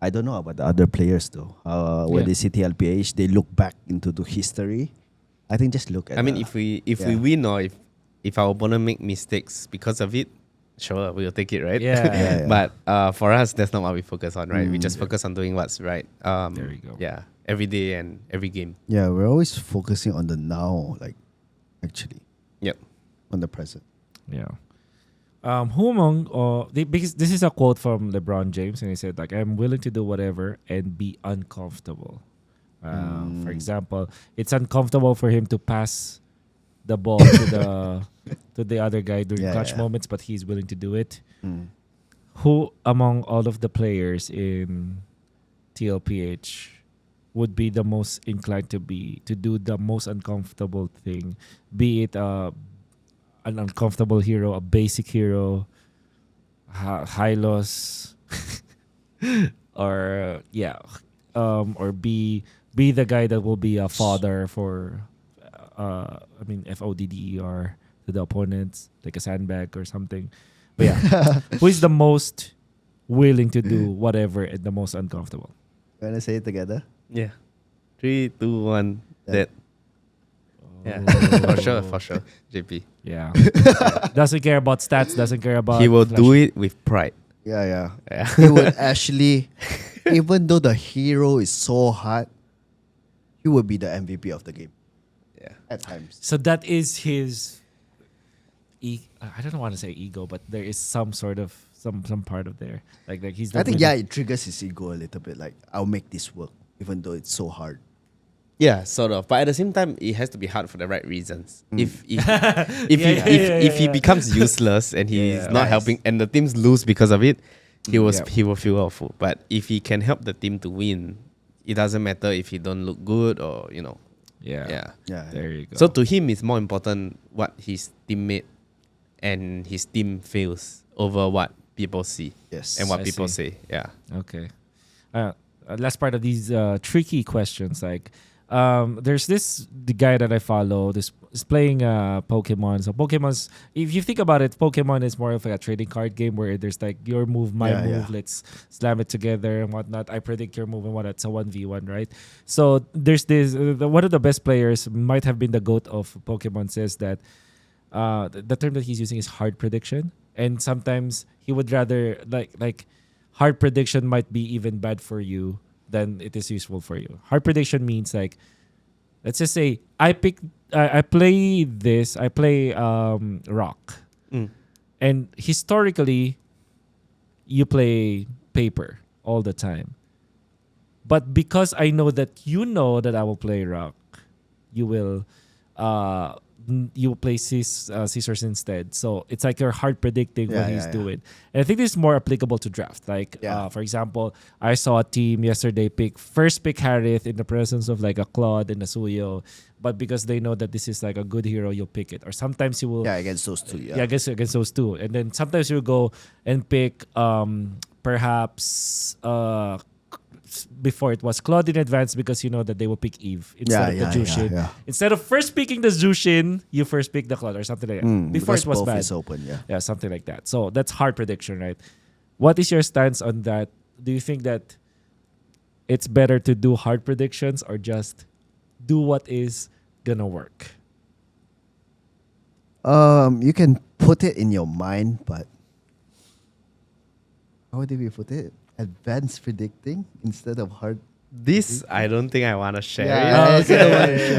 I don't know about the other players though. When they see TLPH, they look back into the history. I think just look at. I mean, if we win, or if our opponent make mistakes because of it, sure, we'll take it, right? Yeah. But for us, that's not what we focus on, right? We just focus on doing what's right. There you go. Yeah, every day and every game. Yeah, we're always focusing on the now, like, actually. Yep. On the present. Yeah. Because this is a quote from LeBron James, and he said, like, I'm willing to do whatever and be uncomfortable. For example, it's uncomfortable for him to pass the ball to the other guy during clutch moments, but he's willing to do it. Who among all of the players in TLPH would be the most inclined to do the most uncomfortable thing, be it an uncomfortable hero, a basic hero, high loss, or be the guy that will be a fodder for FODDER to the opponents, like a sandbag or something. But who is the most willing to do whatever and the most uncomfortable? Wanna say it together? Yeah. 3, 2, 1. That. Yeah, for sure. JP. Yeah. Doesn't care about stats, doesn't care about... He will do it with pride. Yeah. Yeah. He would actually, even though the hero is so hard, he would be the MVP of the game. Yeah. At times. So that is his... I don't want to say ego, but there is some sort of... Some part of there. Like he's... I think, it triggers his ego a little bit. Like, I'll make this work, even though it's so hard. Yeah, sort of. But at the same time, it has to be hard for the right reasons. If he becomes useless and he's not helping, and the teams lose because of it, he will feel awful. But if he can help the team to win, it doesn't matter if he don't look good or Yeah. There you go. So to him, it's more important what his teammate and his team feels over what people see. Yes. And what I people see. say. Yeah. Okay. last part of these tricky questions. Like, there's the guy that I follow. This is playing Pokemon. So Pokemon's, if you think about it, Pokemon is more of like a trading card game where there's like your move, my move. Let's slam it together and whatnot. I predict your move and whatnot. It's a 1v1, right? So there's this. One of the best players might have been the GOAT of Pokemon says that the term that he's using is hard prediction, and sometimes he would rather like hard prediction might be even bad for you than it is useful for you. Hard prediction means like, let's just say I play rock, and historically, you play paper all the time. But because I know that you know that I will play rock, you will play scissors instead. So it's like you're hard predicting what he's doing. And I think this is more applicable to draft. Like, for example, I saw a team yesterday first pick Harith in the presence of like a Claude and a Suyo. But because they know that this is like a good hero, you'll pick it. Or sometimes you will... Yeah, against those two. Yeah, against those two. And then sometimes you'll go and pick perhaps... before it was Claude in advance because you know that they will pick Eve instead of the Jushin. Instead of first picking the Jushin, you first pick the Claude or something like that. Before it was both bad. is open, Yeah, something like that. So that's hard prediction, right? What is your stance on that? Do you think that it's better to do hard predictions or just do what is gonna work? You can put it in your mind, but how did we put it? Advanced predicting instead of hard. This I don't think I want to share.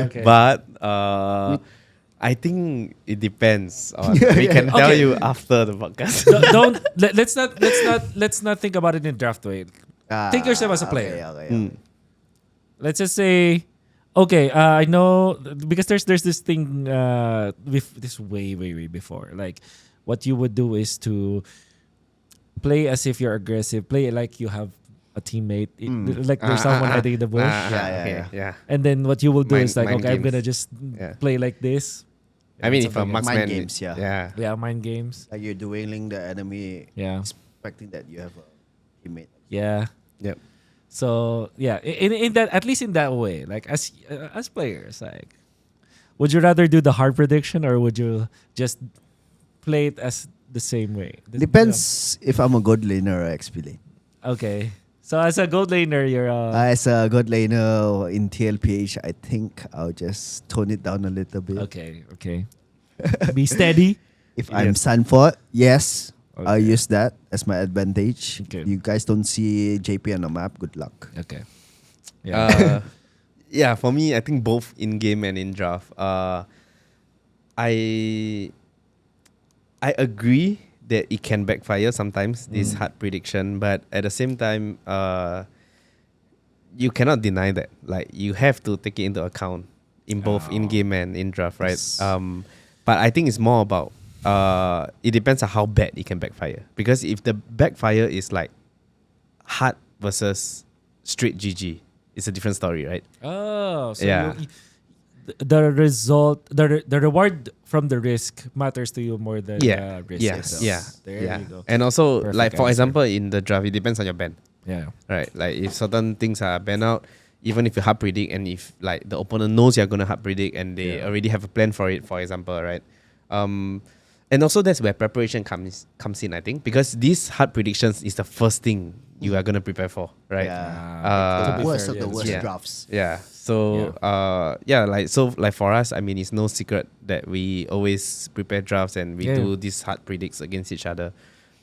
Okay. But I think it depends. We can tell you after the podcast. Let's not think about it in draft way. Think yourself as a player. Okay. Let's just say, okay, I know because there's this thing this way before. Like, what you would do is to play as if you're aggressive. Play like you have a teammate. Like there's someone hiding in the bush. Yeah. And then what you will do is like, mind okay, I'm games. gonna just play like this. I mean, if a something like marksman... Mind games, Yeah. yeah, mind games. Like you're dueling the enemy, Yeah. expecting that you have a teammate. Yeah. Yep. So yeah, in that, at least in that way, like as players, like, would you rather do the hard prediction or would you just play it as the same way? Depends if I'm a gold laner or XP lane. Okay, so as a gold laner, you're As a gold laner in TLPH, I think I'll just tone it down a little bit. okay. Be steady. If I'm Sanford, yes, I'll Okay. use that as my advantage. Okay. You guys don't see Jaypee on the map, good luck. Okay. Yeah. Yeah, for me, I think both in game and in draft. I agree that it can backfire sometimes, this hard prediction, but at the same time, you cannot deny that. Like, you have to take it into account in both in game and in draft, right? Yes. But I think it's more about it depends on how bad it can backfire. Because if the backfire is like hard versus straight GG, it's a different story, right? Oh, so Yeah. the result, the reward from the risk matters to you more than the risk itself. There you go. And also, Perfect like for answer. example, in the draft, it depends on your ban, Yeah. right? Like if certain things are banned out, even if you hard predict, and if like the opponent knows you're gonna hard predict and they already have a plan for it, for example, right? And also that's where preparation comes in, I think, because these hard predictions is the first thing you are gonna prepare for, right? Yeah. The worst fair, of the yeah, worst yeah. drafts. Yeah. So like for us, I mean, it's no secret that we always prepare drafts and we do these hard predicts against each other.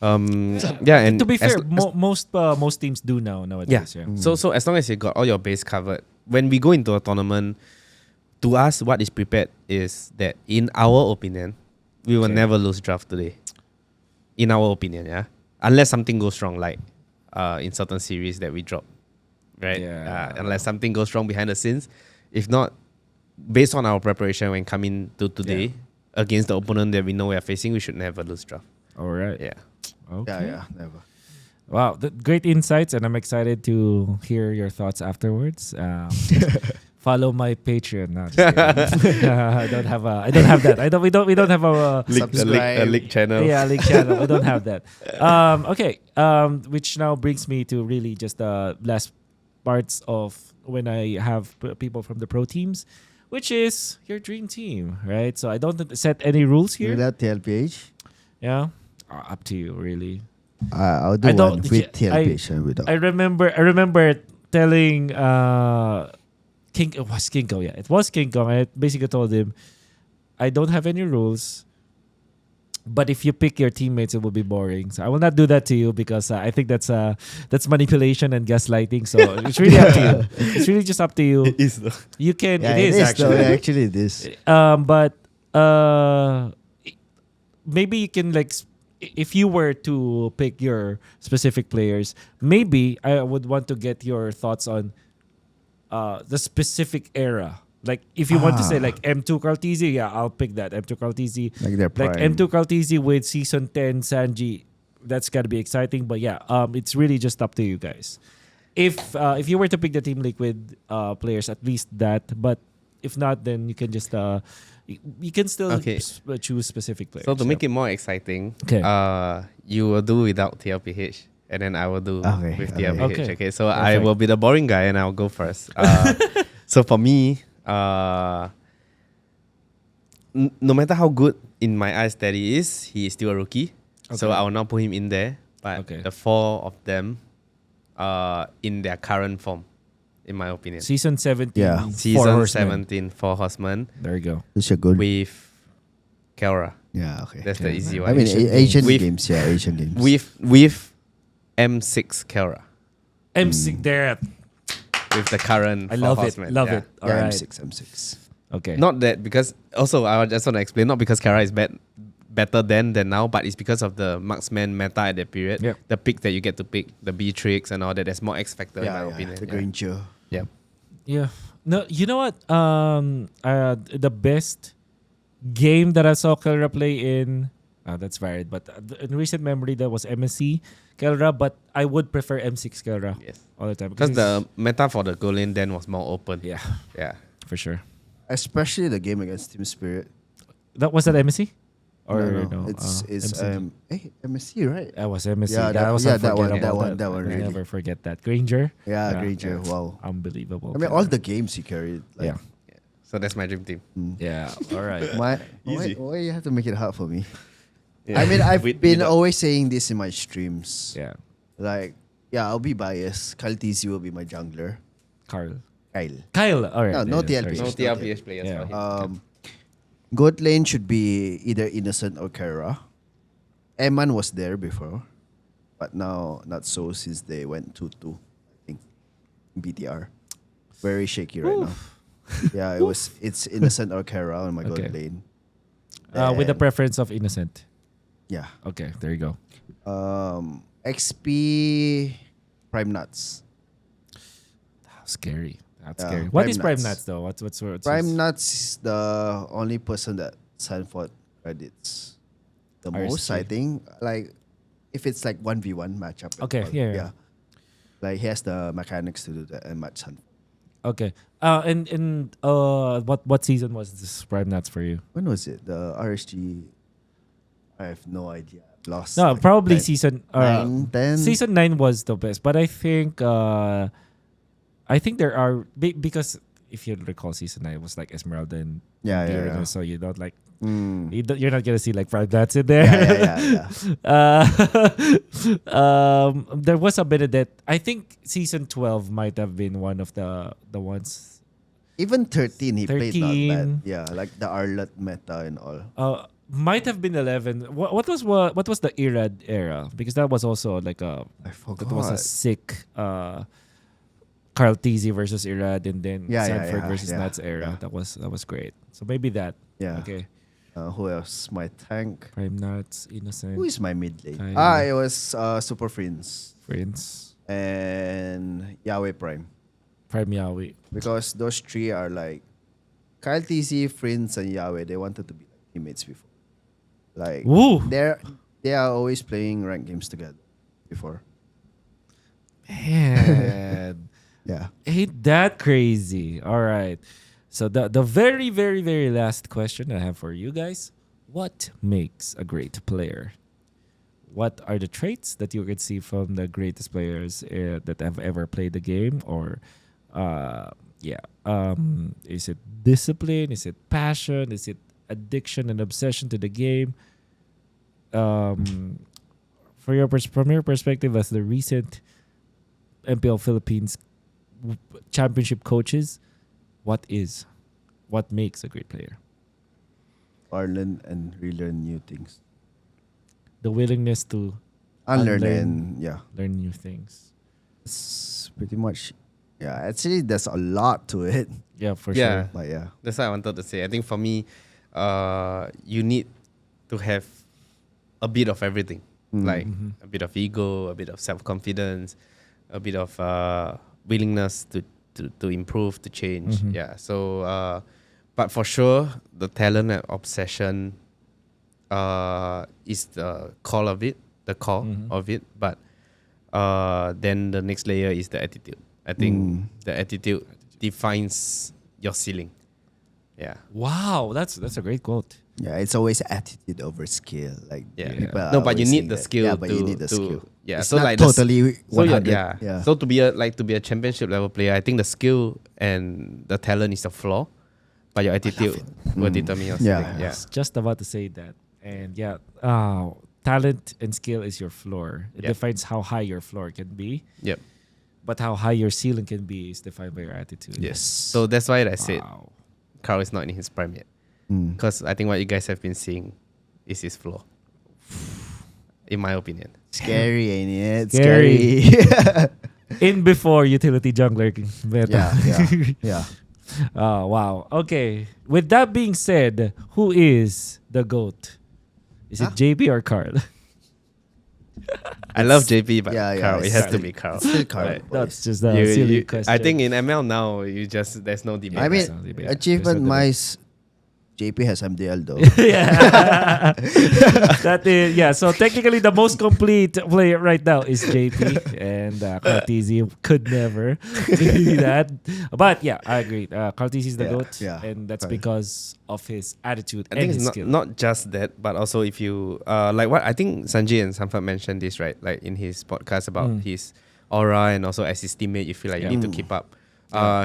And To be fair, most teams do nowadays. Yeah. So as long as you got all your base covered, when we go into a tournament, to us, what is prepared is that, in our opinion, we will never lose draft today. In our opinion, yeah, unless something goes wrong, like in certain series that we drop, right? Yeah. Unless something goes wrong behind the scenes. If not, based on our preparation when coming to today against the opponent that we know we are facing, we should never lose draft. All right. Yeah. Okay. Yeah, never. Wow, great insights, and I'm excited to hear your thoughts afterwards. Follow my Patreon. No, just kidding. I don't have that. We don't have a A league channel. yeah, link channel. I don't have that. Okay. Which now brings me to really just the last parts of when I have people from the pro teams, which is your dream team, right? So I don't set any rules here. Without TLPH, Yeah, up to you, really. I'll do I don't- one with I- TLPH and without. I remember telling King, it was King Kong, yeah. It was King Kong. I basically told him, I don't have any rules, but if you pick your teammates, it will be boring. So I will not do that to you because I think that's manipulation and gaslighting. So it's really up to you. It's really just up to you. It is though. You can. Yeah, it is though. actually. Actually, it is. But maybe you can if you were to pick your specific players, maybe I would want to get your thoughts on the specific era. Like if you want to say like M2 Karltzy, yeah, I'll pick that M2 Karltzy. Like their prime. Like M2 Karltzy with season 10 Sanji, that's gotta be exciting. But yeah, it's really just up to you guys. If you were to pick the Team Liquid players, at least that. But if not, then you can just you can still Okay. choose specific players. So to make it more exciting, Okay. you will do without TLPH, and then I will do Okay, with okay. TLPH. Okay. Okay. So I Perfect. will be the boring guy, and I'll go first. So for me, no matter how good in my eyes Teddy is, he is still a rookie. So Okay. I will not put him in there. But Okay. the four of them, in their current form, in my opinion. Season 17. Yeah. Four Season Horsemen. 17, Four Horsemen There you go. It's a good. with Kelra. Yeah, okay. That's the Okay. easy I one. mean, Asian Asian games. games. Yeah, Asian games. with M6 Kelra. M6 there. With the current I Four love it. Horsemen, Love yeah. it. All yeah, right. M6. Okay. Not that because also I just want to explain, not because Kara is better than now, but it's because of the marksman meta at that period. Yep. The pick that you get to pick, the B tricks and all that. There's more X factor in my opinion. The yeah. Granger. Yeah. Yeah. No, you know what? The best game that I saw Kelra play in, that's varied, but in recent memory that was MSC Kelra, but I would prefer M6 Kelra Yes. all the time Because he's- the meta for the goal lane then was more open. yeah, Yeah. for sure. Especially the game against Team Spirit. That was that MSC or No. It's MSC? MSC, right? That was MSC. Yeah, that was that one, unforgettable. that one I'll really. never forget that. Granger. Yeah, Granger. Wow. Unbelievable. I mean, all the games he carried. Like, yeah. So that's my dream team. Yeah. All right. why Easy. you have to make it hard for me? Yeah. I mean, I've With- been without- always saying this in my streams. Yeah. Like, yeah, I'll be biased. Karltzy will be my jungler. Carl. Kyle. All right. No yeah, TLPH. sorry. No TLPH players Yeah. for him. Goat lane should be either Innocent or Kara. Eman was there before, but now not so since they went 2-2, I think, in BTR. Very shaky right now. Yeah, it's Innocent or Kara on my Okay. goat lane. With the Then- preference of Innocent. Yeah. Okay. There you go. XP Prime Nuts. Scary. That's Yeah, scary. What Prime is Prime Nuts. Nuts though? What's Prime his- Nuts is the only person that Sanford credits the most, I RSG. think. Like, if it's like 1v1 matchup. and Okay, all, yeah. Like, he has the mechanics to do that and match Sanford. Okay. And what season was this Prime Nuts for you? When was it? The RSG? I have no idea. I've lost. No, like, probably nine- season 10. Season 9 was the best, but I think there are because if you recall, season 9 was like Esmeralda and Yeah, Deer, yeah. so you don't like Mm. you're not gonna see like Prime Nuts in there. Yeah. There was a Benedette. I think season 12 might have been one of the ones. Even 13, he played not 13. bad. Yeah, like the Arlet meta and all. Might have been 11. What was the Irad era? Because that was also like I forgot. that was a sick Karltzy versus Irad, and then Yeah, Sanford versus yeah, Nuts era. yeah. That was great. So maybe that. Yeah. Okay. Who else? My tank. Prime Nuts, Innocent, Who is my mid lane? Kyle. It was Super Friends Friends, and Yahweh Prime. Prime Yaoi. Because those three are like Karltzy, Friends, and Yahweh. They wanted to be like teammates before. Like Woo! they are always playing ranked games together before. Man, Yeah. ain't that crazy? All right. So the very, very, very last question I have for you guys: what makes a great player? what are the traits that you could see from the greatest players that have ever played the game? Or, is it discipline? Is it passion? Is it addiction and obsession to the game? From your perspective as the recent MPL Philippines championship coaches, what makes a great player? Learn and relearn new things. The willingness to Unlearn Unlearn. and learn new things. it's pretty much. Yeah, actually, there's a lot to it. Yeah, for Yeah. sure. But yeah, That's what I wanted to say. I think for me, you need to have a bit of everything, like a bit of ego, a bit of self-confidence, a bit of willingness to improve, to change. Mhm. Yeah. So, but for sure, the talent and obsession is the core of it, of it. But then the next layer is the attitude. I think the attitude defines your ceiling. Yeah. Wow, that's a great quote. yeah, it's always attitude over skill. Like Yeah. people are No, but you always need saying the that. skill. Yeah, but you need the to- skill. Yeah. It's So not like totally so 100. yeah. So to be a championship level player, I think the skill and the talent is the flaw, but your attitude will determine your Yeah. ceiling. I Yeah. was just about to say that. And yeah, talent and skill is your floor. It Yeah. defines how high your floor can be. Yep. But how high your ceiling can be is defined by your attitude. Yes. So that's why I said Wow. Karl is not in his prime yet, Mm. because I think what you guys have been seeing is his flaw. In my opinion. Scary, ain't it? Scary. Scary. In before utility jungler meta. yeah, yeah. Oh, wow. Okay. With that being said, who is the GOAT? Is it JP or Karl? I love JP, but yeah, Karl, it it's has to still- be Karl. Still Karl. Right. That's boys. just a silly You- question. I think in ML now, there's no debate. I mean, There's no debate. achievement There's no wise, JP has MDL though. yeah. That is, yeah. So technically, the most complete player right now is JP, and Karltzy could never be that. But yeah, I agree. Karltzy is the Yeah, GOAT, yeah. and that's Right. because of his attitude I and think his it's skill. not just that, but also if you like what I think Sanji and Sanford mentioned this, right? Like in his podcast about his aura, and also as his teammate, you feel like you need to keep up.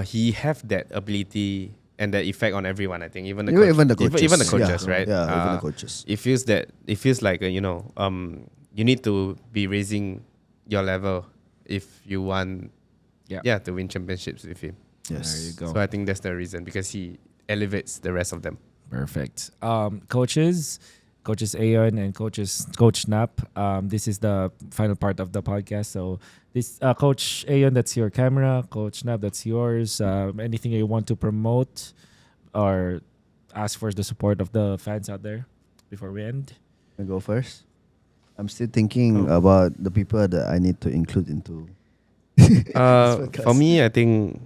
He have that ability and that effect on everyone. I think even the coaches, even the coaches, yeah. right? Yeah, even the coaches. It feels like you need to be raising your level if you want to win championships with him. Yes. There you go. So I think that's the reason, because he elevates the rest of them. Perfect. Coaches Aeon and Coach Sn4p. This is the final part of the podcast. So this Coach Aeon, that's your camera. Coach Sn4p, that's yours. Anything you want to promote or ask for the support of the fans out there before we end? I go first. I'm still thinking about the people that I need to include into. For me, I think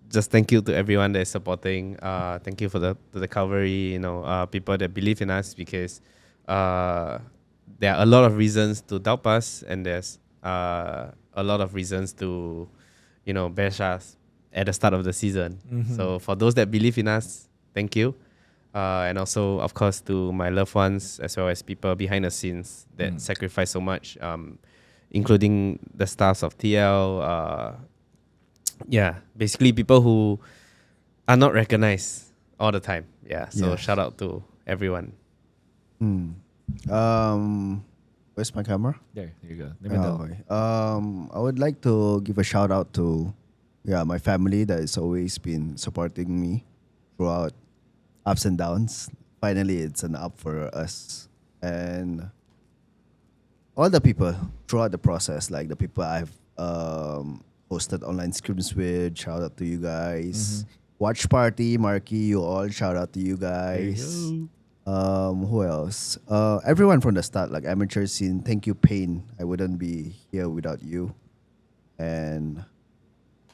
just thank you to everyone that is supporting. Thank you for the cavalry, people that believe in us, because there are a lot of reasons to doubt us, and there's a lot of reasons to, bash us at the start of the season. So for those that believe in us, thank you. And also, of course, to my loved ones, as well as people behind the scenes that sacrifice so much, including the stars of TL. Basically people who are not recognized all the time. So Yes. shout out to everyone. Where's my camera? There you go. The middle. Okay. I would like to give a shout out to my family that has always been supporting me throughout ups and downs. Finally, it's an up for us, and all the people throughout the process, like the people I've hosted online scrims with. Shout out to you guys. Watch Party, Marky, you all. Shout out to you guys. Who else? Everyone from the start, like amateur scene. Thank you, Pain. I wouldn't be here without you. And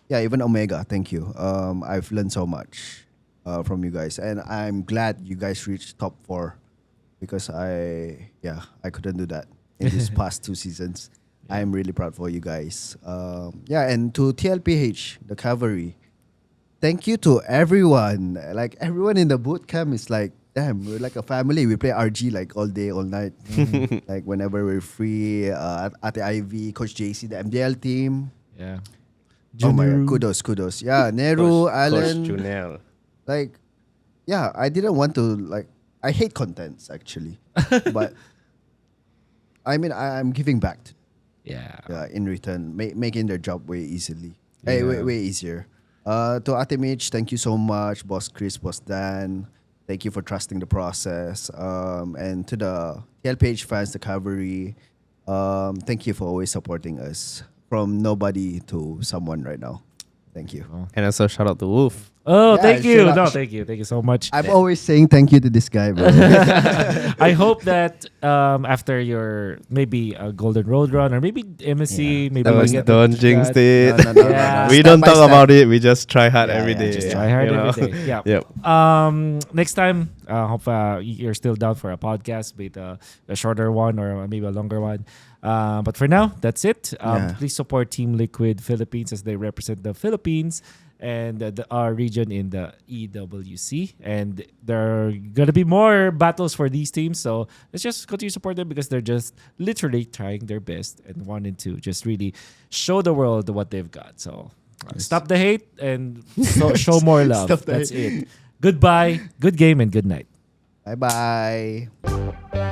even Omega. Thank you. I've learned so much from you guys, and I'm glad you guys reached top 4, because I couldn't do that in these past 2 seasons. I'm really proud for you guys. And to TLPH, the cavalry. Thank you to everyone. Like everyone in the boot camp is like damn, we're like a family. We play RG like all day, all night. Like whenever we're free. At the IV, Coach JC, the MDL team. Yeah. Oh my Junuru. god, kudos. Yeah, Nehru, Coach Alan. Junel. Like, yeah, I didn't want to like. I hate contents actually, but I mean, I'm giving back. Yeah. In return, making their job way easily. Yeah. Way easier. To Atimich, thank you so much, Boss Chris, Boss Dan. Thank you for trusting the process. And to the TLPH fans, the cavalry, thank you for always supporting us. From nobody to someone right now. Thank you. And also shout out to Wolf. Oh, Yeah, thank you. sure. No, thank you. Thank you so much. I'm always saying thank you to this guy, bro. I hope that after your maybe a Golden Road Run or maybe MSC, maybe we'll get Don't to jinx that. it. Yeah. We Step don't by talk step. about it. We just try hard Yeah, every yeah, day. just Try hard you know? every day. Yeah. Yep. Next time, hope you're still down for a podcast, be it a shorter one or maybe a longer one. But for now, that's it. Yeah. Please support Team Liquid Philippines as they represent the Philippines and our region in the EWC. And there are going to be more battles for these teams. So let's just continue to support them because they're just literally trying their best and wanting to just really show the world what they've got. So stop the hate and show more love. Stop the That's it. Goodbye, good game, and good night. Bye bye.